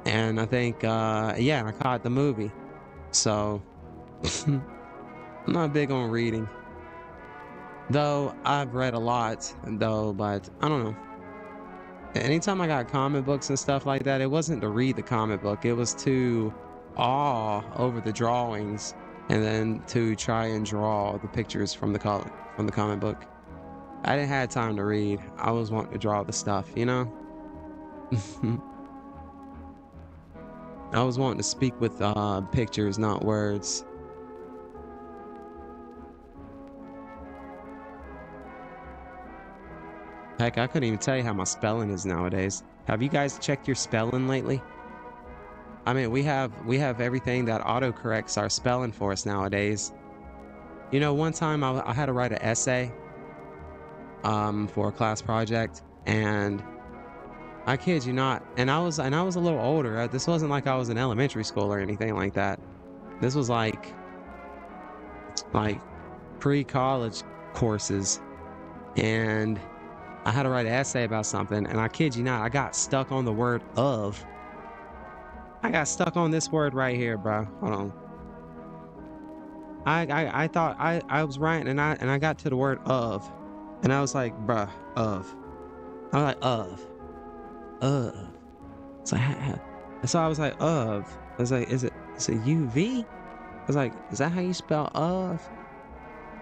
And I think yeah, I caught the movie. So I'm not big on reading. Though I've read a lot, but I don't know. Anytime I got comic books and stuff like that, it wasn't to read the comic book. It was to awe over the drawings, and then to try and draw the pictures from the comic book. I didn't have time to read. I was wanting to draw the stuff, you know? I was wanting to speak with pictures, not words. Heck, I couldn't even tell you how my spelling is nowadays. Have you guys checked your spelling lately? I mean, we have everything that autocorrects our spelling for us nowadays. You know, one time I had to write an essay for a class project, and I kid you not, and I was a little older. This wasn't like I was in elementary school or anything like that. This was like pre-college courses, and I had to write an essay about something, and I kid you not, I got stuck on the word of. I got stuck on this word right here, bro. Hold on. I thought I was writing, and I got to the word of, and I was like, bruh, of. I was like, of. It's like, so I was like, of. I was like, is it UV? I was like, is that how you spell of?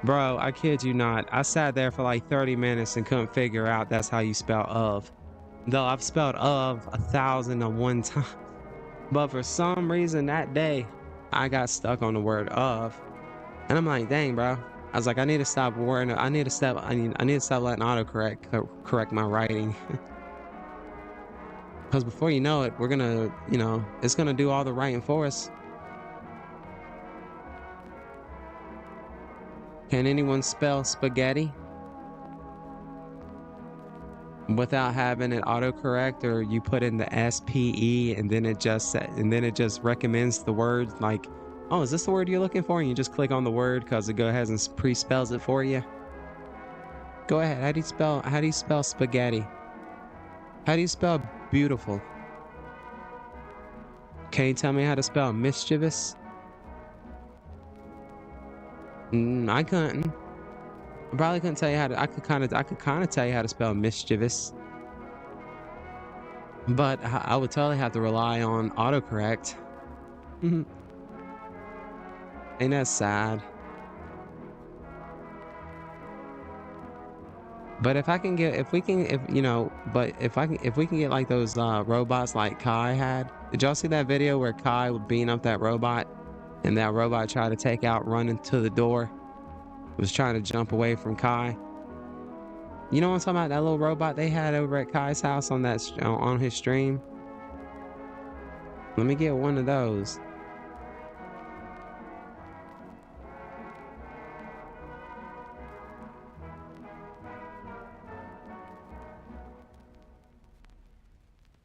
Bro, I kid you not. I sat there for like 30 minutes and couldn't figure out that's how you spell of. Though I've spelled of 1,001 times. But for some reason that day, I got stuck on the word of. And I'm like, dang, bro. I was like, I need to stop worrying. I need to stop letting autocorrect correct my writing. Because before you know it, we're gonna, it's gonna do all the writing for us. Can anyone spell spaghetti without having it autocorrect, or you put in the SPE and then it just recommends the word like, oh, is this the word you're looking for? And you just click on the word because it goes ahead and pre-spells it for you. Go ahead. How do you spell spaghetti? How do you spell beautiful? Can you tell me how to spell mischievous? I couldn't. I probably couldn't tell you how to. I could kind of tell you how to spell mischievous, but I would totally have to rely on autocorrect. Ain't that sad? But if we can get like those robots like Kai had. Did y'all see that video where Kai would beat up that robot, and that robot tried to take out running to the door? Was trying to jump away from Kai. You know what I'm talking about? That little robot they had over at Kai's house on his stream. Let me get one of those.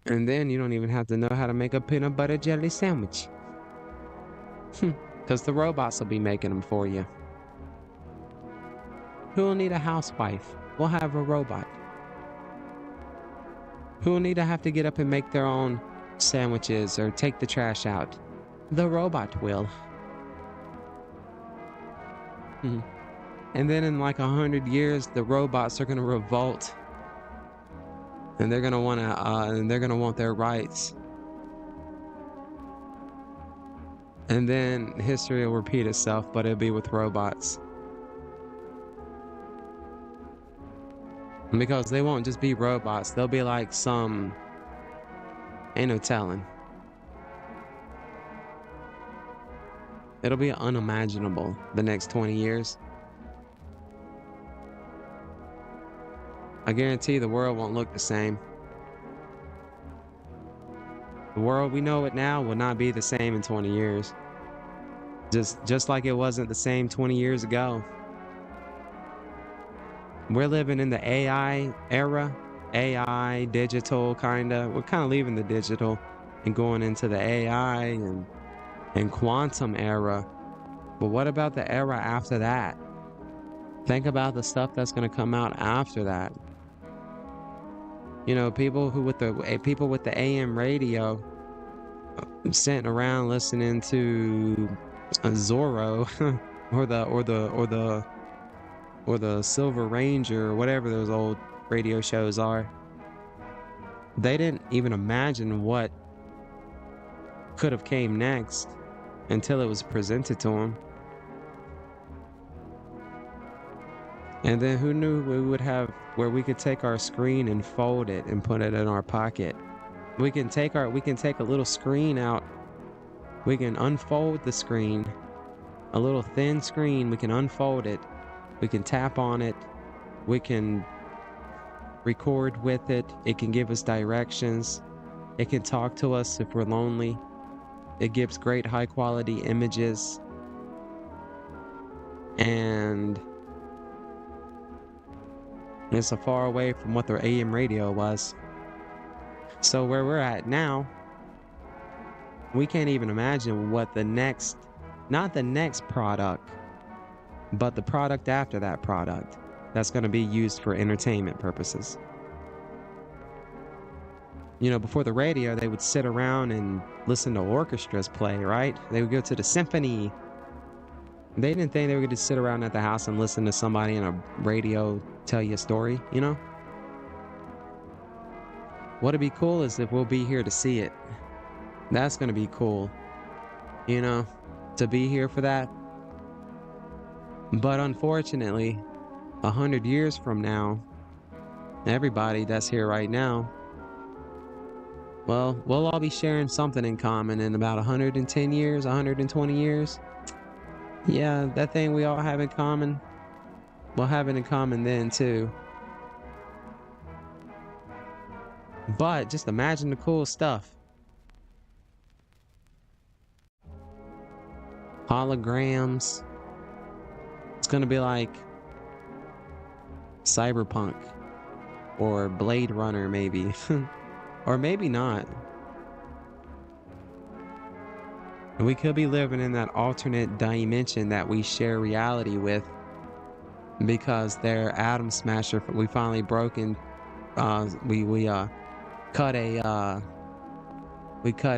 And then you don't even have to know how to make a peanut butter jelly sandwich. Because the robots will be making them for you. Who will need a housewife? We'll have a robot. Who will need to have to get up and make their own sandwiches or take the trash out? The robot will. And then in like 100 years, the robots are gonna revolt, and they're gonna want their rights. And then history will repeat itself, but it'll be with robots. Because they won't just be robots, they'll be like some, ain't no telling. It'll be unimaginable the next 20 years. I guarantee the world won't look the same. The world we know it now will not be the same in 20 years. Just like it wasn't the same 20 years ago. We're living in the AI era. AI, digital, kinda. We're kind of leaving the digital and going into the AI and quantum era. But what about the era after that? Think about the stuff that's going to come out after that. You know, people with the AM radio sitting around listening to Zorro or the Silver Ranger, or whatever those old radio shows are. They didn't even imagine what could have came next until it was presented to them. And then who knew we would have where we could take our screen and fold it and put it in our pocket. We can take a little screen out We can unfold the screen, a little thin screen. We can unfold it. We can tap on it. We can record with it. It can give us directions. It can talk to us if we're lonely. It gives great high quality images. And it's so far away from what their AM radio was. So where we're at now, we can't even imagine what the next, not the next product, but the product after that product that's going to be used for entertainment purposes. You know, before the radio, they would sit around and listen to orchestras play, right? They would go to the symphony. They didn't think they would just sit around at the house and listen to somebody in a radio tell you a story, you know? What'd be cool is if we'll be here to see it. That's gonna be cool, you know, to be here for that. But unfortunately, 100 years from now, everybody that's here right now, well, we'll all be sharing something in common in about 110 years, 120 years. Yeah, that thing we all have in common, we'll have it in common then too. But just imagine the cool stuff. Holograms. It's gonna be like Cyberpunk or Blade Runner maybe. Or maybe not. We could be living in that alternate dimension that we share reality with, because their atom smasher, we finally broken. We cut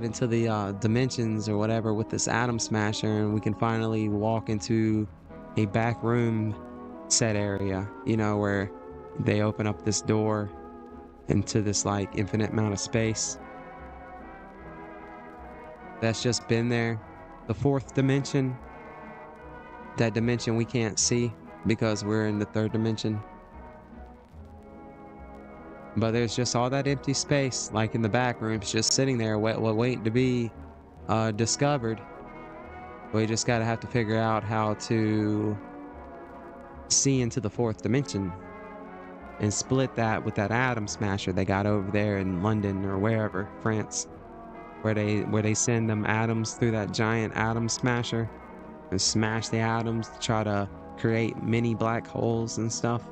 into the dimensions or whatever with this atom smasher, and we can finally walk into a back room set area, you know, where they open up this door into this like infinite amount of space that's just been there. The fourth dimension, that dimension we can't see because we're in the third dimension. But there's just all that empty space, like in the back rooms, just sitting there waiting to be discovered. We just gotta have to figure out how to see into the fourth dimension and split that with that atom smasher they got over there in London or wherever, France, where they send them atoms through that giant atom smasher and smash the atoms to try to create mini black holes and stuff.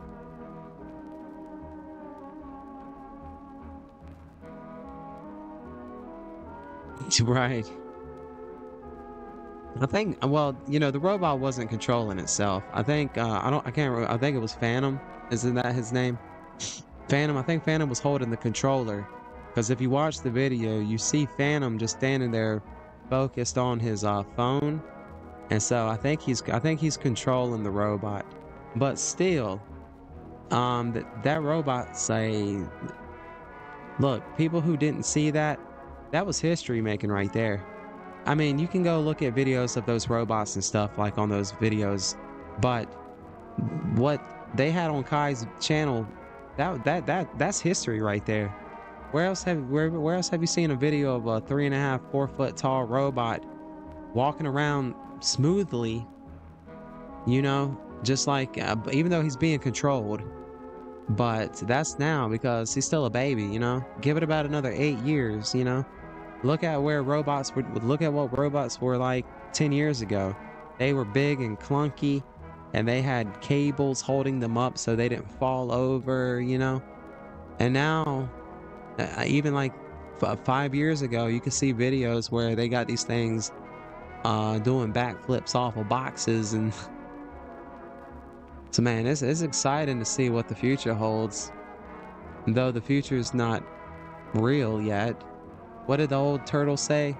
Right. I think, well, you know, the robot wasn't controlling itself. I think, I can't remember, I think it was Phantom. Isn't that his name? Phantom, I think Phantom was holding the controller. Because if you watch the video, you see Phantom just standing there focused on his phone. And so I think he's controlling the robot. But still, that robot say, look, people who didn't see that was history making right there. I mean, you can go look at videos of those robots and stuff like on those videos, but what they had on Kai's channel, that's history right there. Where else have you seen a video of a 3.5, 4 foot tall robot walking around smoothly, you know, just like, even though he's being controlled, but that's now because he's still a baby, you know. Give it about another 8 years, you know. Look at where robots would look at what robots were like 10 years ago. They were big and clunky, and they had cables holding them up so they didn't fall over, you know. And now, even like 5 years ago, you could see videos where they got these things doing backflips off of boxes. And so man, it's exciting to see what the future holds, though the future is not real yet. What did the old turtle say?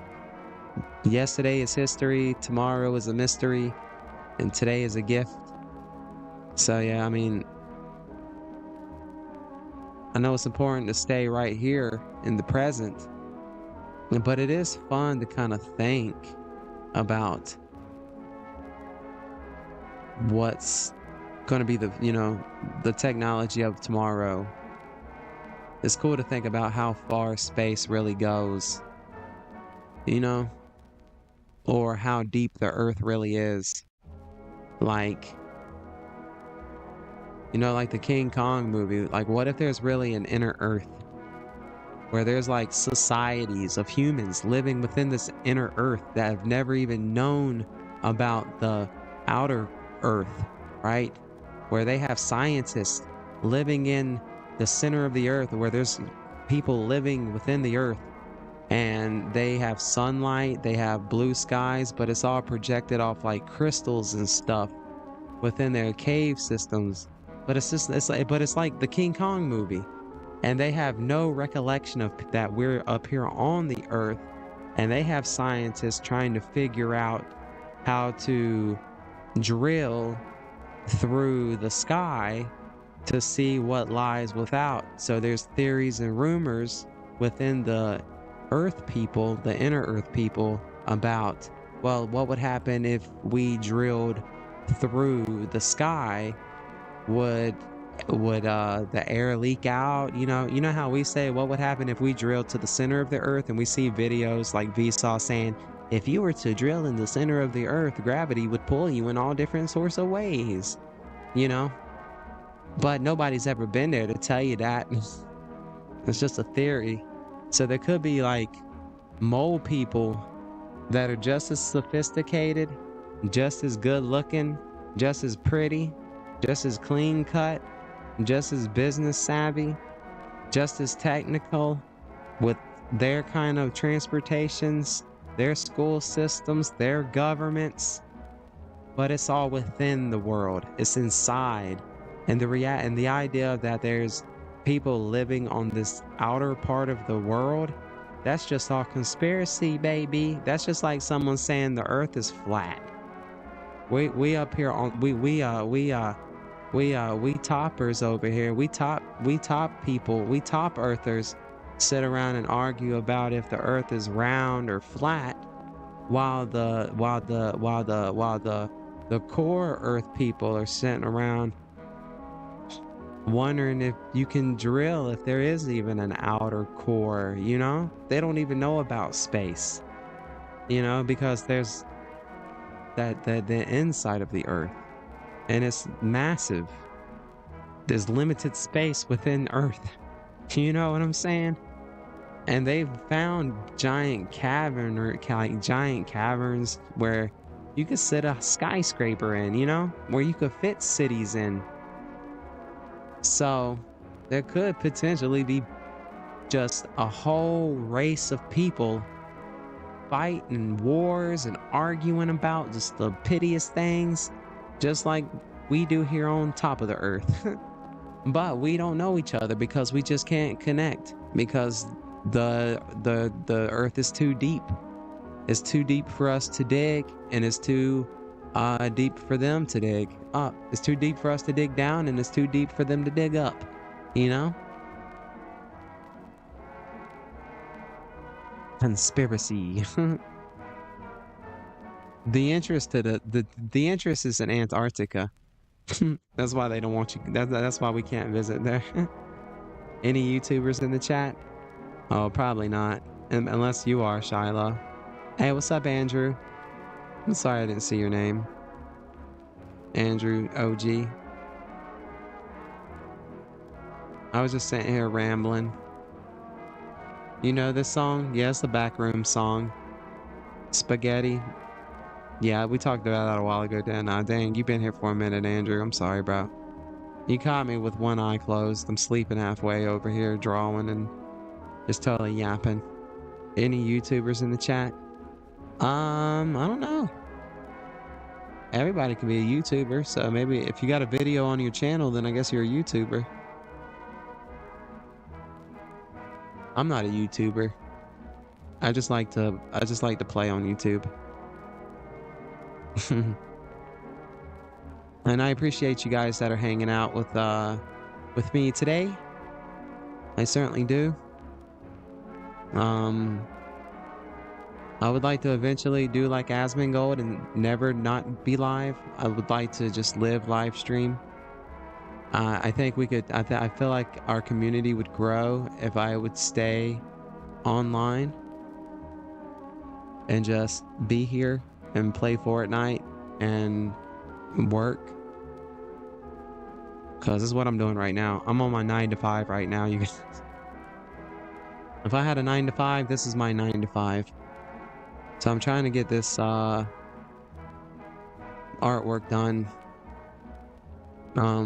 Yesterday is history, tomorrow is a mystery, and today is a gift. So yeah, I mean, I know it's important to stay right here in the present, but it is fun to kind of think about what's going to be the, you know, the technology of tomorrow. It's cool to think about how far space really goes, you know. or how deep the earth really is. Like, you know, like the King Kong movie, like what if there's really an inner earth where there's like societies of humans living within this inner earth that have never even known about the outer earth, right? Where they have scientists living in the center of the earth, where there's people living within the earth, and they have sunlight, they have blue skies, but it's all projected off like crystals and stuff within their cave systems. But it's like the King Kong movie, and they have no recollection of that we're up here on the earth, and they have scientists trying to figure out how to drill through the sky to see what lies without. So there's theories and rumors within the earth people, the inner earth people, about, well, what would happen if we drilled through the sky? Would the air leak out? You know how we say, what would happen if we drilled to the center of the earth? And we see videos like Vsauce saying, if you were to drill in the center of the earth, gravity would pull you in all different sorts of ways, you know? But nobody's ever been there to tell you that. It's just a theory. So there could be like mole people that are just as sophisticated, just as good looking, just as pretty, just as clean cut, just as business savvy, just as technical with their kind of transportations, their school systems, their governments. But it's all within the world. It's inside. And the idea that there's people living on this outer part of the world, that's just all conspiracy, baby. That's just like someone saying the earth is flat. We up here on we toppers over here. We top people, we top earthers sit around and argue about if the earth is round or flat, while the core earth people are sitting around wondering if you can drill, if there is even an outer core, you know? They don't even know about space, you know, because there's the inside of the earth, and it's massive. There's limited space within earth. You know what I'm saying? And they've found giant caverns where you could sit a skyscraper in, you know, where you could fit cities in. So there could potentially be just a whole race of people fighting wars and arguing about just the piteous things, just like we do here on top of the earth. But we don't know each other because we just can't connect, because the earth is too deep. It's too deep for us to dig, and it's too deep for them to dig up. It's too deep for us to dig down, and it's too deep for them to dig up, you know? Conspiracy. The interest to the interest is in Antarctica. That's why they don't want you. That's why we can't visit there. Any YouTubers in the chat? Oh, probably not. Unless you are, Shiloh. Hey, what's up, Andrew? I'm sorry I didn't see your name. Andrew OG. I was just sitting here rambling. You know this song? Yeah, it's the Backroom song. Spaghetti. Yeah, we talked about that a while ago, didn't I? Dang, you've been here for a minute, Andrew. I'm sorry, bro. You caught me with one eye closed. I'm sleeping halfway over here, drawing and just totally yapping. Any YouTubers in the chat? I don't know. Everybody can be a YouTuber, so maybe if you got a video on your channel, then I guess you're a YouTuber. I'm not a YouTuber. I just like to play on YouTube. And I appreciate you guys that are hanging out with me today. I certainly do. I would like to eventually do like Asmongold and never not be live. I would like to just live stream. I think we could. I feel like our community would grow if I would stay online. and just be here and play Fortnite and work. Because this is what I'm doing right now. I'm on my 9 to 5 right now. You guys. If I had a 9 to 5, this is my 9 to 5. So I'm trying to get this artwork done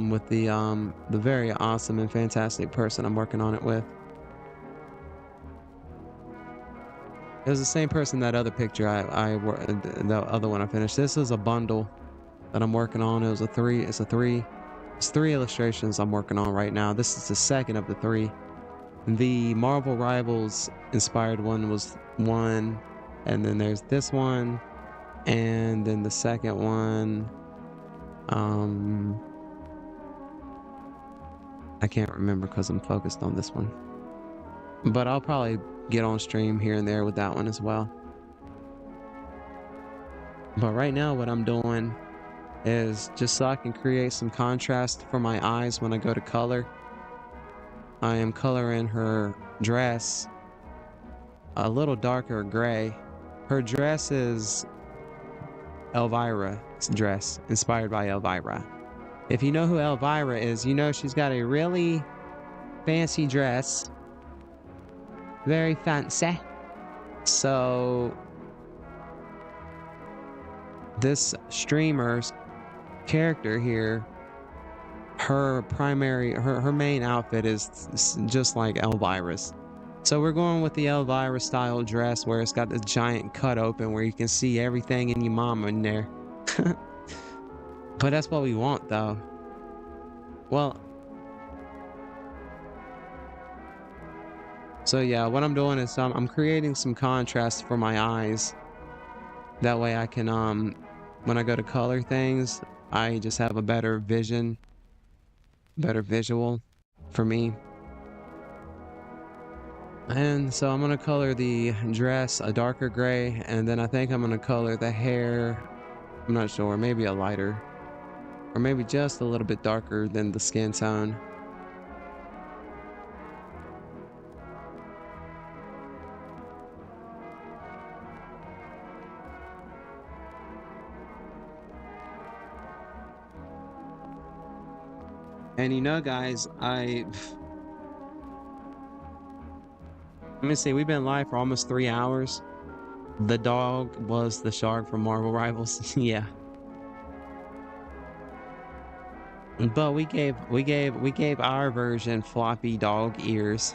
with the very awesome and fantastic person I'm working on it with. It was the same person that other picture the other one I finished. This is a bundle that I'm working on. It was it's three illustrations I'm working on right now. This is the second of the 3. The Marvel Rivals inspired one was one, and then there's this one, and then the second one, I can't remember because I'm focused on this one. But I'll probably get on stream here and there with that one as well. But right now what I'm doing is just so I can create some contrast for my eyes when I go to color. I am coloring her dress a little darker gray. Her dress is Elvira's dress, inspired by Elvira. If you know who Elvira is, you know she's got a really fancy dress. Very fancy. So this streamer's character here, her main outfit is just like Elvira's. So we're going with the Elvira style dress where it's got the giant cut open where you can see everything in your mama in there. But that's what we want though. Well, so yeah, what I'm doing is I'm creating some contrast for my eyes. That way I can when I go to color things, I just have a better vision, better visual for me. And so I'm gonna color the dress a darker gray, and then I think I'm gonna color the hair, I'm not sure, maybe a lighter, or maybe just a little bit darker than the skin tone. And you know, guys, let me see, we've been live for almost 3 hours. The dog was the shark from Marvel Rivals. Yeah. But we gave our version floppy dog ears,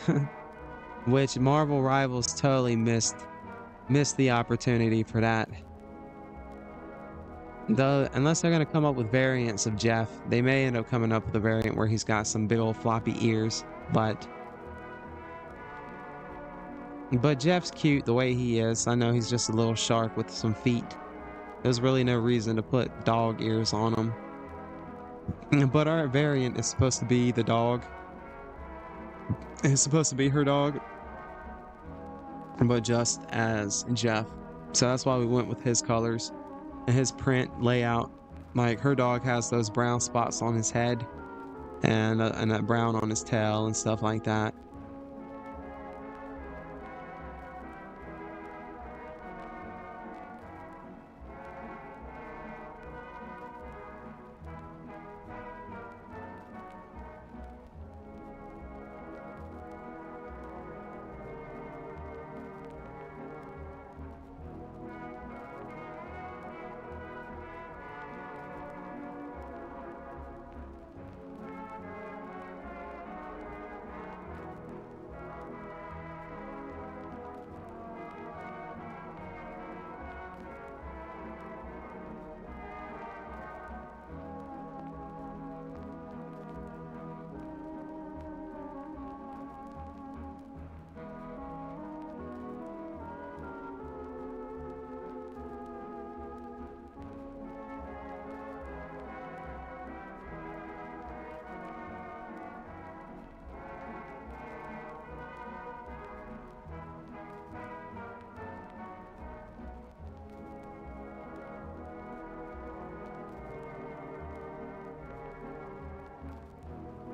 which Marvel Rivals totally missed the opportunity for that. Though, unless they're gonna come up with variants of Jeff, they may end up coming up with a variant where he's got some big old floppy ears, but Jeff's cute the way he is. I know he's just a little shark with some feet. There's really no reason to put dog ears on him. But our variant is supposed to be the dog. It's supposed to be her dog, but just as Jeff. So that's why we went with his colors and his print layout. Like her dog has those brown spots on his head and that brown on his tail and stuff like that.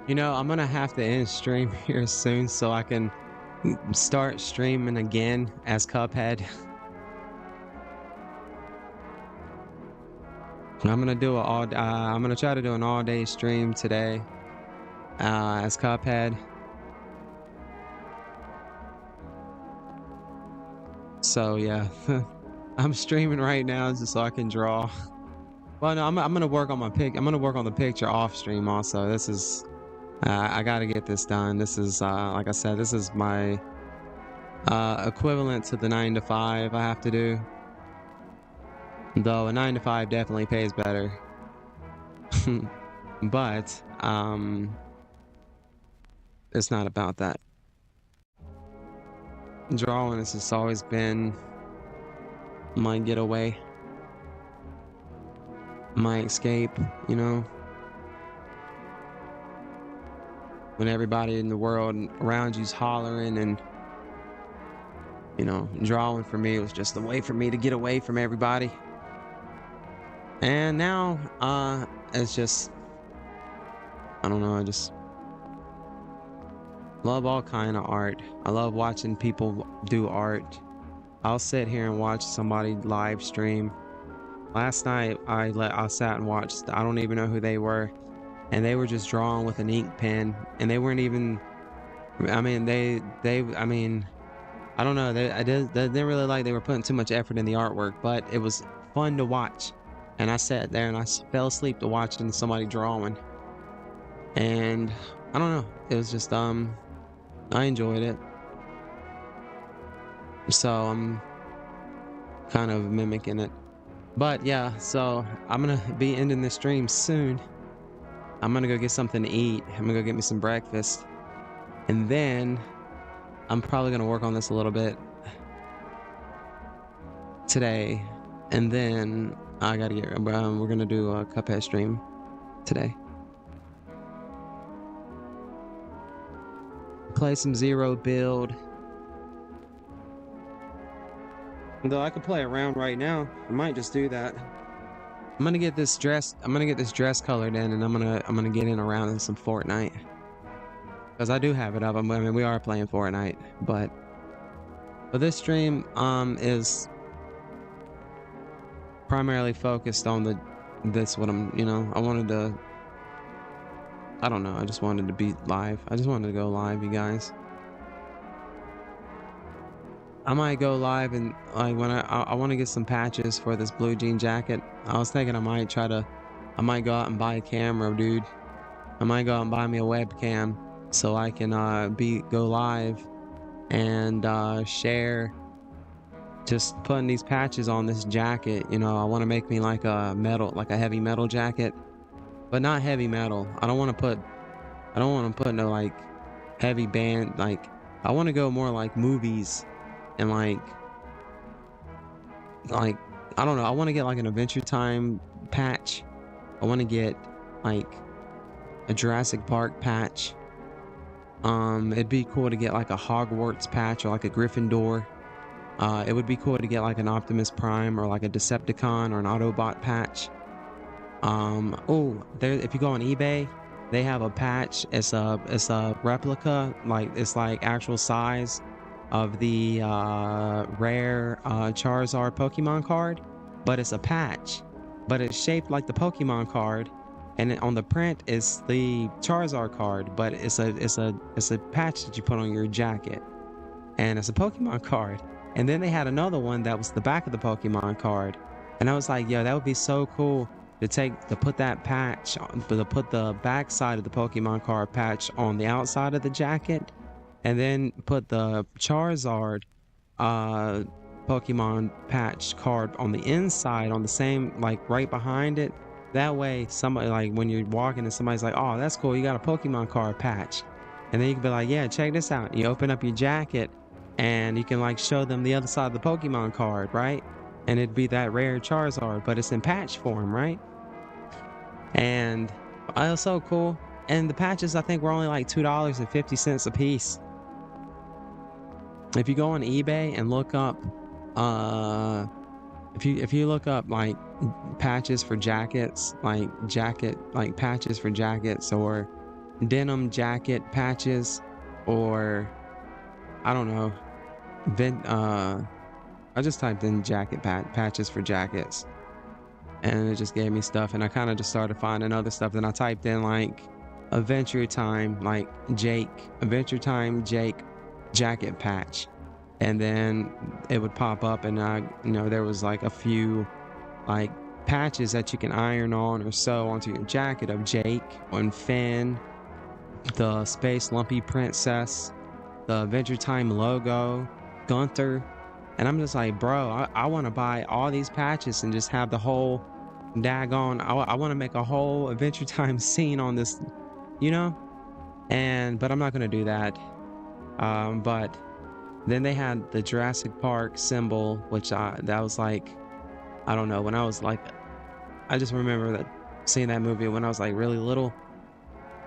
You know, I'm gonna have to end stream here soon so I can start streaming again as Cuphead. I'm gonna do a all. I'm gonna try to do an all-day stream today. As Cuphead. So yeah, I'm streaming right now just so I can draw. Well, no, I'm gonna work on my pic. I'm gonna work on the picture off stream also. This is. I gotta get this done. This is like I said. This is my equivalent to the 9 to 5 I have to do. Though a 9 to 5 definitely pays better. But it's not about that. Drawing has just always been my getaway, my escape, you know. When everybody in the world around you's hollering and, you know, drawing for me was just a way for me to get away from everybody. And now, it's just, I don't know, I just love all kind of art. I love watching people do art. I'll sit here and watch somebody live stream. Last night, I sat and watched, I don't even know who they were, and they were just drawing with an ink pen, and they weren't even, I mean, I mean, I don't know, they didn't really like they were putting too much effort in the artwork, but it was fun to watch. And I sat there and I fell asleep to watching somebody drawing. And I don't know, it was just, I enjoyed it. So I'm kind of mimicking it. But yeah, so I'm gonna be ending this stream soon. I'm gonna go get something to eat. I'm gonna go get me some breakfast. And then I'm probably gonna work on this a little bit today. And then I gotta get, we're gonna do a Cuphead stream today. Play some Zero build. Though I could play around right now. I might just do that. I'm gonna get this dress colored in, and I'm gonna get in around in some Fortnite. Because I do have it up. I mean, we are playing Fortnite, but this stream is primarily focused on what I'm, you know, I don't know, I just wanted to be live. I just wanted to go live, you guys. I might go live and like when I want to get some patches for this blue jean jacket. I was thinking I might go out and buy a camera, dude. I might go out and buy me a webcam so I can go live and share just putting these patches on this jacket. You know, I want to make me like a heavy metal jacket, but not heavy metal. I don't want to put no like heavy band, like I want to go more like movies and like I don't know, I want to get like an Adventure Time patch. I want to get like a Jurassic Park patch. It'd be cool to get like a Hogwarts patch or like a Gryffindor. It would be cool to get like an Optimus Prime or like a Decepticon or an Autobot patch. If you go on eBay, they have a patch. It's a replica, like it's like actual size of the rare Charizard Pokemon card, but it's a patch, but it's shaped like the Pokemon card, and on the print is the Charizard card, but it's a patch that you put on your jacket, and it's a Pokemon card. And then they had another one that was the back of the Pokemon card, and I was like, yo, that would be so cool to put that patch on, to put the back side of the Pokemon card patch on the outside of the jacket, and then put the Charizard Pokemon patch card on the inside, on the same, like right behind it. That way somebody, like when you're walking and somebody's like, oh, that's cool, you got a Pokemon card patch, and then you can be like, yeah, check this out. You open up your jacket and you can like show them the other side of the Pokemon card, right? And it'd be that rare Charizard, but it's in patch form, right? And it was so cool. And the patches, I think, were only like $2.50 a piece. If you go on eBay and look up, if you look up like patches for jackets, like patches for jackets, or denim jacket patches, or I don't know, I just typed in jacket patches for jackets. and it just gave me stuff, and I kind of just started finding other stuff. Then I typed in like Adventure Time, like Adventure Time Jake jacket patch, and then it would pop up, and there was like a few like patches that you can iron on or sew onto your jacket of Jake and Finn, the Space Lumpy Princess, the Adventure Time logo, Gunther. And I'm just like, bro, I want to buy all these patches and just have the whole daggone, I want to make a whole Adventure Time scene on this, you know? But I'm not going to do that. But then they had the Jurassic Park symbol, which that was like, I don't know, when I was like, I just remember that seeing that movie when I was like really little.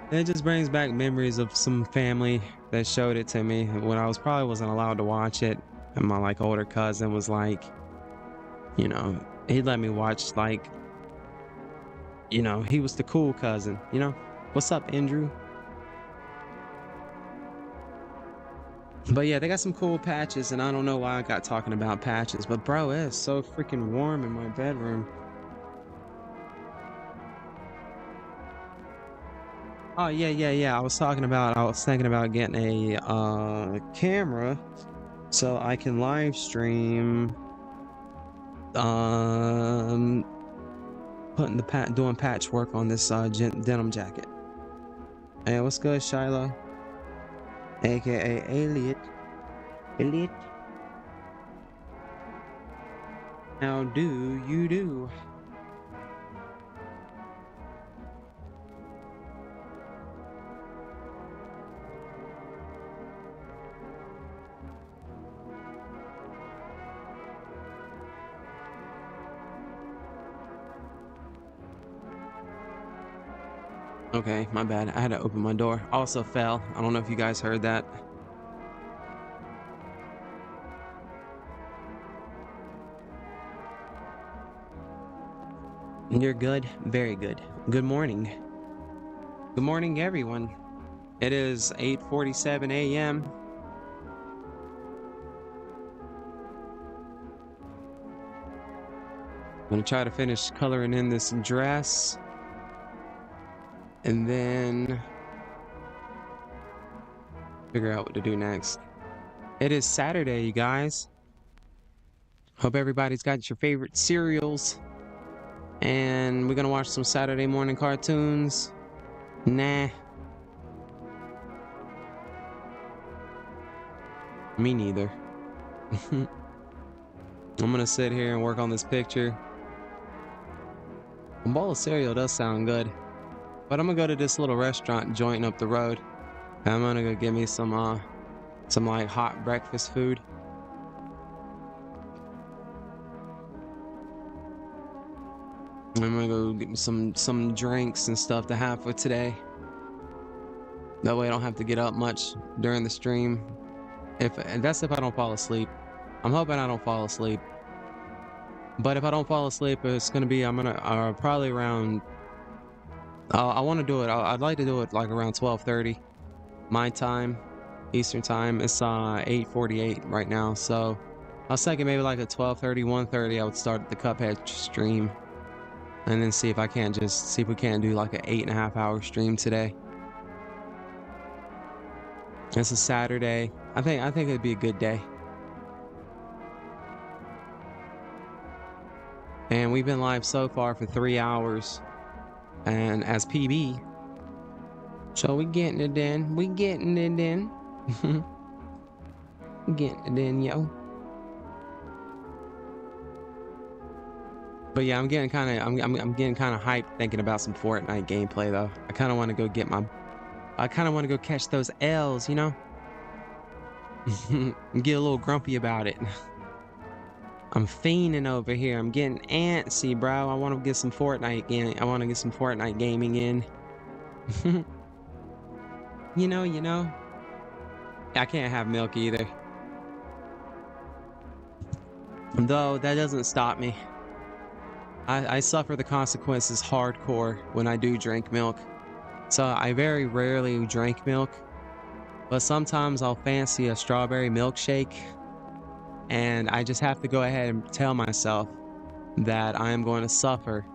And it just brings back memories of some family that showed it to me when I probably wasn't allowed to watch it. And my like older cousin was like, he'd let me watch like, he was the cool cousin, What's up, Andrew? But yeah, they got some cool patches, and I don't know why I got talking about patches, but bro, it's so freaking warm in my bedroom. Oh yeah. I was thinking about getting a camera so I can live stream doing patchwork on this denim jacket. Hey, what's good, Shiloh? AKA Elliot. How do you do? Okay, my bad. I had to open my door. Also fell. I don't know if you guys heard that. You're good? Very good. Good morning. Good morning, everyone. It is 8:47 a.m. I'm gonna try to finish coloring in this dress. And then figure out what to do next. It is Saturday, you guys. Hope everybody's got your favorite cereals. And we're gonna watch some Saturday morning cartoons. Nah. Me neither. I'm gonna sit here and work on this picture. A bowl of cereal does sound good. But I'm gonna go to this little restaurant joint up the road. And I'm gonna go get me some like hot breakfast food. I'm gonna go get me some drinks and stuff to have for today. That way I don't have to get up much during the stream. And that's if I don't fall asleep. I'm hoping I don't fall asleep. But if I don't fall asleep, it's gonna be probably around. I want to do it. I'd like to do it like around 12:30, my time, Eastern time. It's 8:48 right now, so I was thinking maybe like at 12:30, 1:30, I would start the Cuphead stream, and then see if we can't do like an 8.5 hour stream today. It's a Saturday. I think it'd be a good day. And we've been live so far for 3 hours. And as PB, so we getting it in. We getting it in. Getting it in, yo. But yeah, I'm getting kind of hyped thinking about some Fortnite gameplay though. I kind of want to go catch those L's, you know? And get a little grumpy about it. I'm fiending over here. I'm getting antsy, bro. I want to get some Fortnite gaming in. You know. I can't have milk either. Though that doesn't stop me. I suffer the consequences hardcore when I do drink milk. So I very rarely drink milk. But sometimes I'll fancy a strawberry milkshake. And I just have to go ahead and tell myself, that I am going to suffer.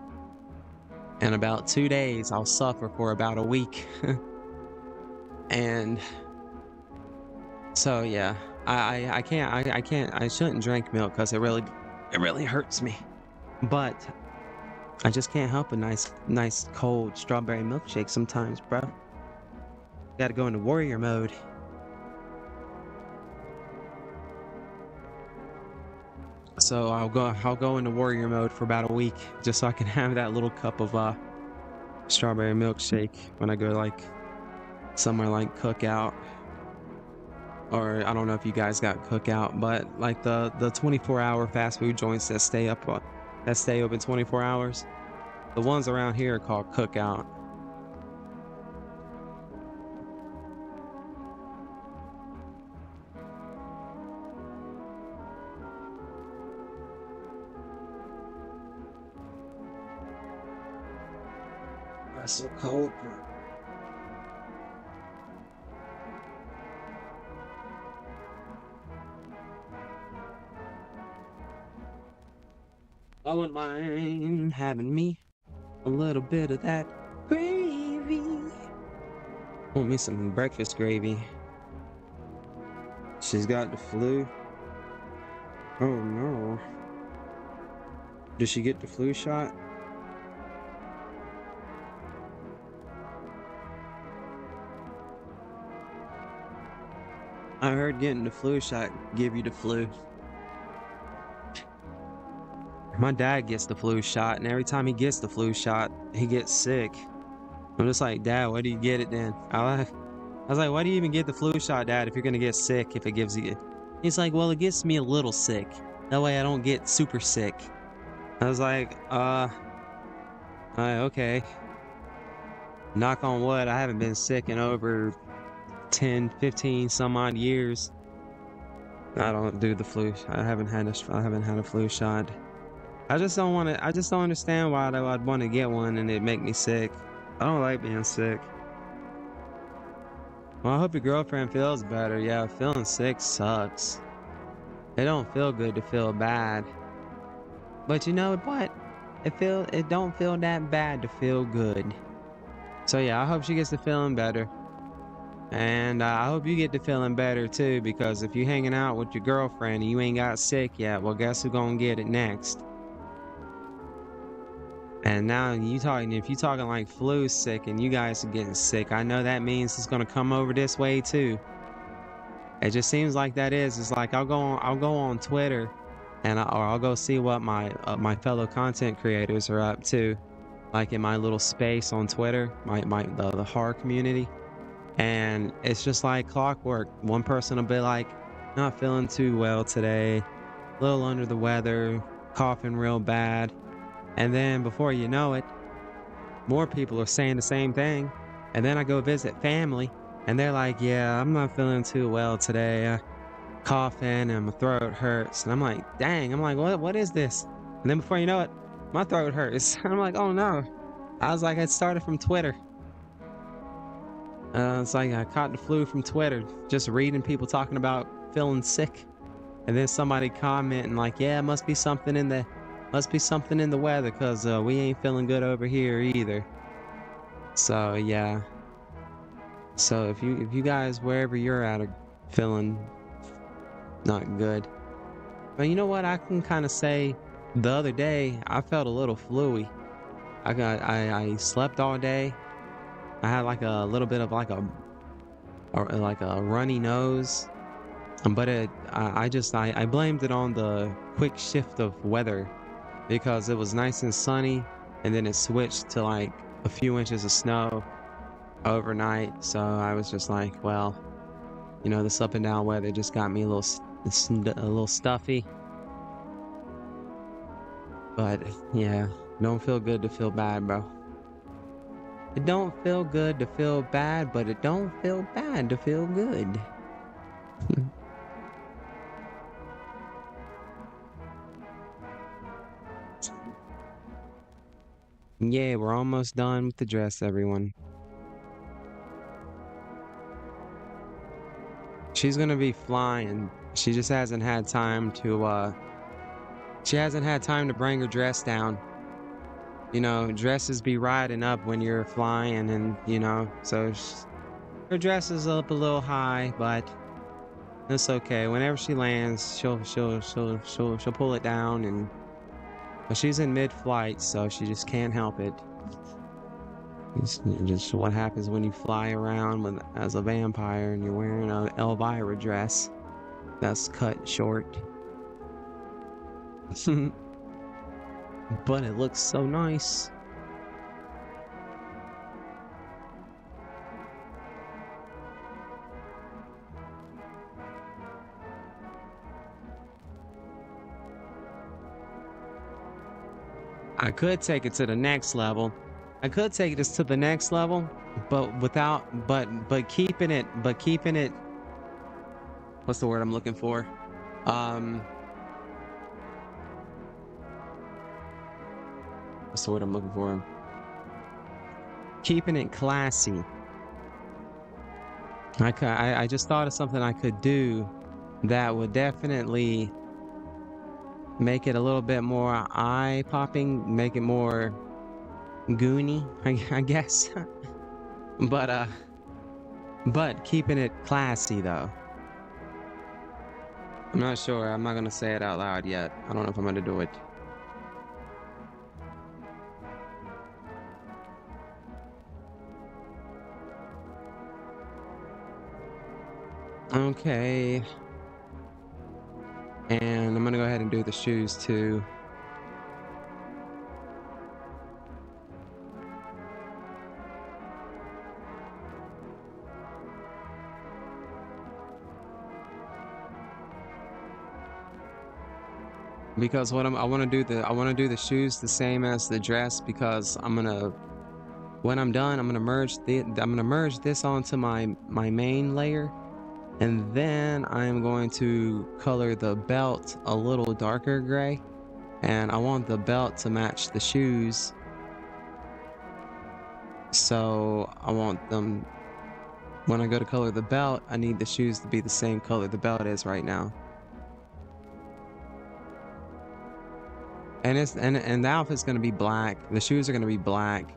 In about 2 days, I'll suffer for about a week. And so yeah, I shouldn't drink milk because it really hurts me. But I just can't help a nice cold strawberry milkshake sometimes, bro. Gotta go into warrior mode. So I'll go into warrior mode for about a week just so I can have that little cup of strawberry milkshake when I go like somewhere like Cookout, or I don't know if you guys got Cookout, but like the 24-hour fast food joints that stay open 24 hours. The ones around here are called Cookout. That's so cold, bro. I wouldn't mind having me a little bit of that gravy. Want me some breakfast gravy. She's got the flu. Oh no. Did she get the flu shot? I heard getting the flu shot give you the flu. My dad gets the flu shot, and every time he gets the flu shot, he gets sick. I'm just like, Dad, why do you get it then? I was like, why do you even get the flu shot, Dad, if you're gonna get sick if it gives you? He's like, well, it gets me a little sick. That way I don't get super sick. I was like, okay. Knock on wood, I haven't been sick in over 10, 15 some odd years. I don't do the flu. I haven't had a flu shot. I just don't understand why I'd want to get one and it make me sick. I don't like being sick. Well, I hope your girlfriend feels better. Yeah, feeling sick sucks. It don't feel good to feel bad. But you know what? It don't feel that bad to feel good. So yeah, I hope she gets to feeling better. And I hope you get to feeling better too, because if you're hanging out with your girlfriend and you ain't got sick yet, well, guess who's gonna get it next? And now if you're talking like flu sick and you guys are getting sick, I know that means it's gonna come over this way too. It just seems like that is. It's like I'll go on Twitter, and I'll go see what my fellow content creators are up to, like in my little space on Twitter, the horror community, and it's just like clockwork. One person will be like, not feeling too well today, a little under the weather, coughing real bad. And then before you know it, more people are saying the same thing. And then I go visit family and they're like, yeah, I'm not feeling too well today. Coughing and my throat hurts. And I'm like, dang, what is this? And then before you know it, my throat hurts. I'm like, oh no. I was like, it started from Twitter. It's like I caught the flu from Twitter, just reading people talking about feeling sick. And then somebody commenting like, yeah, must be something in the weather, because we ain't feeling good over here either. So yeah. So if you guys, wherever you're at, are feeling not good. But you know what, I can kind of say the other day I felt a little fluey. I slept all day. I had like a little bit of like a runny nose. But I blamed it on the quick shift of weather, because it was nice and sunny and then it switched to like a few inches of snow overnight. So I was just like, well, you know, this up and down weather just got me a little stuffy. But yeah, don't feel good to feel bad, bro. It don't feel good to feel bad, but it don't feel bad to feel good. Yeah, we're almost done with the dress, everyone. She's gonna be flying. She just hasn't had time to She hasn't had time to bring her dress down. You know, dresses be riding up when you're flying, and you know, so her dress is up a little high, but it's okay. Whenever she lands, she'll pull it down, and but she's in mid-flight, so she just can't help it. It's just what happens when you fly around as a vampire and you're wearing an Elvira dress that's cut short. But it looks so nice. I could take it to the next level. I could take this to the next level, but keeping it, what's the word I'm looking for? What's the word I'm looking for? Keeping it classy. I just thought of something I could do that would definitely make it a little bit more eye-popping, make it more goony, I guess. But keeping it classy though. I'm not sure. I'm not gonna say it out loud yet. I don't know if I'm gonna do it. Okay. And I'm gonna go ahead and do the shoes too. Because I want to do the shoes the same as the dress, because when I'm done, I'm gonna merge this onto my main layer, and then I'm going to color the belt a little darker gray, and I want the belt to match the shoes. So I want them, when I go to color the belt, I need the shoes to be the same color the belt is right now. And the outfit's gonna be black. The shoes are gonna be black,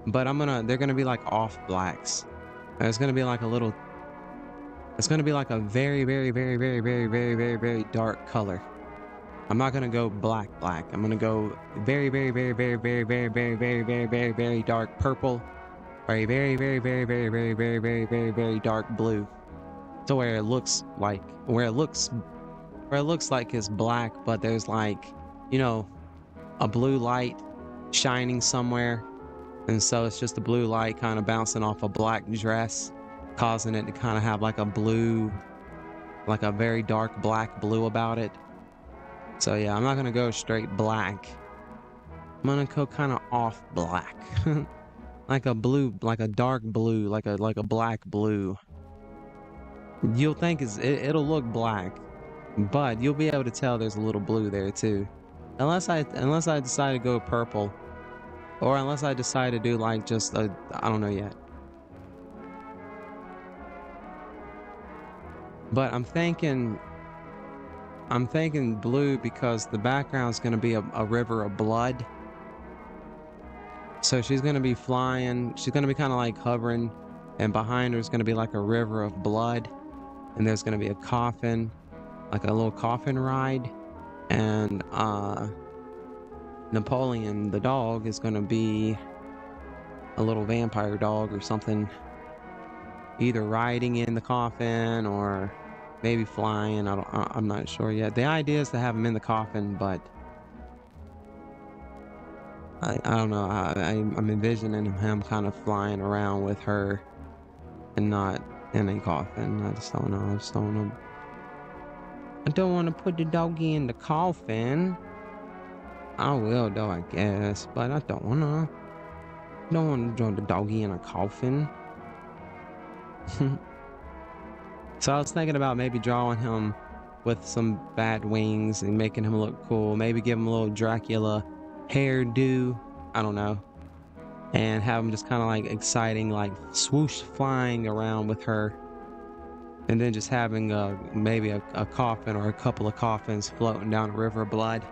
but they're gonna be like off blacks. It's gonna be like a little. It's gonna be like a very, very, very, very, very, very, very, very dark color. I'm not gonna go black. I'm gonna go very, very, very, very, very, very, very, very, very, very, very dark purple, very, very, very, very, very, very, very, very, very, very dark blue. So where it looks like it's black, but there's like, you know, a blue light shining somewhere, and so it's just a blue light kind of bouncing off a black dress, causing it to kind of have like a blue, like a very dark black blue about it. So yeah, I'm not gonna go straight black. I'm gonna go kind of off black. Like a blue, like a dark blue, like a black blue. You'll think it'll look black, but you'll be able to tell there's a little blue there too. Unless I decide to go purple, or unless I decide to do like just I don't know yet. But I'm thinking blue because the background's gonna be a river of blood. So she's gonna be flying, she's gonna be kind of like hovering, and behind her is gonna be like a river of blood, and there's gonna be a coffin, like a little coffin ride. And Napoleon the dog is gonna be a little vampire dog or something, either riding in the coffin or maybe flying. I'm not sure yet. The idea is to have him in the coffin, but I don't know. I'm envisioning him kind of flying around with her and not in a coffin. I just don't know. I don't want to put the doggy in the coffin. I will though, I guess, but I don't want to throw the doggy in a coffin. So I was thinking about maybe drawing him with some bat wings and making him look cool. Maybe give him a little Dracula hairdo. I don't know. And have him just kind of like exciting, like swoosh flying around with her. And then just having maybe a coffin or a couple of coffins floating down a river of blood.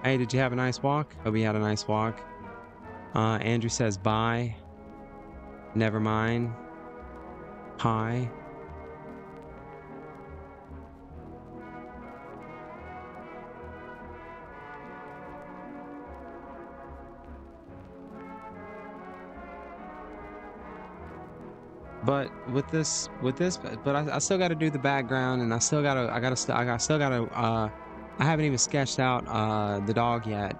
Hey, did you have a nice walk? Hope you had a nice walk. Andrew says bye. Never mind. Hi. But but I still got to do the background, and I still gotta, I haven't even sketched out the dog yet,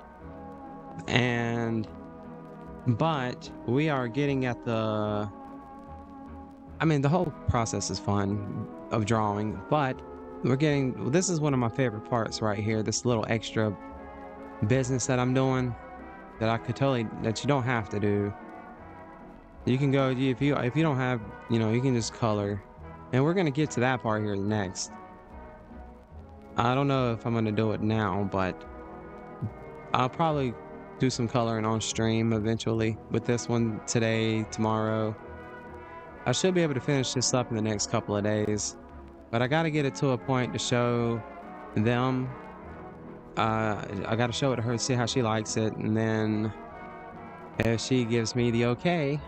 but we are getting at the. I mean, the whole process is fun of drawing, but this is one of my favorite parts right here. This little extra business that I'm doing that that you don't have to do. You can go if you don't have, you can just color. And we're gonna get to that part here next. I don't know if I'm gonna do it now, but I'll probably do some coloring on stream eventually with this one today, tomorrow. I should be able to finish this up in the next couple of days, but I gotta get it to a point to show them. I gotta show it to her, see how she likes it, and then if she gives me the okay,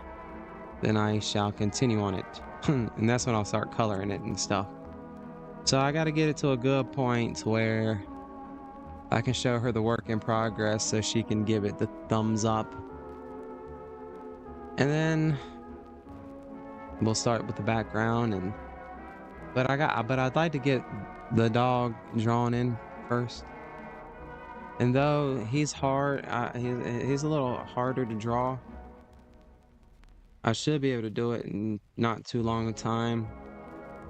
then I shall continue on it. And that's when I'll start coloring it and stuff. So I got to get it to a good point where I can show her the work in progress so she can give it the thumbs up. And then we'll start with the background but I'd like to get the dog drawn in first. And though he's hard, he's a little harder to draw. I should be able to do it in not too long a time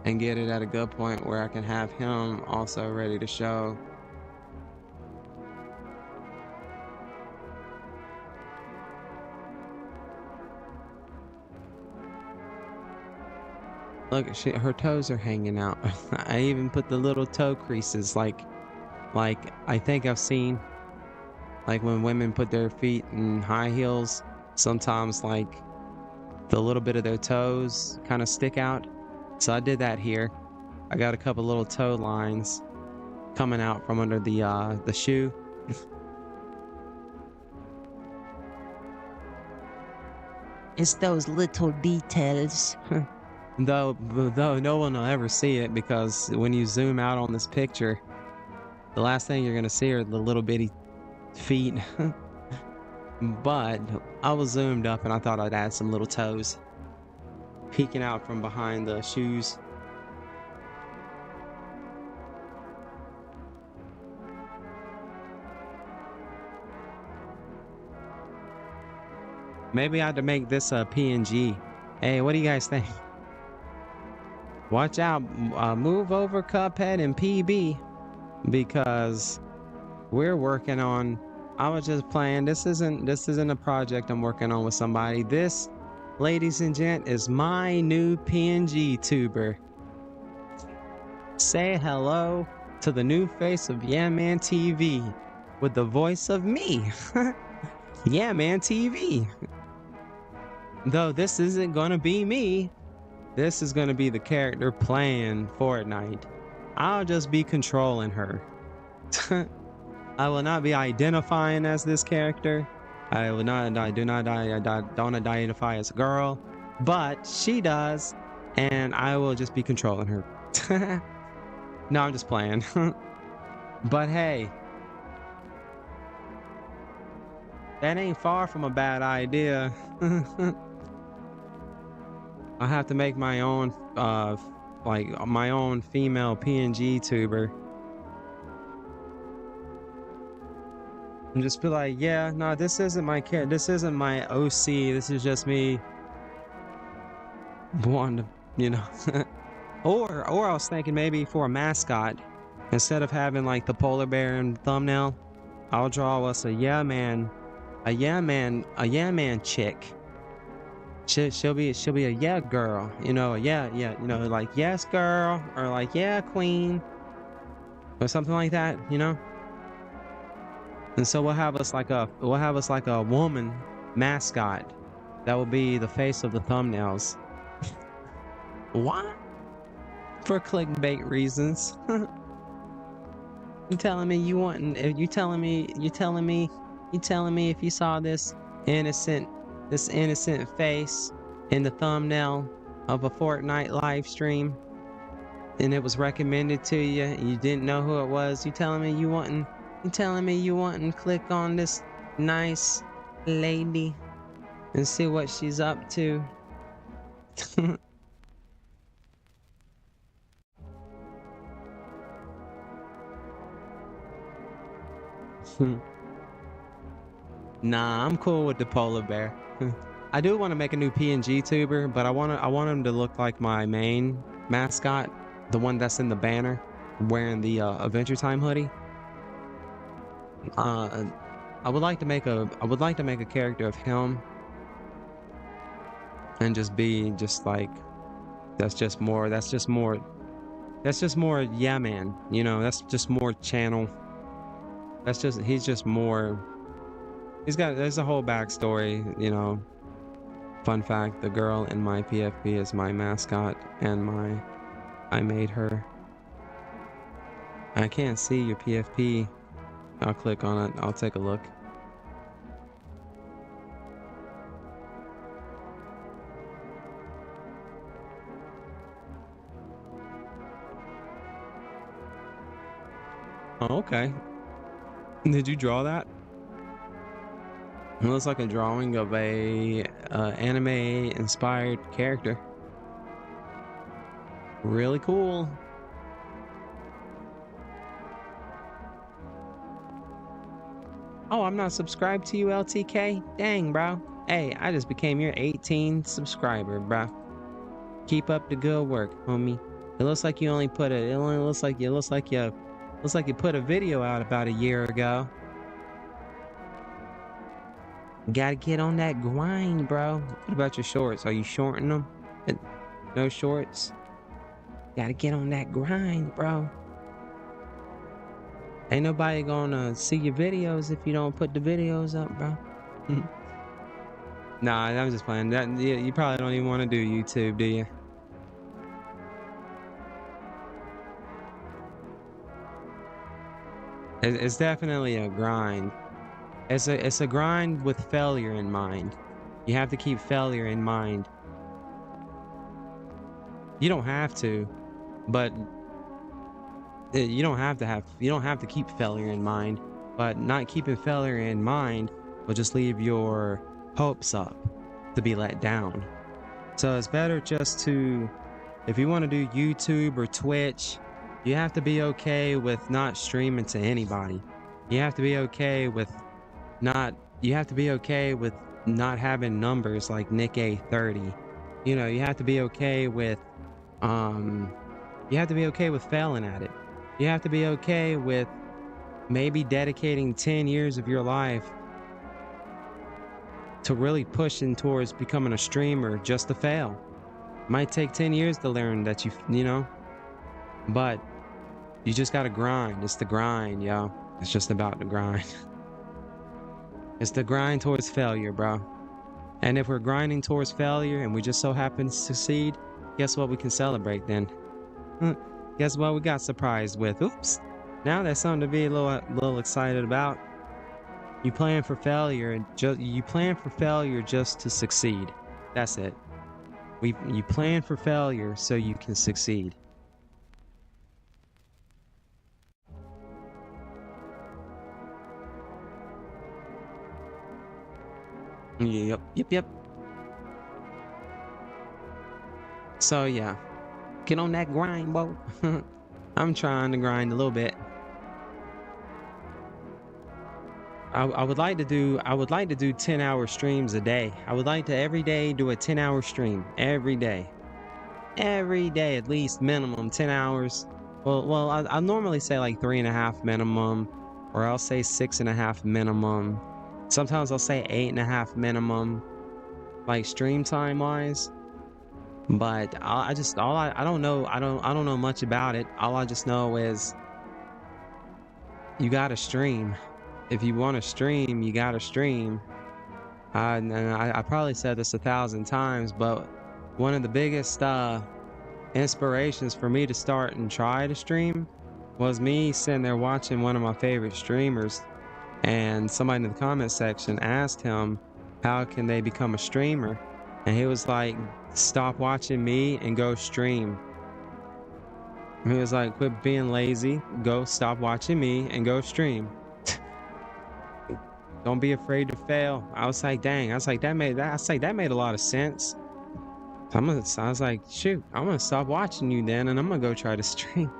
and get it at a good point where I can have him also ready to show. Look, her toes are hanging out. I even put the little toe creases like I think I've seen like when women put their feet in high heels, sometimes like the little bit of their toes kind of stick out. So I did that here. I got a couple little toe lines coming out from under the shoe. It's those little details. Though no one will ever see it, because when you zoom out on this picture, the last thing you're gonna see are the little bitty feet. But I was zoomed up and I thought I'd add some little toes peeking out from behind the shoes. Maybe I had to make this a PNG. Hey, what do you guys think? Watch out, move over Cuphead and PB, because we're working on. I was just playing. This isn't a project I'm working on with somebody. This, ladies and gent, is my new PNG tuber. Say hello to the new face of Yeah Man TV with the voice of me. Yeah Man TV. Though this isn't gonna be me. This is gonna be the character playing Fortnite. I'll just be controlling her. I will not be identifying as this character. I don't identify as a girl, but she does, and I will just be controlling her. No, I'm just playing. But hey, that ain't far from a bad idea. I have to make my own, my own female PNG tuber. And just be like, yeah, no, this isn't my character. This isn't my OC. This is just me wanting to, or I was thinking maybe for a mascot, instead of having like the polar bear and thumbnail, I'll draw us a yeah man chick. She'll be a yeah girl, like yes girl, or like yeah queen, or something like that, And so we'll have us like a woman mascot that will be the face of the thumbnails. What? For clickbait reasons. You telling me you wanting? If you telling me, if you saw innocent, this innocent face in the thumbnail of a Fortnite live stream, and it was recommended to you, and you didn't know who it was. You telling me you wanting? You telling me you wanting? Click on this nice lady and see what she's up to. Nah, I'm cool with the polar bear. I do want to make a new PNG tuber, but I want him to look like my main mascot, the one that's in the banner, wearing the Adventure Time hoodie. I would like to make a character of him, and just be just like that's just more yeah, man. You know, that's just more channel. He's just more. There's a whole backstory, you know. Fun fact, the girl in my PFP is my mascot, and I made her. I can't see your PFP. I'll click on it. I'll take a look. Oh, okay. Did you draw that? It looks like a drawing of a anime-inspired character. Really cool. Oh, I'm not subscribed to you, LTK? Dang, bro. Hey, I just became your 18th subscriber, bro. Keep up the good work, homie. It looks like you only put it only looks like you put a video out about a year ago. Gotta get on that grind, bro. What about your shorts? Are you shorting them? No shorts? Gotta get on that grind, bro. Ain't nobody gonna see your videos if you don't put the videos up, bro. Nah, I'm just playing. You probably don't even want to do YouTube, do you? It's definitely a grind. It's a grind with failure in mind. You have to keep failure in mind. You don't have to, but you don't have to keep failure in mind. But not keeping failure in mind will just leave your hopes up to be let down. So it's better just to, if you want to do YouTube or Twitch, you have to be okay with not streaming to anybody. You have to be okay with not having numbers like Nick A30. You know, you have to be okay with failing at it. You have to be okay with maybe dedicating 10 years of your life to really pushing towards becoming a streamer just to fail. Might take 10 years to learn that you know, but you just gotta grind. It's the grind, yo. It's just about the grind. It's the grind towards failure, bro. And if we're grinding towards failure and we just so happen to succeed, guess what we can celebrate then? Guess what we got surprised with? Oops. Now that's something to be a little excited about. You plan for failure and you plan for failure just to succeed. That's it. You plan for failure so you can succeed. Yep. So yeah, get on that grind, bro. I'm trying to grind a little bit. I would like to do 10-hour streams a day. I would like to every day do a 10-hour stream every day. Every day, at least minimum 10 hours. Well, I normally say like 3.5 minimum, or I'll say 6.5 minimum. Sometimes I'll say 8.5 minimum, like stream time wise. But I don't know much about it. All I just know is you gotta stream. If you want to stream, you gotta stream. And I probably said this 1,000 times, but one of the biggest inspirations for me to start and try to stream was me sitting there watching one of my favorite streamers, and somebody in the comment section asked him, how can they become a streamer? And he was like, stop watching me and go stream. And he was like, quit being lazy, go stop watching me and go stream. Don't be afraid to fail. I was like, dang, that made a lot of sense. I was like, shoot, I'm gonna stop watching you then, and I'm gonna go try to stream.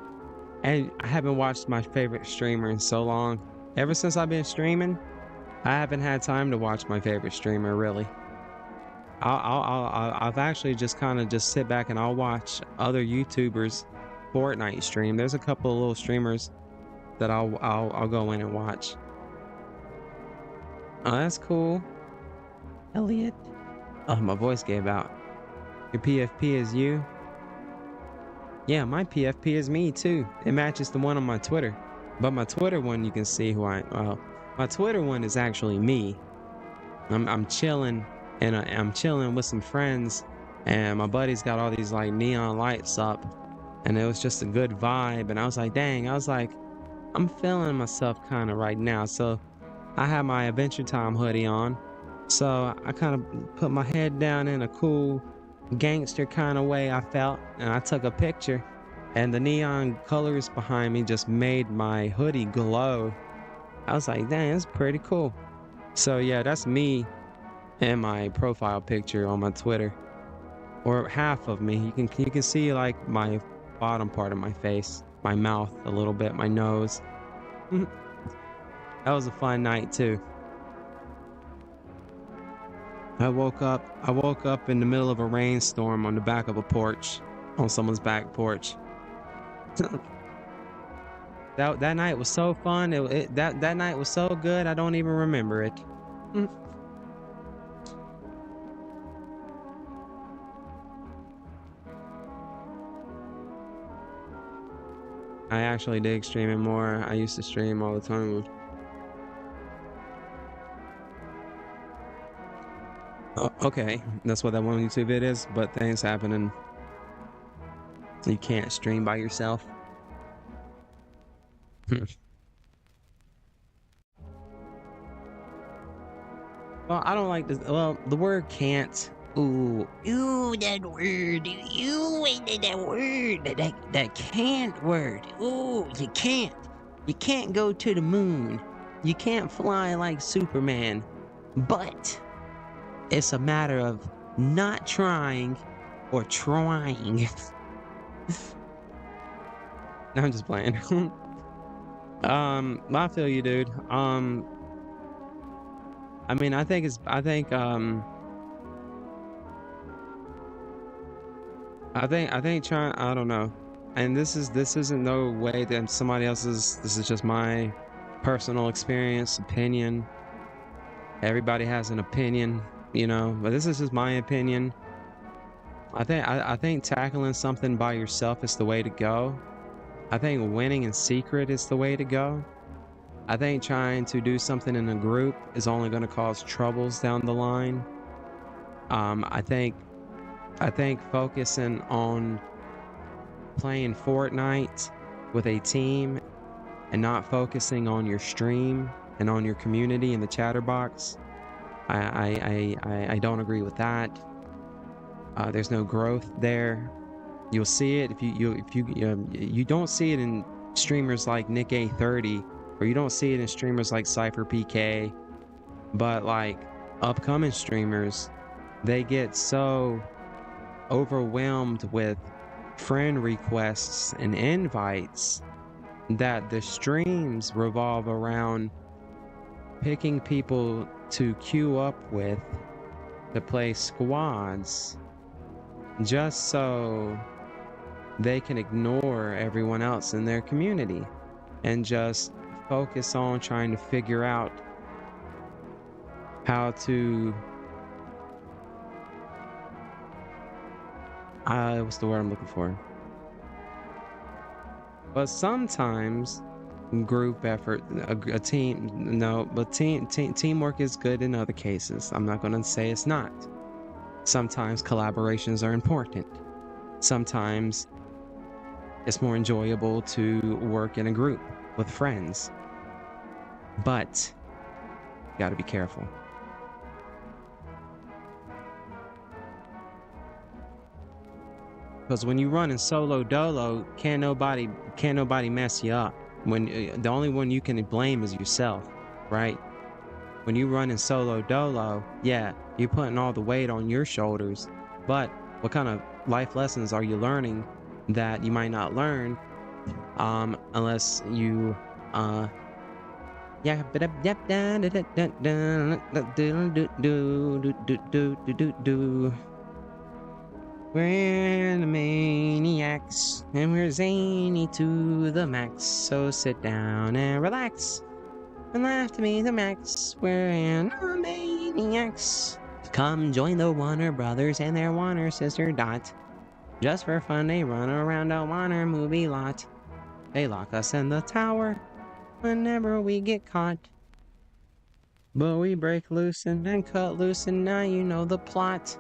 And I haven't watched my favorite streamer in so long. Ever since I've been streaming, I haven't had time to watch my favorite streamer, really. I've actually just kind of just sit back and I'll watch other YouTubers Fortnite stream. There's a couple of little streamers that I'll go in and watch. Oh, that's cool. Elliot. Oh, my voice gave out. Your PFP is you? Yeah, my PFP is me too. It matches the one on my Twitter. But my Twitter one, you can see who my Twitter one is actually me. I'm chilling, and I'm chilling with some friends, and my buddy's got all these like neon lights up, and it was just a good vibe. And I was like, dang, I'm feeling myself kind of right now. So I had my Adventure Time hoodie on, so I kind of put my head down in a cool gangster kind of way I felt, and I took a picture, and the neon colors behind me just made my hoodie glow. I was like, dang, that's pretty cool. So yeah, that's me in my profile picture on my Twitter, or half of me. You can see like my bottom part of my face, my mouth a little bit, my nose. That was a fun night too. I woke up in the middle of a rainstorm on the back of a porch, on someone's back porch. That night was so fun. That night was so good. I don't even remember it. I actually dig streaming more. I used to stream all the time. Oh, okay, that's what that one YouTube vid is, but things happen and you can't stream by yourself. Well, I don't like this. Well, the word can't. Ooh, that word. You ain't that word. That can't word. Ooh, you can't. You can't go to the moon. You can't fly like Superman. But it's a matter of not trying or trying. No, I'm just playing. I feel you, dude. I mean, I think trying, I don't know. And this isn't no way that somebody else's, this is just my personal experience, opinion. Everybody has an opinion, you know, but this is just my opinion. I think tackling something by yourself is the way to go. I think winning in secret is the way to go. I think trying to do something in a group is only going to cause troubles down the line. I think focusing on playing Fortnite with a team and not focusing on your stream and on your community in the chatterbox, I don't agree with that. There's no growth there. You'll see it if you don't see it in streamers like Nick A30, or you don't see it in streamers like Cypher PK, but like upcoming streamers, they get so overwhelmed with friend requests and invites that the streams revolve around picking people to queue up with to play squads just so they can ignore everyone else in their community and just focus on trying to figure out how to what's the word I'm looking for? But sometimes group effort, a team, no, but teamwork is good in other cases. I'm not going to say it's not. Sometimes collaborations are important. Sometimes it's more enjoyable to work in a group with friends. But you gotta be careful. Because when you run in solo dolo, can't nobody mess you up. When the only one you can blame is yourself, right? When you run in solo dolo, yeah, you're putting all the weight on your shoulders. But what kind of life lessons are you learning that you might not learn unless you yeah, we're the maniacs, and we're zany to the max. So sit down and relax, and laugh to me the max. We're the maniacs. Come join the Warner Brothers and their Warner sister Dot. Just for fun, they run around a Warner movie lot. They lock us in the tower whenever we get caught. But we break loose and then cut loose, and now you know the plot.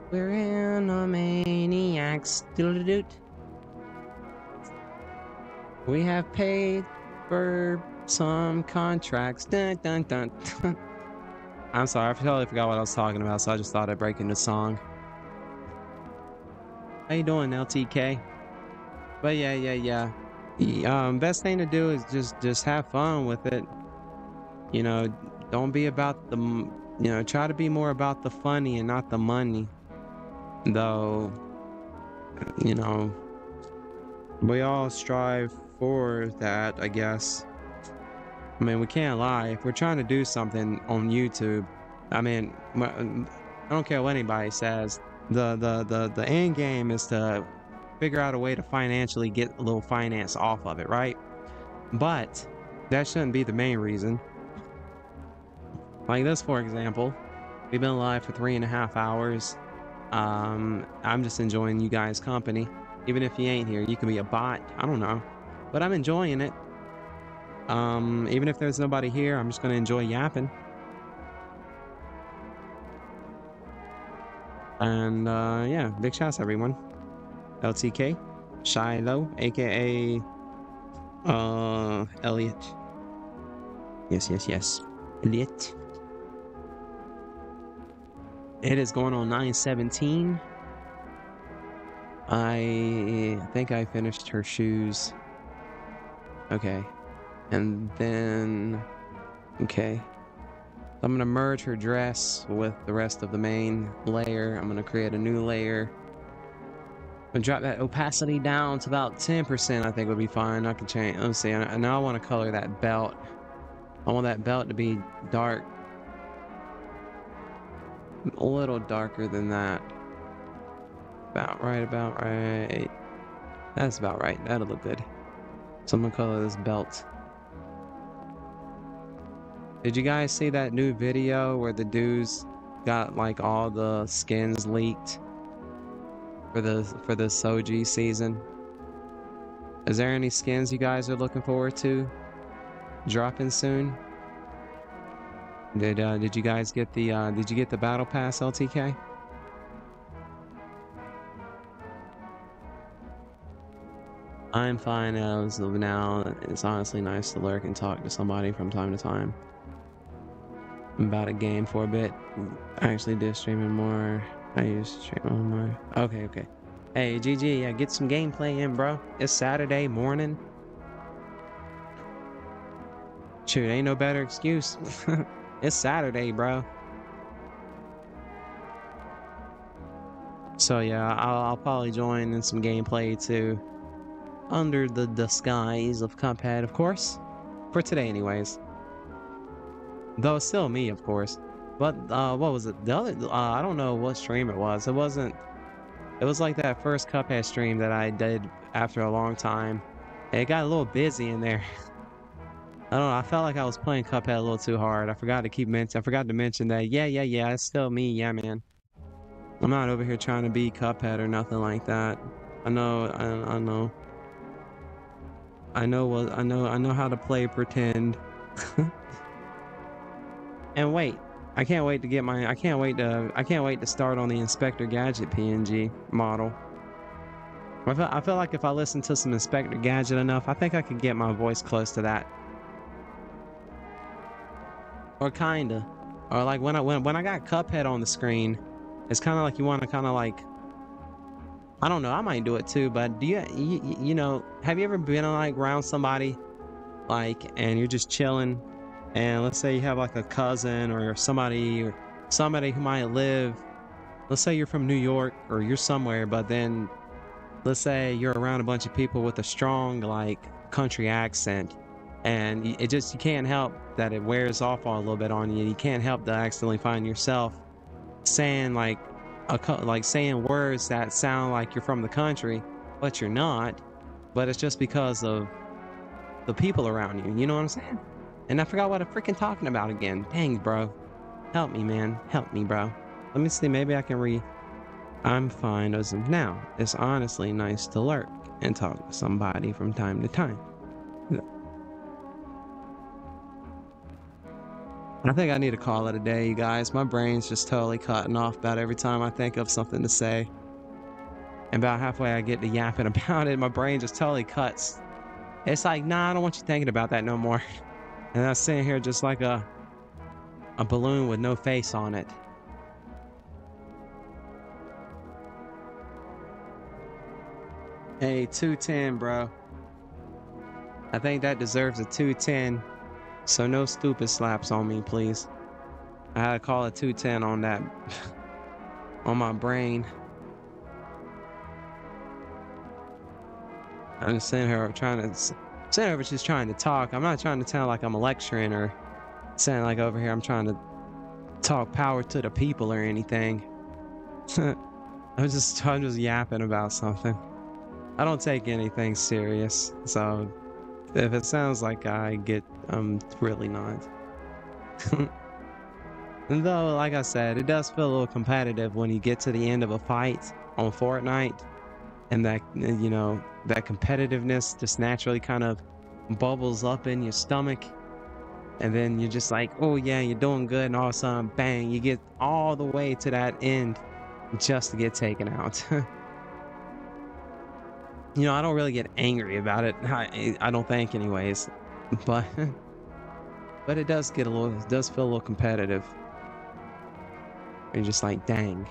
We're Animaniacs. Doot. We have paid for some contracts. Dun dun dun. I'm sorry, I totally forgot what I was talking about, so I just thought I'd break into song. How you doing, LTK? But yeah. Best thing to do is just have fun with it. You know, don't be about the, try to be more about the funny and not the money. Though, we all strive for that, I guess. I mean, we can't lie. If we're trying to do something on YouTube, I mean, I don't care what anybody says. The end game is to figure out a way to financially get a little finance off of it, right? But that shouldn't be the main reason. Like this, for example, we've been live for 3.5 hours. I'm just enjoying you guys' company. Even if you ain't here, you can be a bot. I don't know, but I'm enjoying it. Even if there's nobody here, I'm just gonna enjoy yapping. And yeah, big shouts everyone. LTK, Shiloh, aka Elliot. Yes. Elliot. It is going on 9:17. I think I finished her shoes. Okay. And then, okay. I'm gonna merge her dress with the rest of the main layer. I'm gonna create a new layer. I'm gonna drop that opacity down to about 10%. I think would be fine. I can change. Let's see. Now I want to color that belt. I want that belt to be dark. A little darker than that. About right. That's about right. That'll look good. So I'm gonna color this belt. Did you guys see that new video where the dudes got like all the skins leaked for the Soji season? Is there any skins you guys are looking forward to dropping soon? Did you guys get the did you get the battle pass, LTK? I'm fine as of now. It's honestly nice to lurk and talk to somebody from time to time about a game for a bit. I actually did streaming more. I used to stream on more. Okay. Hey, GG, yeah, get some gameplay in, bro. It's Saturday morning. Shoot, ain't no better excuse. It's Saturday, bro. So yeah, I'll probably join in some gameplay too. Under the disguise of Cuphead, of course. For today, anyways. Though it's still me, of course. But what was it? The other I don't know what stream it was. It was like that first Cuphead stream that I did after a long time. It got a little busy in there. I don't know, I felt like I was playing Cuphead a little too hard. I forgot to mention that. Yeah, it's still me, yeah, man. I'm not over here trying to be Cuphead or nothing like that. I know how to play pretend. And wait, I can't wait to start on the Inspector Gadget PNG model. I feel like if I listen to some Inspector Gadget enough, I think I could get my voice close to that. Or kinda. Or like when I got Cuphead on the screen, it's kind of like you want to kind of like, I don't know, I might do it too, but do you know, have you ever been like around somebody like and you're just chilling and let's say you have like a cousin or somebody who might live, let's say you're from New York or you're somewhere, but then let's say you're around a bunch of people with a strong like country accent and it just you can't help that it wears off a little bit on you. You can't help to accidentally find yourself saying like like saying words that sound like you're from the country, but you're not. But it's just because of the people around you. You know what I'm saying? And I forgot what I'm freaking talking about again. Dang, bro. Help me, man. Help me, bro. Let me see. Maybe I can I'm fine as of now. It's honestly nice to lurk and talk to somebody from time to time. I think I need to call it a day, you guys. My brain's just totally cutting off about every time I think of something to say. And about halfway I get to yapping about it, my brain just totally cuts. It's like, nah, I don't want you thinking about that no more. And I'm sitting here just like a balloon with no face on it. Hey, 210, bro. I think that deserves a 210. So no stupid slaps on me, please. I had to call a 210 on that. On my brain. I'm just sitting here just trying to talk. I'm not trying to sound like I'm lecturing or saying like over here I'm trying to talk power to the people or anything. I'm just yapping about something. I don't take anything serious, so if it sounds like I'm really not. And though, like I said, it does feel a little competitive when you get to the end of a fight on Fortnite, and that, you know, that competitiveness just naturally kind of bubbles up in your stomach, and then you're just like, oh yeah, you're doing good, and all of a sudden, bang, you get all the way to that end just to get taken out. You know, I don't really get angry about it. I don't think, anyways. But it does feel a little competitive. You're just like, dang.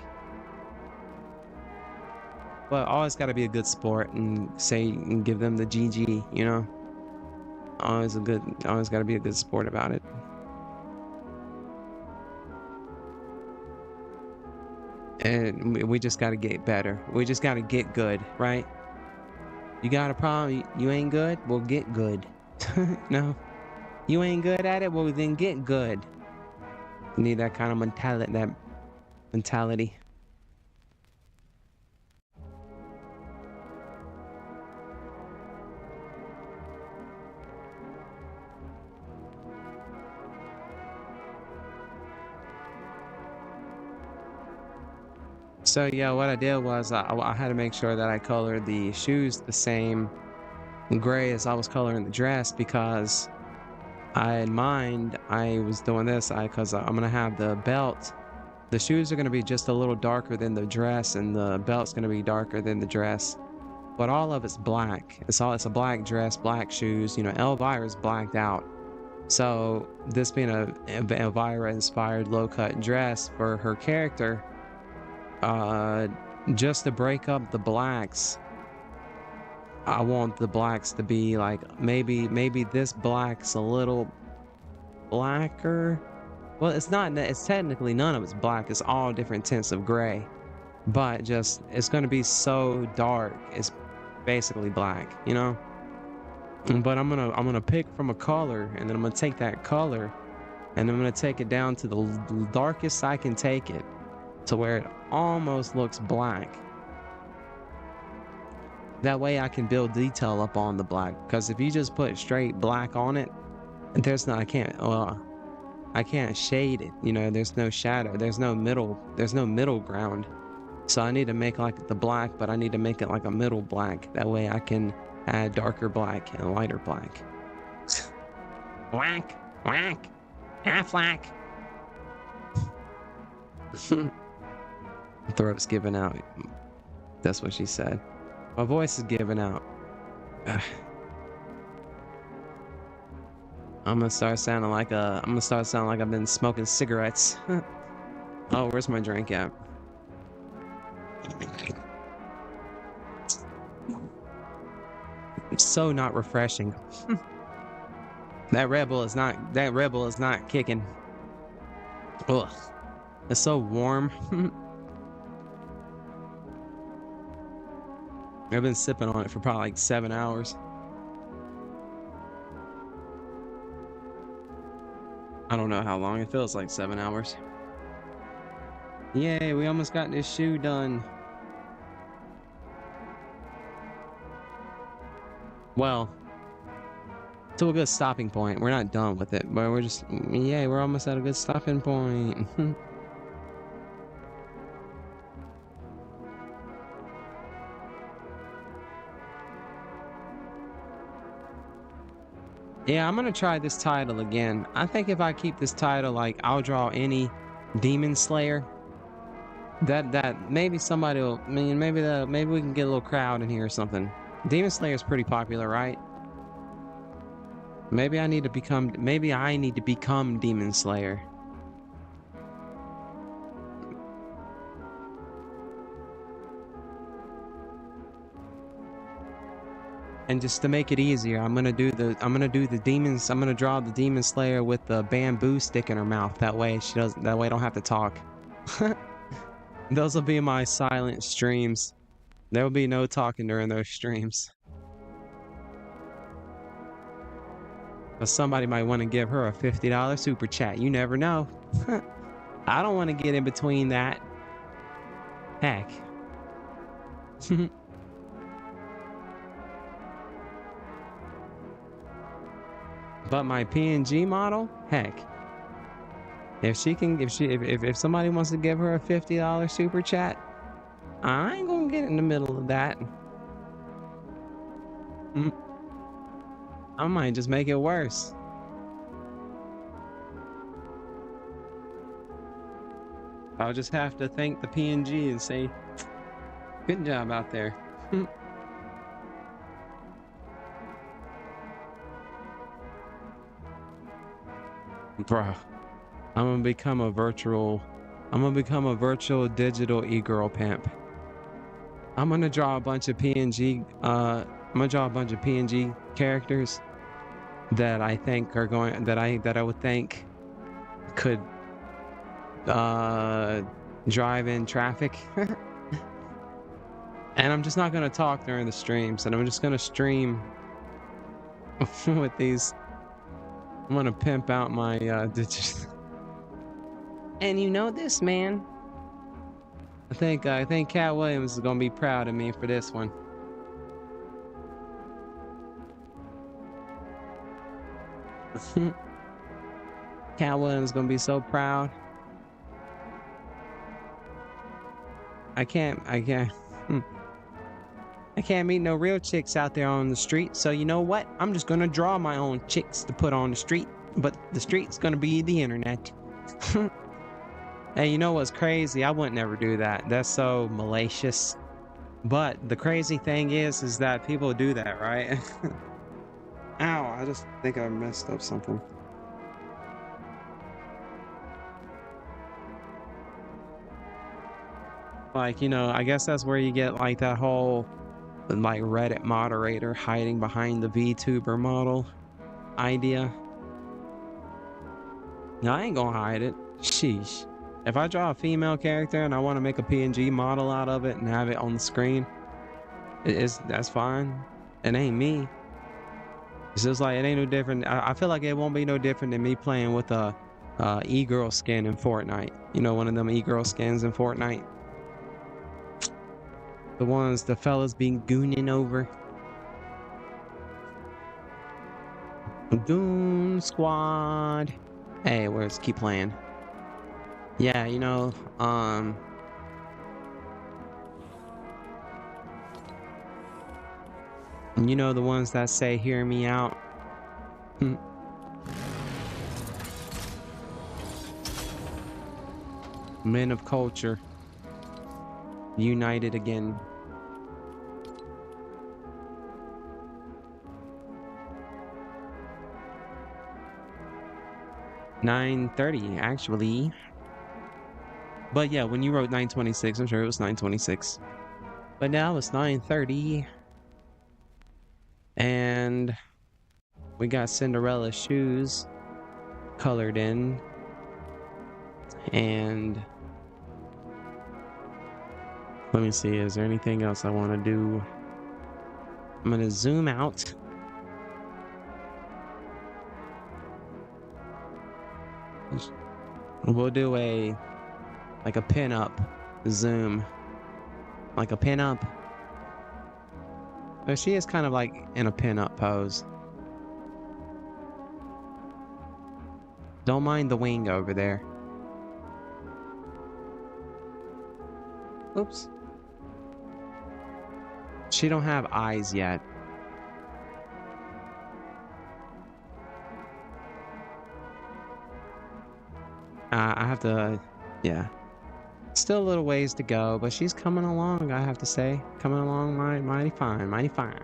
But always got to be a good sport and give them the GG. You know, always got to be a good sport about it. And we just got to get better. We just got to get good, right? You got a problem? You ain't good? Well, get good. No. You ain't good at it? Well, then get good. You need that kind of mentality. So yeah, what I did was I had to make sure that I colored the shoes the same gray as I was coloring the dress, because I was doing this because I'm gonna have the belt. The shoes are gonna be just a little darker than the dress, and the belt's gonna be darker than the dress. But all of it's black. It's a black dress, black shoes. You know, Elvira's blacked out. So this being a Elvira-inspired low-cut dress for her character, just to break up the blacks, I want the blacks to be like, maybe this black's a little blacker. Well, it's technically none of it's black. It's all different tints of gray, but just it's going to be so dark. It's basically black, you know. But I'm gonna pick from a color, and then I'm gonna take that color, and I'm gonna take it down to the darkest I can take it, to where it almost looks black. That way I can build detail up on the black, because if you just put straight black on it, I can't shade it, you know. There's no shadow, there's no middle ground. So I need to make like the black, but I need to make it like a middle black. That way I can add darker black and lighter black. Whack, whack, half whack. Throat's giving out. That's what she said. My voice is giving out. Ugh. I'm gonna start sounding like I've been smoking cigarettes. Oh, where's my drink at? It's so not refreshing. That Red Bull is not kicking. Ugh. It's so warm. I've been sipping on it for probably like 7 hours. I don't know how long. It feels like 7 hours. Yay, we almost got this shoe done. Well, to a good stopping point. We're not done with it, but we're almost at a good stopping point. Yeah, I'm gonna try this title again. I think if I keep this title, like, I'll draw any Demon Slayer. That maybe somebody will. I mean, maybe we can get a little crowd in here or something. Demon Slayer is pretty popular, right? Maybe I need to become Demon Slayer. And just to make it easier, I'm gonna draw the Demon Slayer with the bamboo stick in her mouth. That way I don't have to talk. Those will be my silent streams. There will be no talking during those streams. But somebody might want to give her a $50 super chat. You never know. I don't want to get in between that. Heck. But my PNG model, heck. If somebody wants to give her a $50 super chat, I ain't gonna get in the middle of that. I might just make it worse. I'll just have to thank the PNG and say, good job out there. Bruh, I'm gonna become a virtual digital e-girl pimp. I'm gonna draw a bunch of PNG characters that I think are going that I would think could drive in traffic. And I'm just not gonna talk during the streams, and I'm just gonna stream with these. I'm gonna pimp out my digits. And you know this, man. I think Cat Williams is gonna be proud of me for this one. Cat Williams is gonna be so proud. I can't meet no real chicks out there on the street, so you know what? I'm just gonna draw my own chicks to put on the street, but the street's gonna be the internet. Hey, you know what's crazy? I would never do that. That's so malicious. But the crazy thing is that people do that, right? Ow, I just think I messed up something. Like, you know, I guess that's where you get like that whole like Reddit moderator hiding behind the VTuber model idea. No, I ain't gonna hide it. Sheesh. If I draw a female character and I want to make a PNG model out of it and have it on the screen, that's fine. It ain't me. It's just like, it ain't no different. I feel like it won't be no different than me playing with a e-girl skin in Fortnite. You know, one of them e-girl skins in Fortnite. The ones the fellas be gooning over. Goon Squad. Hey, keep playing. Yeah, you know, you know the ones that say, hear me out. Men of culture. United again. 9:30 actually. But yeah, when you wrote 9:26, I'm sure it was 9:26. But now it's 9:30. And we got Cinderella's shoes colored in. And let me see, is there anything else I want to do? I'm going to zoom out. We'll do like a pin-up zoom. Like a pin-up. So she is kind of like in a pin-up pose. Don't mind the wing over there. Oops. She don't have eyes yet. I have to, yeah. Still a little ways to go, but she's coming along, I have to say. Coming along mighty fine, mighty fine.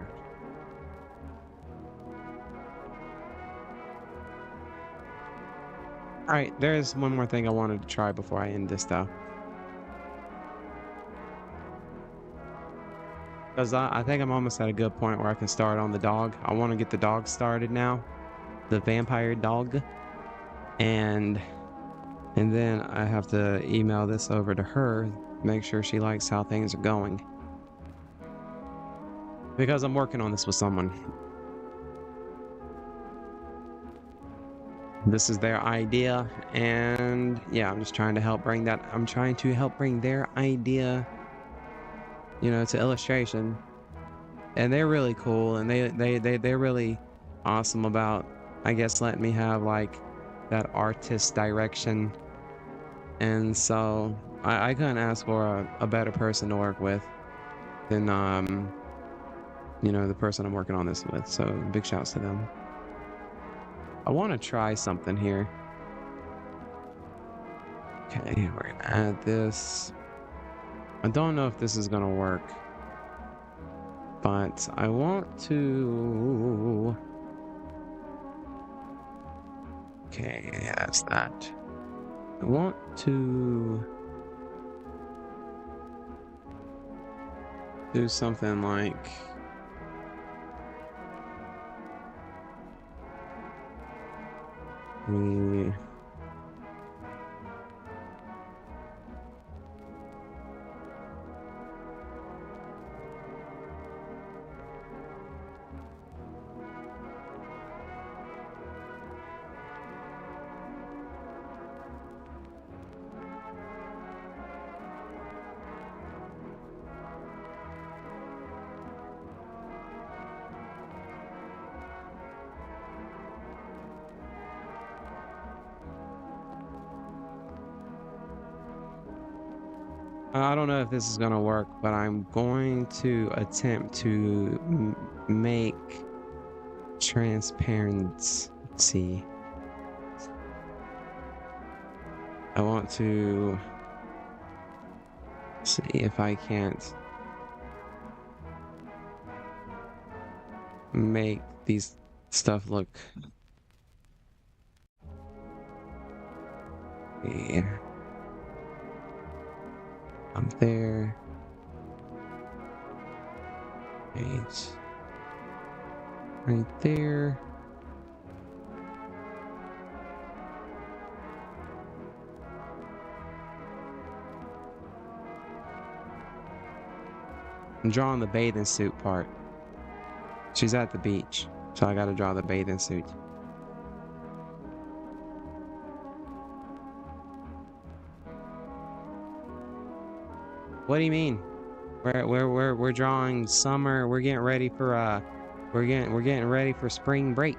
Alright, there's one more thing I wanted to try before I end this, though. Because I think I'm almost at a good point where I can start on the dog. I want to get the dog started now. The vampire dog. And then I have to email this over to her, make sure she likes how things are going. Because I'm working on this with someone. This is their idea, and yeah, I'm just trying to help bring that. I'm trying to help bring their idea, you know, to illustration. And they're really cool, and they're really awesome about, I guess, letting me have like that artist direction. And so I couldn't ask for a better person to work with than you know, the person I'm working on this with. So big shouts to them. I want to try something here. Okay, we're gonna add this. I don't know if this is gonna work, but I want to. Okay, that's that. I want to do something like. I don't know if this is gonna work, but I'm going to attempt to make transparency. I want to see if I can't make these stuff look. Yeah. I'm there. Eight. Right there. I'm drawing the bathing suit part. She's at the beach, so I gotta draw the bathing suit. What do you mean? We're drawing summer. We're getting ready for we're getting ready for spring break.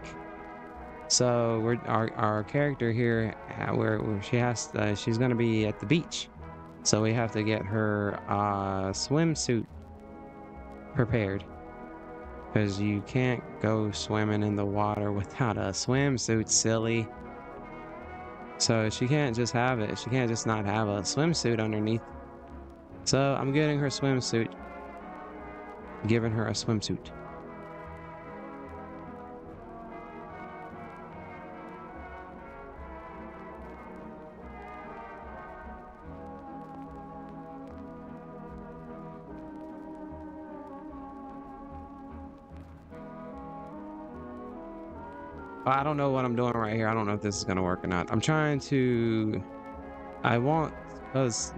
So our character here, she's gonna be at the beach. So we have to get her swimsuit prepared, because you can't go swimming in the water without a swimsuit, silly. So she can't just have it. She can't just not have a swimsuit underneath. So I'm getting her swimsuit. Giving her a swimsuit. I don't know what I'm doing right here. I don't know if this is gonna work or not. I'm trying to. Because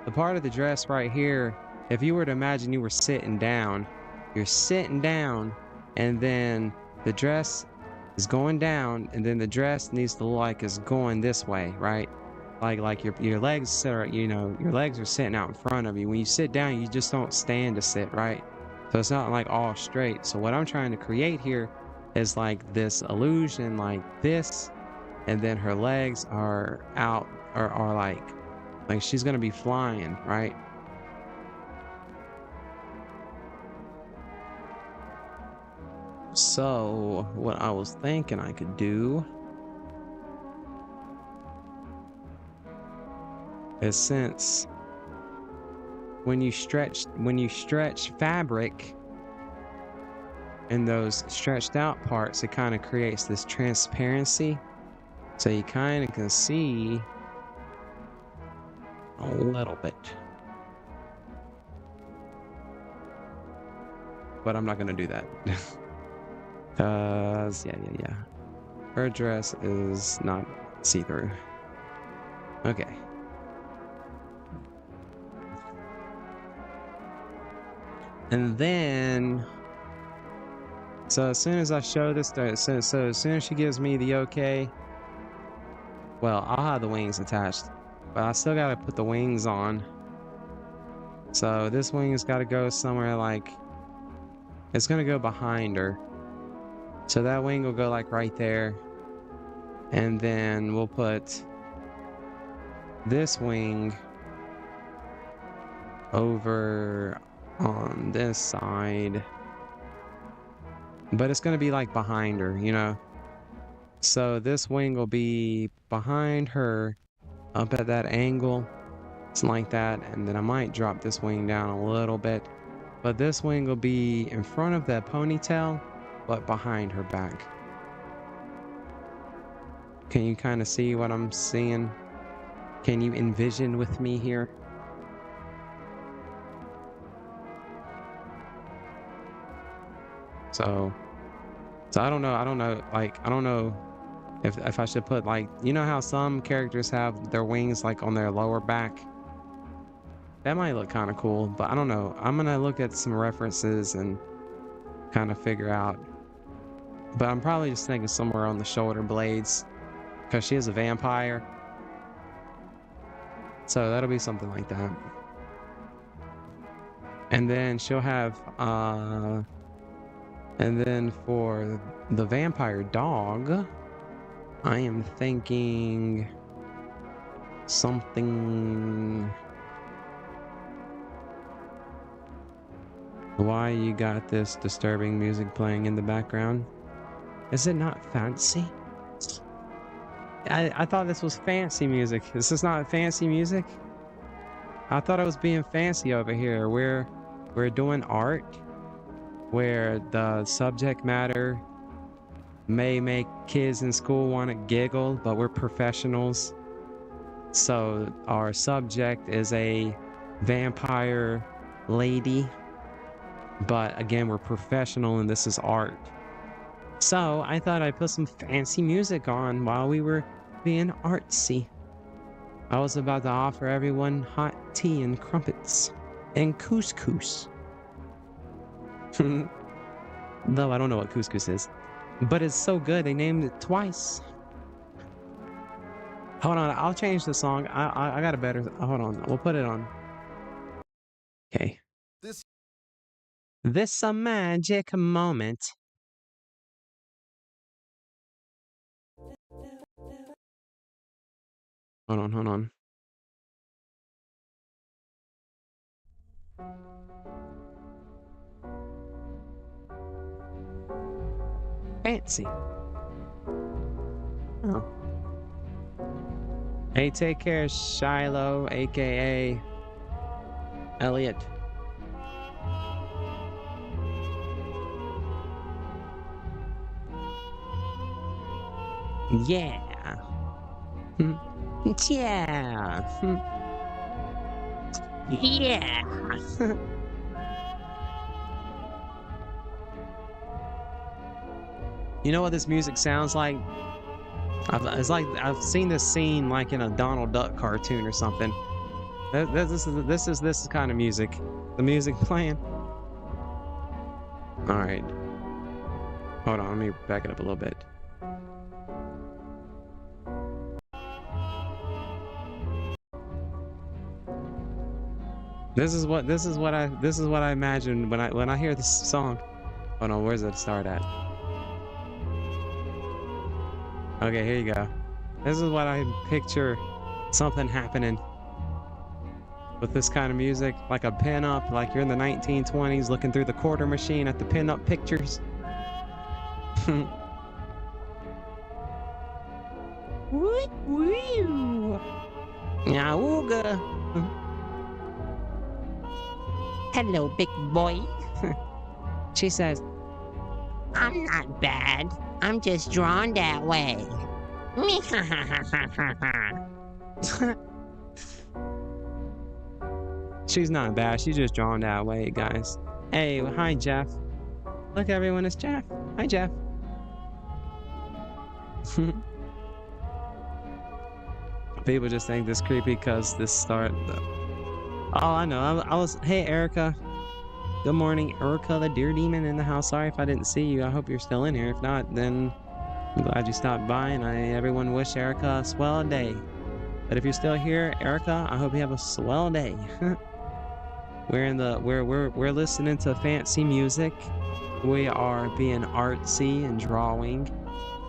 the part of the dress right here, if you were to imagine you were sitting down, you're sitting down, and then the dress is going down, and then the dress needs to look like it's going this way, right? Like your legs are, your legs are sitting out in front of you. When you sit down, you just don't stand to sit, right? So it's not like all straight. So what I'm trying to create here is like this illusion like this, and then her legs are out or are like she's gonna be flying, right? So what I was thinking I could do is, since when you stretch fabric in those stretched out parts, it kind of creates this transparency, so you kind of can see a little bit. But I'm not gonna do that. Cause yeah. Her dress is not see-through. Okay. And then, so as soon as I show this, so as soon as she gives me the okay, well, I'll have the wings attached, but I still gotta put the wings on. So this wing's gotta go somewhere like, it's gonna go behind her. So that wing will go like right there. And then we'll put this wing over on this side. But it's gonna be like behind her, you know? So this wing will be behind her up at that angle. Something like that. And then I might drop this wing down a little bit. But this wing will be in front of that ponytail, but behind her back. Can you kind of see what I'm seeing? Can you envision with me here? So I don't know, like, I don't know if I should put, like, you know how some characters have their wings like on their lower back? That might look kind of cool, but I don't know. I'm gonna look at some references and kind of figure out. But I'm probably just thinking somewhere on the shoulder blades, because she is a vampire. So that'll be something like that. And then she'll have, and then for the vampire dog, I am thinking something. Why you got this disturbing music playing in the background? Is it not fancy? I thought this was fancy music. This is not fancy music? I thought I was being fancy over here. We're doing art where the subject matter may make kids in school want to giggle, but we're professionals. So our subject is a vampire lady. But again, we're professional and this is art. So I thought I'd put some fancy music on while we were being artsy. I was about to offer everyone hot tea and crumpets and couscous. Though I don't know what couscous is. But it's so good, they named it twice. Hold on, I'll change the song. I got a better... Hold on, we'll put it on. Okay. This a magic moment. Hold on. Fancy. Oh. Hey, take care, Shiloh, aka Elliot. Yeah. Yeah. Yeah. You know what this music sounds like? It's like I've seen this scene like in a Donald Duck cartoon or something. This is this kind of music. The music playing. All right. Hold on, let me back it up a little bit. This is what I imagine when I hear this song. Oh no, where's it start at? Okay, here you go. This is what I picture something happening with this kind of music, like a pin-up, like you're in the 1920s looking through the quarter machine at the pin-up pictures. Yauga. Hello, big boy. She says, I'm not bad. I'm just drawn that way. she's not bad. She's just drawn that way, guys. Hey, hi, Jeff. Look, everyone, it's Jeff. Hi, Jeff. People just think this creepy because this start. Oh, I know. I was. Hey, Erica. Good morning, Erica, the deer demon in the house. Sorry if I didn't see you. I hope you're still in here. If not, then I'm glad you stopped by. And everyone wish Erica a swell day. But if you're still here, Erica, I hope you have a swell day. We're listening to fancy music. We are being artsy and drawing,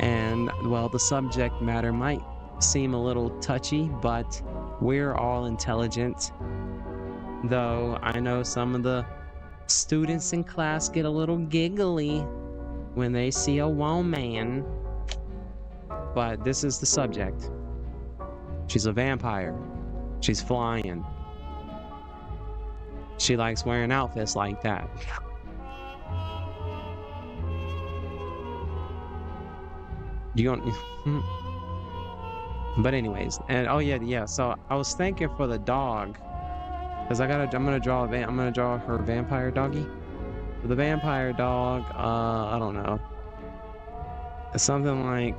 and well, the subject matter might seem a little touchy, but we're all intelligent. Though I know some of the students in class get a little giggly when they see a woman. But this is the subject. She's a vampire. She's flying. She likes wearing outfits like that. You don't. But anyways, and oh yeah. So I was thinking for the dog, cause I'm gonna draw her vampire doggy. For the vampire dog, I don't know. It's something like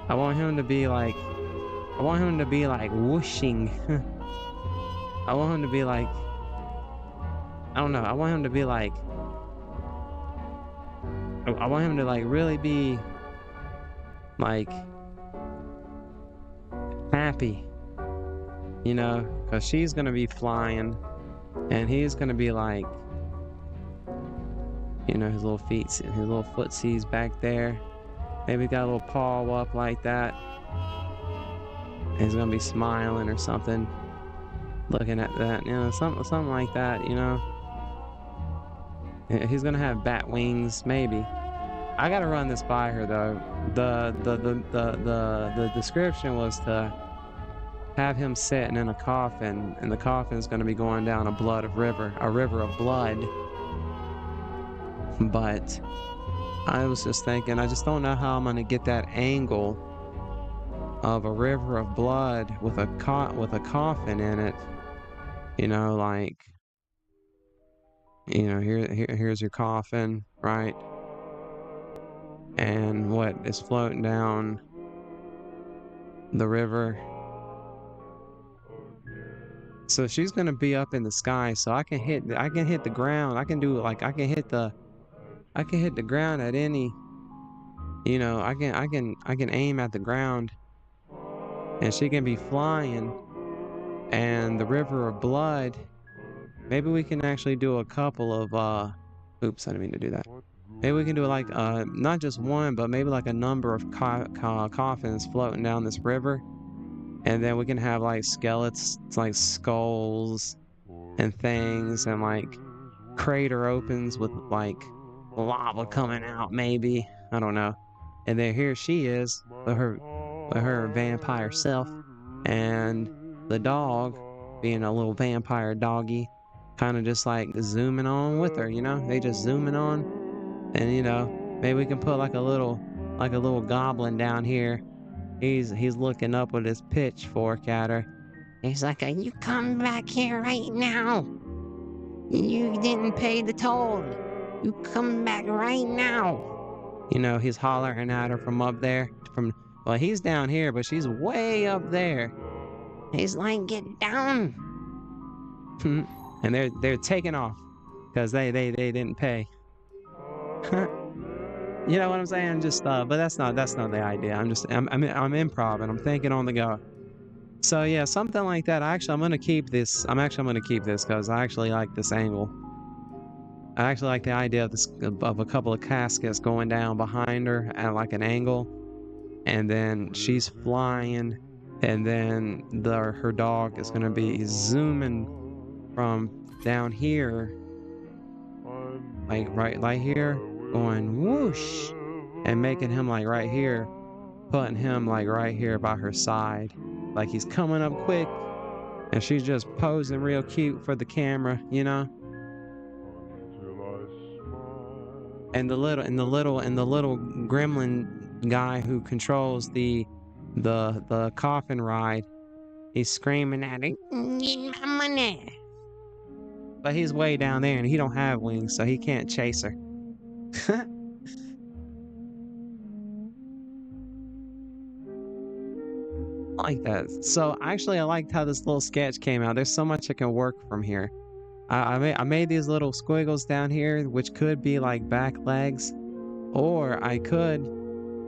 I want him to be like whooshing. I want him to be like, I don't know. I want him to be like, I want him to like really be like happy, you know, because she's gonna be flying and he's gonna be like, you know, his little footsies back there. Maybe got a little paw up like that. He's gonna be smiling or something, looking at that, you know, something like that, you know. He's gonna have bat wings, maybe. I gotta run this by her though. The description was to have him sitting in a coffin, and the coffin's gonna be going down a river of blood. But I was just thinking, I just don't know how I'm gonna get that angle of a river of blood with a coffin in it. You know, like, you know, here's your coffin, right? And what is floating down the river. So she's gonna be up in the sky, so I can hit the ground. I can do like I can hit the ground at any, you know, I can aim at the ground and she can be flying, and the river of blood, maybe we can actually do a couple of oops, I didn't mean to do that. Maybe we can do like not just one, but maybe like a number of coffins floating down this river, and then we can have like skeletons, like skulls and things, and like crater opens with like lava coming out, maybe, I don't know. And then here she is with her vampire self, and the dog being a little vampire doggy, kind of just like zooming on with her, you know. They just zooming on, and you know, maybe we can put like a little goblin down here. He's looking up with his pitchfork at her. He's like, you come back here right now. You didn't pay the toll. You come back right now. You know, he's hollering at her from up there. Well, he's down here, but she's way up there. He's like, get down. And they're taking off because they didn't pay. You know what I'm saying? Just but that's not the idea. I'm improv and I'm thinking on the go. So yeah, something like that. I'm gonna keep this. I'm gonna keep this because I actually like this angle. I actually like the idea of this of a couple of caskets going down behind her at like an angle, and then she's flying, and then her dog is gonna be zooming from down here, like right here, going whoosh, and making him like right here, putting him like right here by her side, like he's coming up quick, and she's just posing real cute for the camera, you know. And the little gremlin guy who controls the coffin ride, he's screaming at it, Get my money. but he's way down there and he don't have wings, so he can't chase her. I like that. So actually, I liked how this little sketch came out. There's so much I can work from here. I made these little squiggles down here, which could be like back legs, or I could.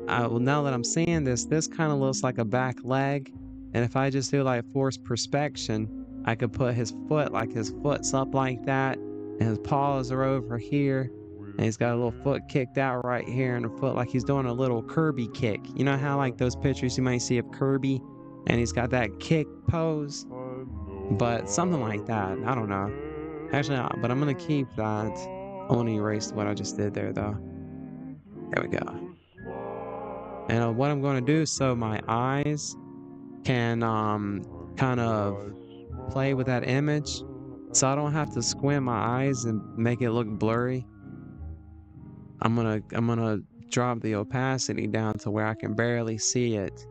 Well, now that I'm seeing this kind of looks like a back leg, and if I just do like forced perspection, I could put his foot's up like that, and his paws are over here, and he's got a little foot kicked out right here, and a foot like he's doing a little Kirby kick. You know how like those pictures you might see of Kirby, and he's got that kick pose, but something like that. I don't know. Actually, but I'm gonna keep that. I want to erase what I just did there, though. There we go. And what I'm going to do so my eyes can kind of play with that image, so I don't have to squint my eyes and make it look blurry. I'm gonna drop the opacity down to where I can barely see it.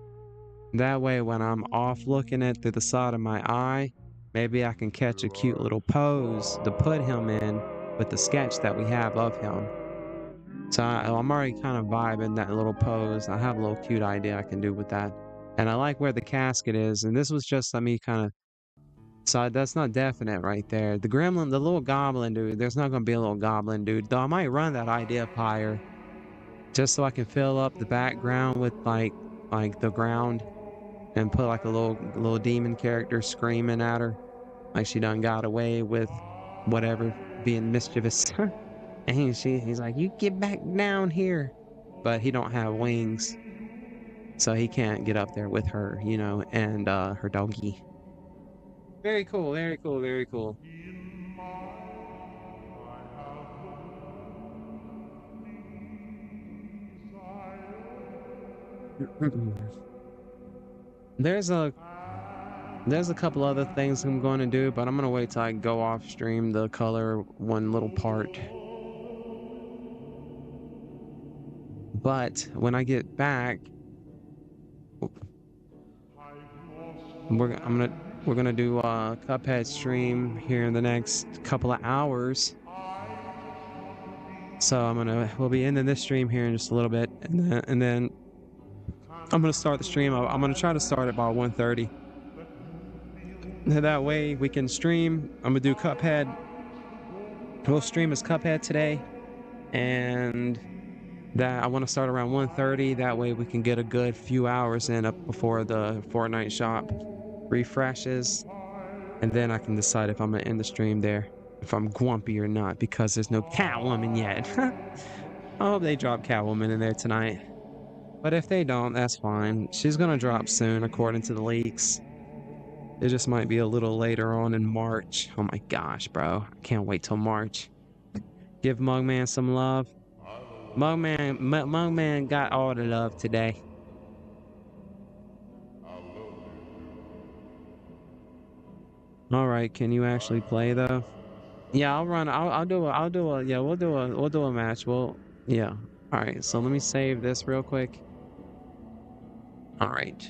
That way, when I'm off looking at through the side of my eye, maybe I can catch a cute little pose to put him in with the sketch that we have of him. So I'm already kind of vibing that little pose. I have a little cute idea I can do with that. And I like where the casket is. And this was just me kind of... So that's not definite right there. The gremlin, the little goblin dude, there's not going to be a little goblin dude. Though I might run that idea higher just so I can fill up the background with like the ground and put like a little demon character screaming at her. Like she done got away with whatever, being mischievous. And he's like, you get back down here. But he don't have wings. So he can't get up there with her, you know, and her doggy. Very cool, very cool, very cool. There's a couple other things I'm going to do, but I'm going to wait till I go off stream the color one little part. But when I get back, we're gonna do a Cuphead stream here in the next couple of hours. So we'll be ending this stream here in just a little bit, and then I'm gonna start the stream. I'm gonna try to start it by 1:30. That way we can stream. I'm gonna do Cuphead. We'll stream as Cuphead today, and that I want to start around 1:30. That way we can get a good few hours in up before the Fortnite shop refreshes, and then I can decide if I'm gonna end the stream there, if I'm grumpy or not, because there's no Catwoman yet. I hope they drop Catwoman in there tonight, but if they don't, that's fine. She's gonna drop soon according to the leaks. It just might be a little later on in March. Oh my gosh, bro, I can't wait till March. Give Mugman some love. Mugman got all the love today. All right, can you actually play though? Yeah, I'll run. I'll do a. Yeah, we'll do a match. Yeah. All right. So let me save this real quick. All right.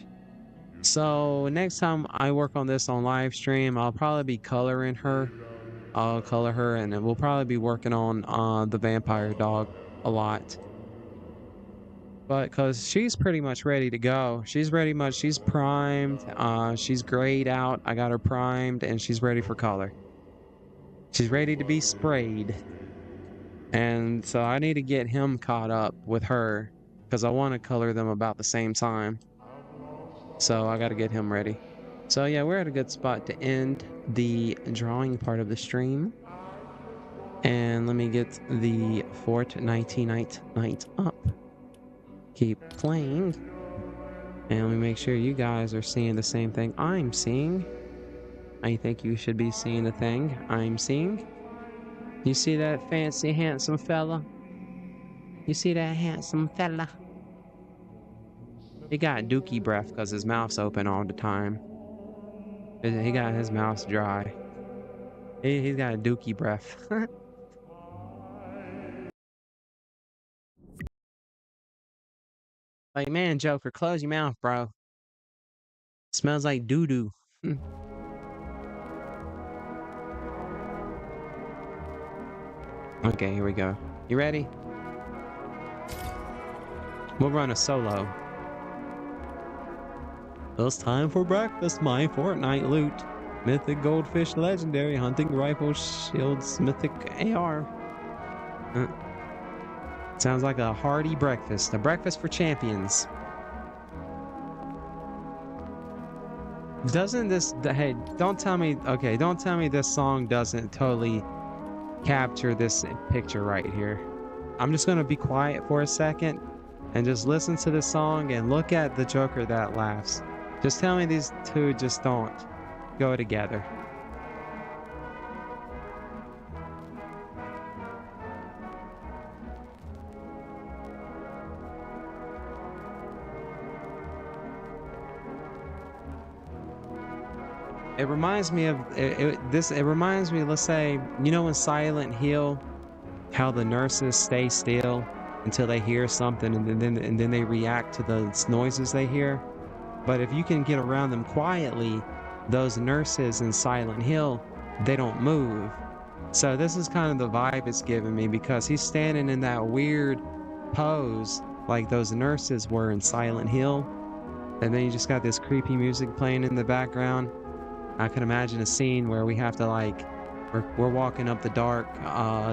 So next time I work on this on live stream, I'll probably be coloring her. I'll color her, and then we'll probably be working on the vampire dog a lot. But because she's pretty much ready to go. She's primed. She's grayed out. I got her primed and she's ready for color. She's ready to be sprayed. And so I need to get him caught up with her because I want to color them about the same time. So I got to get him ready. So yeah, we're at a good spot to end the drawing part of the stream. And let me get the Fortnite night up. Keep playing. And let me make sure you guys are seeing the same thing I'm seeing. I think you should be seeing the thing I'm seeing. You see that fancy, handsome fella? You see that handsome fella? He got dookie breath because his mouth's open all the time. He got his mouth dry. He's got a dookie breath. Like, man, Joker, close your mouth, bro. Smells like doo-doo. Okay, here we go. You ready? We'll run a solo. It's time for breakfast, my Fortnite loot. Mythic goldfish legendary hunting rifle shields mythic AR. Sounds like a hearty breakfast. A breakfast for champions. Doesn't this... Hey, don't tell me... Okay, don't tell me this song doesn't totally capture this picture right here. I'm just going to be quiet for a second and just listen to this song and look at the Joker that laughs. Just tell me these two just don't go together. It reminds me of it reminds me, let's say, you know in Silent Hill, how the nurses stay still until they hear something and then they react to the noises they hear. But if you can get around them quietly, those nurses in Silent Hill, they don't move. So this is kind of the vibe it's giving me because he's standing in that weird pose like those nurses were in Silent Hill. And then you just got this creepy music playing in the background. I can imagine a scene where we have to we're walking up the dark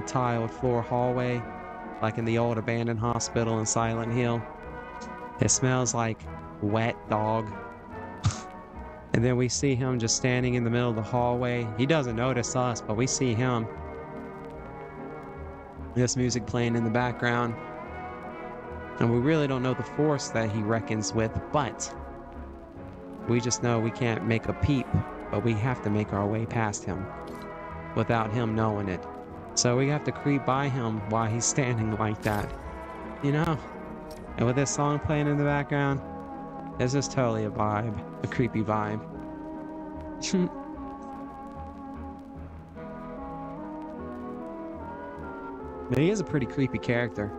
tiled floor hallway like in the old abandoned hospital in Silent Hill. It smells like wet dog. And then we see him just standing in the middle of the hallway. He doesn't notice us, but we see him. This music playing in the background. And we really don't know the force that he reckons with, but we just know we can't make a peep, but we have to make our way past him without him knowing it. So we have to creep by him while he's standing like that, you know? And with this song playing in the background, it's just totally a vibe, a creepy vibe. But he is a pretty creepy character.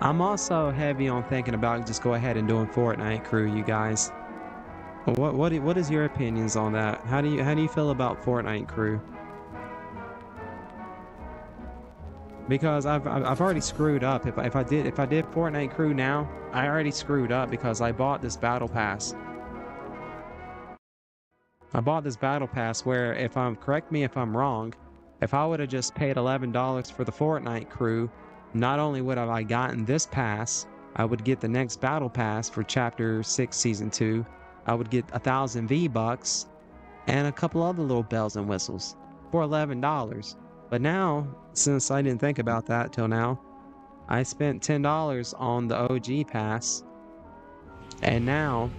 I'm also heavy on thinking about just go ahead and doing Fortnite crew, you guys. What is your opinions on that? How do you feel about Fortnite crew? Because I've already screwed up. If I did Fortnite crew now, I already screwed up because I bought this battle pass. I bought this battle pass where, correct me if I'm wrong, if I would have just paid $11 for the Fortnite crew, not only would have I gotten this pass, I would get the next battle pass for Chapter 6 Season 2. I would get 1,000 V-Bucks and a couple other little bells and whistles for $11. But now, since I didn't think about that till now, I spent $10 on the OG pass, and now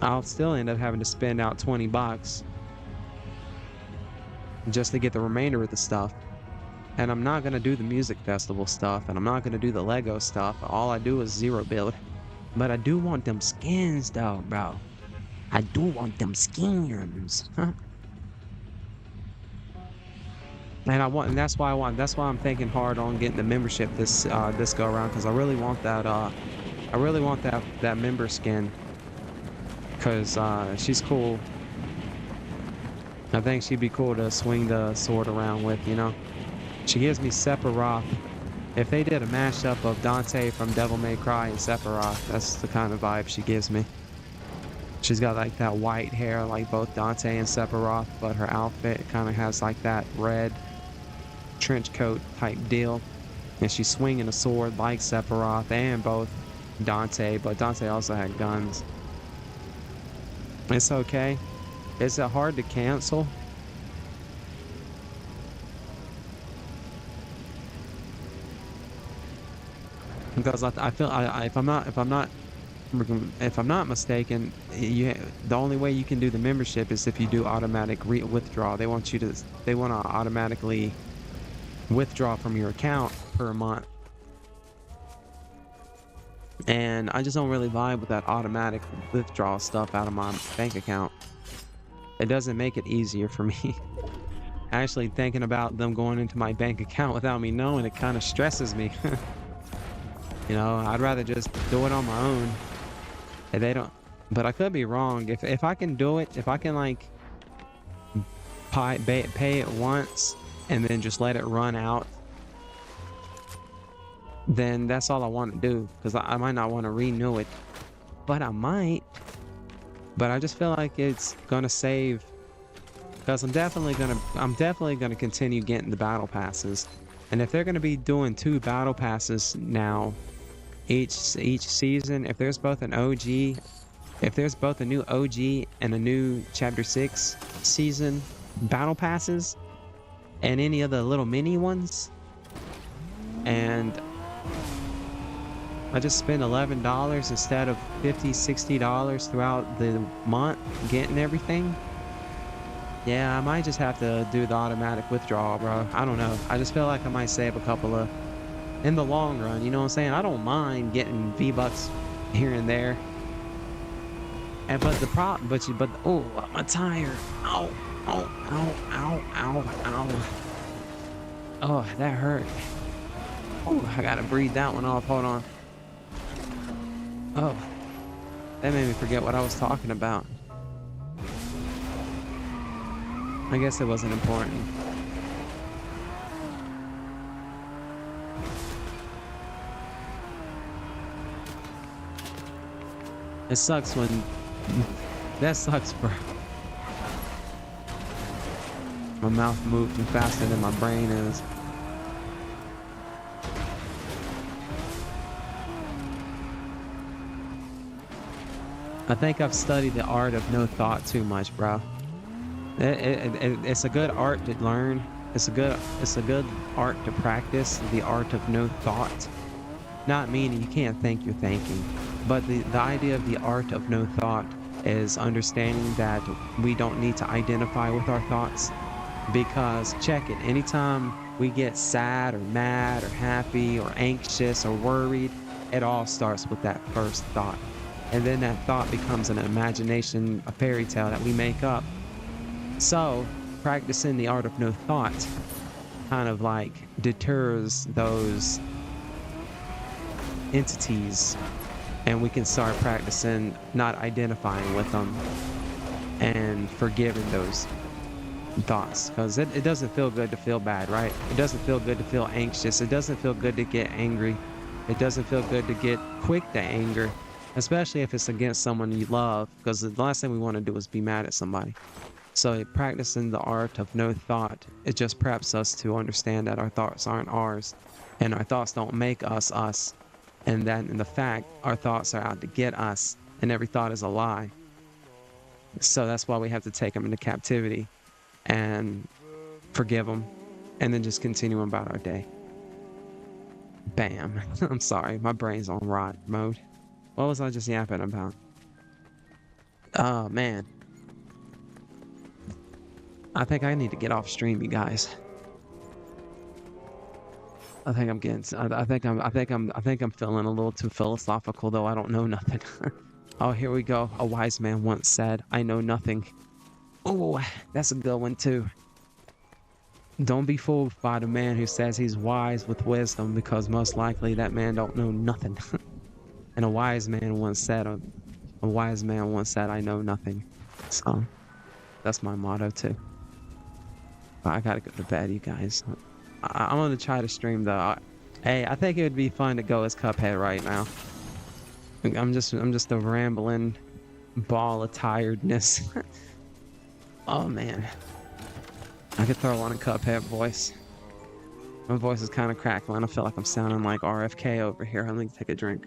I'll still end up having to spend out 20 bucks just to get the remainder of the stuff. And I'm not going to do the music festival stuff, and I'm not going to do the Lego stuff. All I do is zero build. But I do want them skins though, bro. I do want them skins. And that's why I'm thinking hard on getting the membership this go around, because I really want that member skin, because she's cool. I think she'd be cool to swing the sword around with, you know. She gives me Sephiroth If they did a mashup of Dante from Devil May Cry and Sephiroth, that's the kind of vibe she gives me. She's got like that white hair like both Dante and Sephiroth, but her outfit kind of has like that red trench coat type deal. And she's swinging a sword like Sephiroth and both Dante, but Dante also had guns. It's okay. Is it hard to cancel? Because I feel if I'm not mistaken, the only way you can do the membership is if you do automatic withdrawal. They want to automatically withdraw from your account per month. And I just don't really vibe with that automatic withdrawal stuff out of my bank account. It doesn't make it easier for me. Actually, thinking about them going into my bank account without me knowing, it kind of stresses me. You know, I'd rather just do it on my own. If they don't, but I could be wrong. If I can do it, if I can like pay it once and then just let it run out, then that's all I want to do. Because I might not want to renew it, but I might. But I just feel like it's gonna save. Because I'm definitely gonna continue getting the battle passes, and if they're gonna be doing 2 battle passes now each season, if there's both a new OG and a new Chapter 6 season battle passes, and any of the little mini ones, and I just spend $11 instead of $50-$60 throughout the month getting everything. Yeah, I might just have to do the automatic withdrawal, bro. I don't know. I just feel like I might save a couple of, in the long run, you know what I'm saying? I don't mind getting V-Bucks here and there. And but oh, my tire. Ow, ow, ow, ow, ow, ow. Oh, that hurt. Oh, I gotta breathe that one off. Hold on. Oh, that made me forget what I was talking about. I guess it wasn't important. It sucks when... That sucks, bro. My mouth moving faster than my brain is. I think I've studied the art of no thought too much, bro. It's a good art to learn. It's a good art to practice. The art of no thought. Not meaning you can't think you're thinking, but the idea of the art of no thought is understanding that we don't need to identify with our thoughts, because check it, anytime we get sad or mad or happy or anxious or worried, it all starts with that first thought, and then that thought becomes an imagination, a fairy tale that we make up. So practicing the art of no thought kind of like deters those entities, and we can start practicing not identifying with them and forgiving those thoughts, because it doesn't feel good to feel bad, right? It doesn't feel good to feel anxious. It doesn't feel good to get angry. It doesn't feel good to get quick to anger, especially if it's against someone you love, because the last thing we want to do is be mad at somebody. So practicing the art of no thought, it just preps us to understand that our thoughts aren't ours, and our thoughts don't make us us, and that in the fact our thoughts are out to get us, and every thought is a lie. So that's why we have to take them into captivity and forgive them, and then just continue about our day. Bam. I'm sorry, my brain's on rot mode. What was I just yapping about? Oh man, I think I need to get off stream, you guys. I think I'm feeling a little too philosophical, though I don't know nothing. Oh, here we go. A wise man once said, "I know nothing." Oh, that's a good one too. Don't be fooled by the man who says he's wise with wisdom, because most likely that man don't know nothing. And a wise man once said, "I know nothing." So that's my motto too. I gotta go to bed, you guys. I'm gonna try to stream though. Hey, I think it would be fun to go as Cuphead right now. I'm just a rambling ball of tiredness. Oh man, I could throw on a Cuphead voice. My voice is kind of crackling. I feel like I'm sounding like RFK over here. Let me take a drink.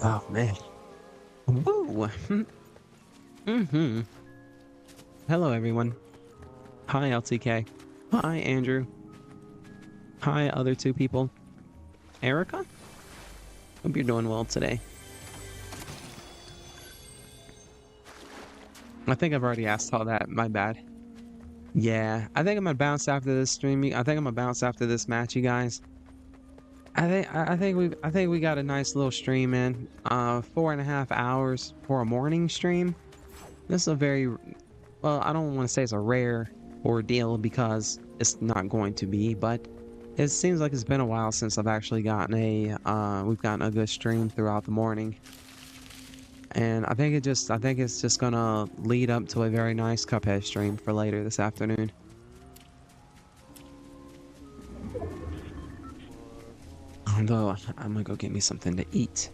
Oh man. Woo. Mm-hmm. Hello everyone. Hi LTK. Hi Andrew. Hi other two people. Erica? Hope you're doing well today. I think I've already asked all that. My bad. Yeah, I think I'm gonna bounce after this stream. I think I'm gonna bounce after this match, you guys. I think we got a nice little stream in. 4.5 hours for a morning stream. This is a very well, I don't want to say it's a rare ordeal because it's not going to be, but it seems like it's been a while since I've actually gotten we've gotten a good stream throughout the morning. And I think it's just gonna lead up to a very nice Cuphead stream for later this afternoon. Although I'm gonna go get me something to eat.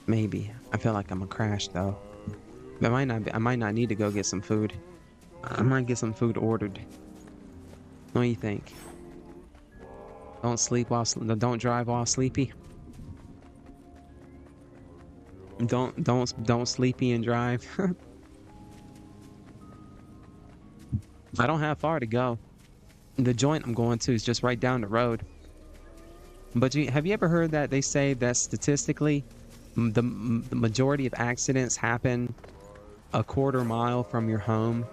Maybe. I feel like I'm gonna crash though. I might not need to go get some food. I might get some food ordered. What do you think? Don't drive while sleepy. Don't sleepy and drive. I don't have far to go. The joint I'm going to is just right down the road. But have you ever heard that they say that statistically, the majority of accidents happen a quarter mile from your home,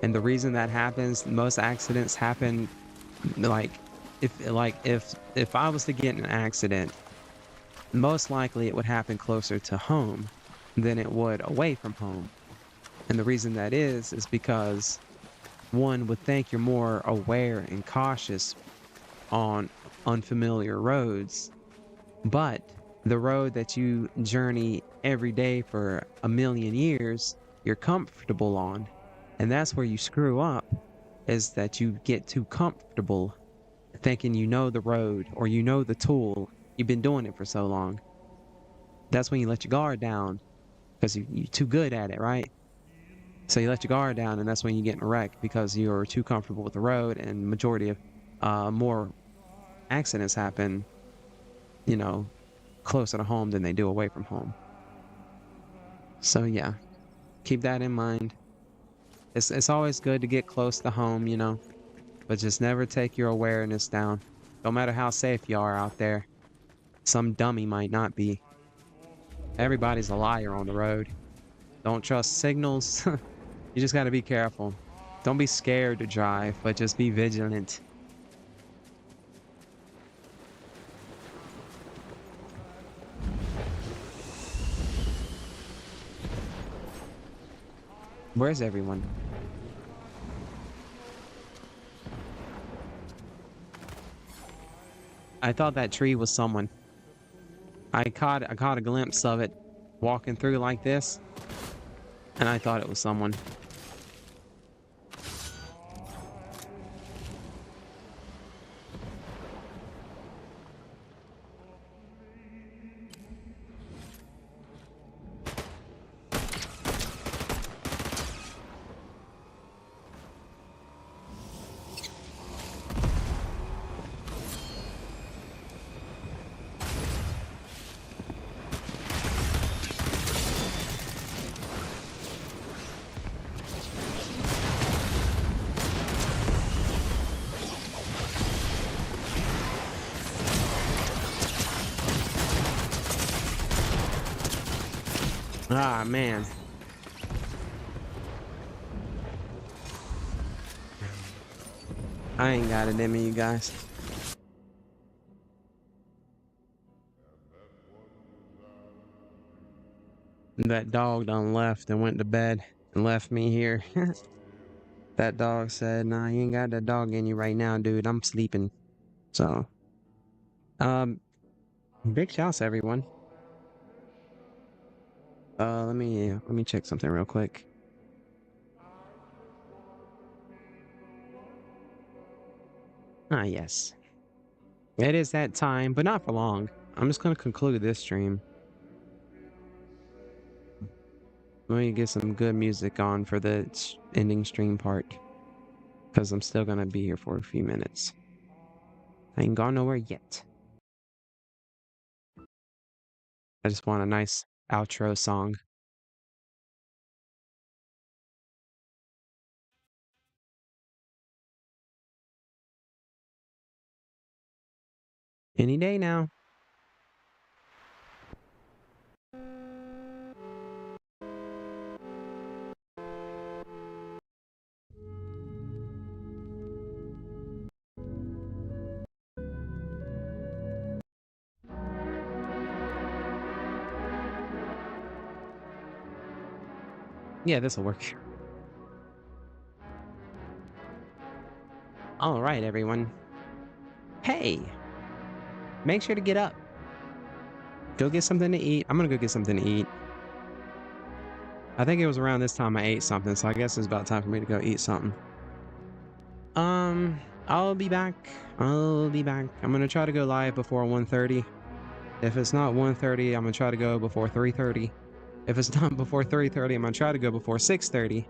and the reason that happens, most accidents happen like if I was to get in an accident, most likely it would happen closer to home than it would away from home. And the reason that is because one would think you're more aware and cautious on unfamiliar roads, but the road that you journey every day for a million years, you're comfortable on. And that's where you screw up, is that you get too comfortable thinking you know the road or you know the tool. You've been doing it for so long. That's when you let your guard down because you're too good at it, right? So you let your guard down, and that's when you get in a wreck because you're too comfortable with the road. And majority of more accidents happen, you know, closer to home than they do away from home. So yeah, keep that in mind. It's always good to get close to home, you know, but just never take your awareness down. No matter how safe you are out there, some dummy might not be. Everybody's a liar on the road. Don't trust signals. You just gotta be careful. Don't be scared to drive, but just be vigilant. Where's everyone? I thought that tree was someone. I caught a glimpse of it walking through like this, and I thought it was someone. Ah, man. I ain't got it in me, you guys. That dog done left and went to bed and left me here. That dog said, nah, you ain't got that dog in you right now, dude. I'm sleeping. So, um, big shouts everyone. Let me check something real quick. Ah, yes. It is that time, but not for long. I'm just gonna conclude this stream. Let me get some good music on for the ending stream part, because I'm still gonna be here for a few minutes. I ain't gone nowhere yet. I just want a nice outro song. Any day now. Yeah, this'll work. All right, everyone. Hey, make sure to get up. Go get something to eat. I'm gonna go get something to eat. I think it was around this time I ate something, so I guess it's about time for me to go eat something. I'll be back. I'm gonna try to go live before 1:30. If it's not 1:30, I'm gonna try to go before 3:30. If it's not before 3:30, I'm gonna try to go before 6:30.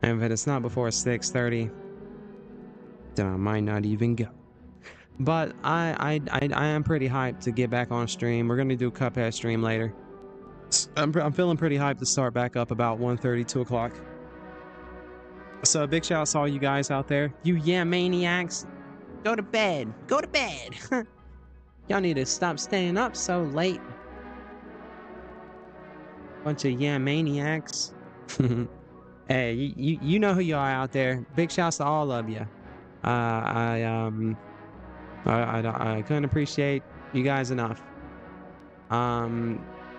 And if it's not before 6:30, then I might not even go. But I am pretty hyped to get back on stream. We're gonna do a Cuphead stream later. I'm feeling pretty hyped to start back up about 1:30, 2 o'clock. So big shout out to all you guys out there. You maniacs. Go to bed. Go to bed. Y'all need to stop staying up so late. Bunch of maniacs. Hey, you know who you are out there. Big shouts to all of you. I couldn't appreciate you guys enough.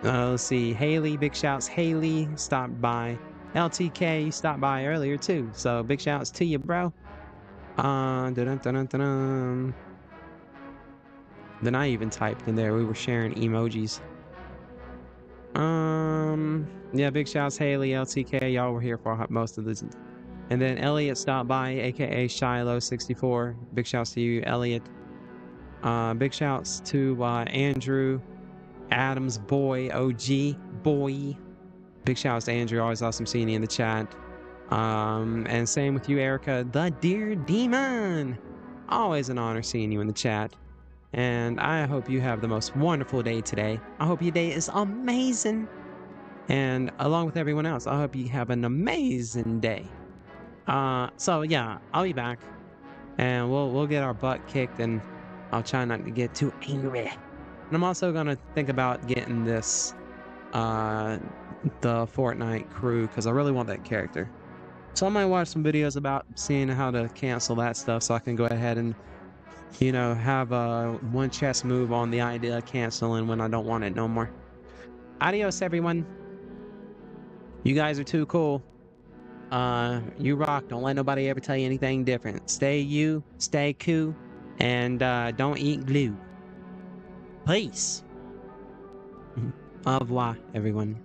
Let's see. Haley, big shouts. Haley stopped by. LTK, you stopped by earlier too. So big shouts to you, bro. Then I even typed in there. We were sharing emojis. Yeah, big shouts Haley, LTK. Y'all were here for most of this. And then Elliot stopped by, aka Shiloh64. Big shouts to you, Elliot. Big shouts to Andrew, Adam's boy, OG boy. Big shouts to Andrew. Always awesome seeing you in the chat. And same with you, Erica, the dear demon. Always an honor seeing you in the chat. And I hope you have the most wonderful day today. I hope your day is amazing. And along with everyone else, I hope you have an amazing day. So yeah, I'll be back. And we'll get our butt kicked, and I'll try not to get too angry. And I'm also gonna think about getting this the Fortnite crew, because I really want that character. So I might watch some videos about seeing how to cancel that stuff, so I can go ahead and, you know, have a one chess move on the idea of canceling when I don't want it no more. Adios, everyone. You guys are too cool. You rock. Don't let nobody ever tell you anything different. Stay you, stay cool, and don't eat glue. Peace. Au revoir, everyone.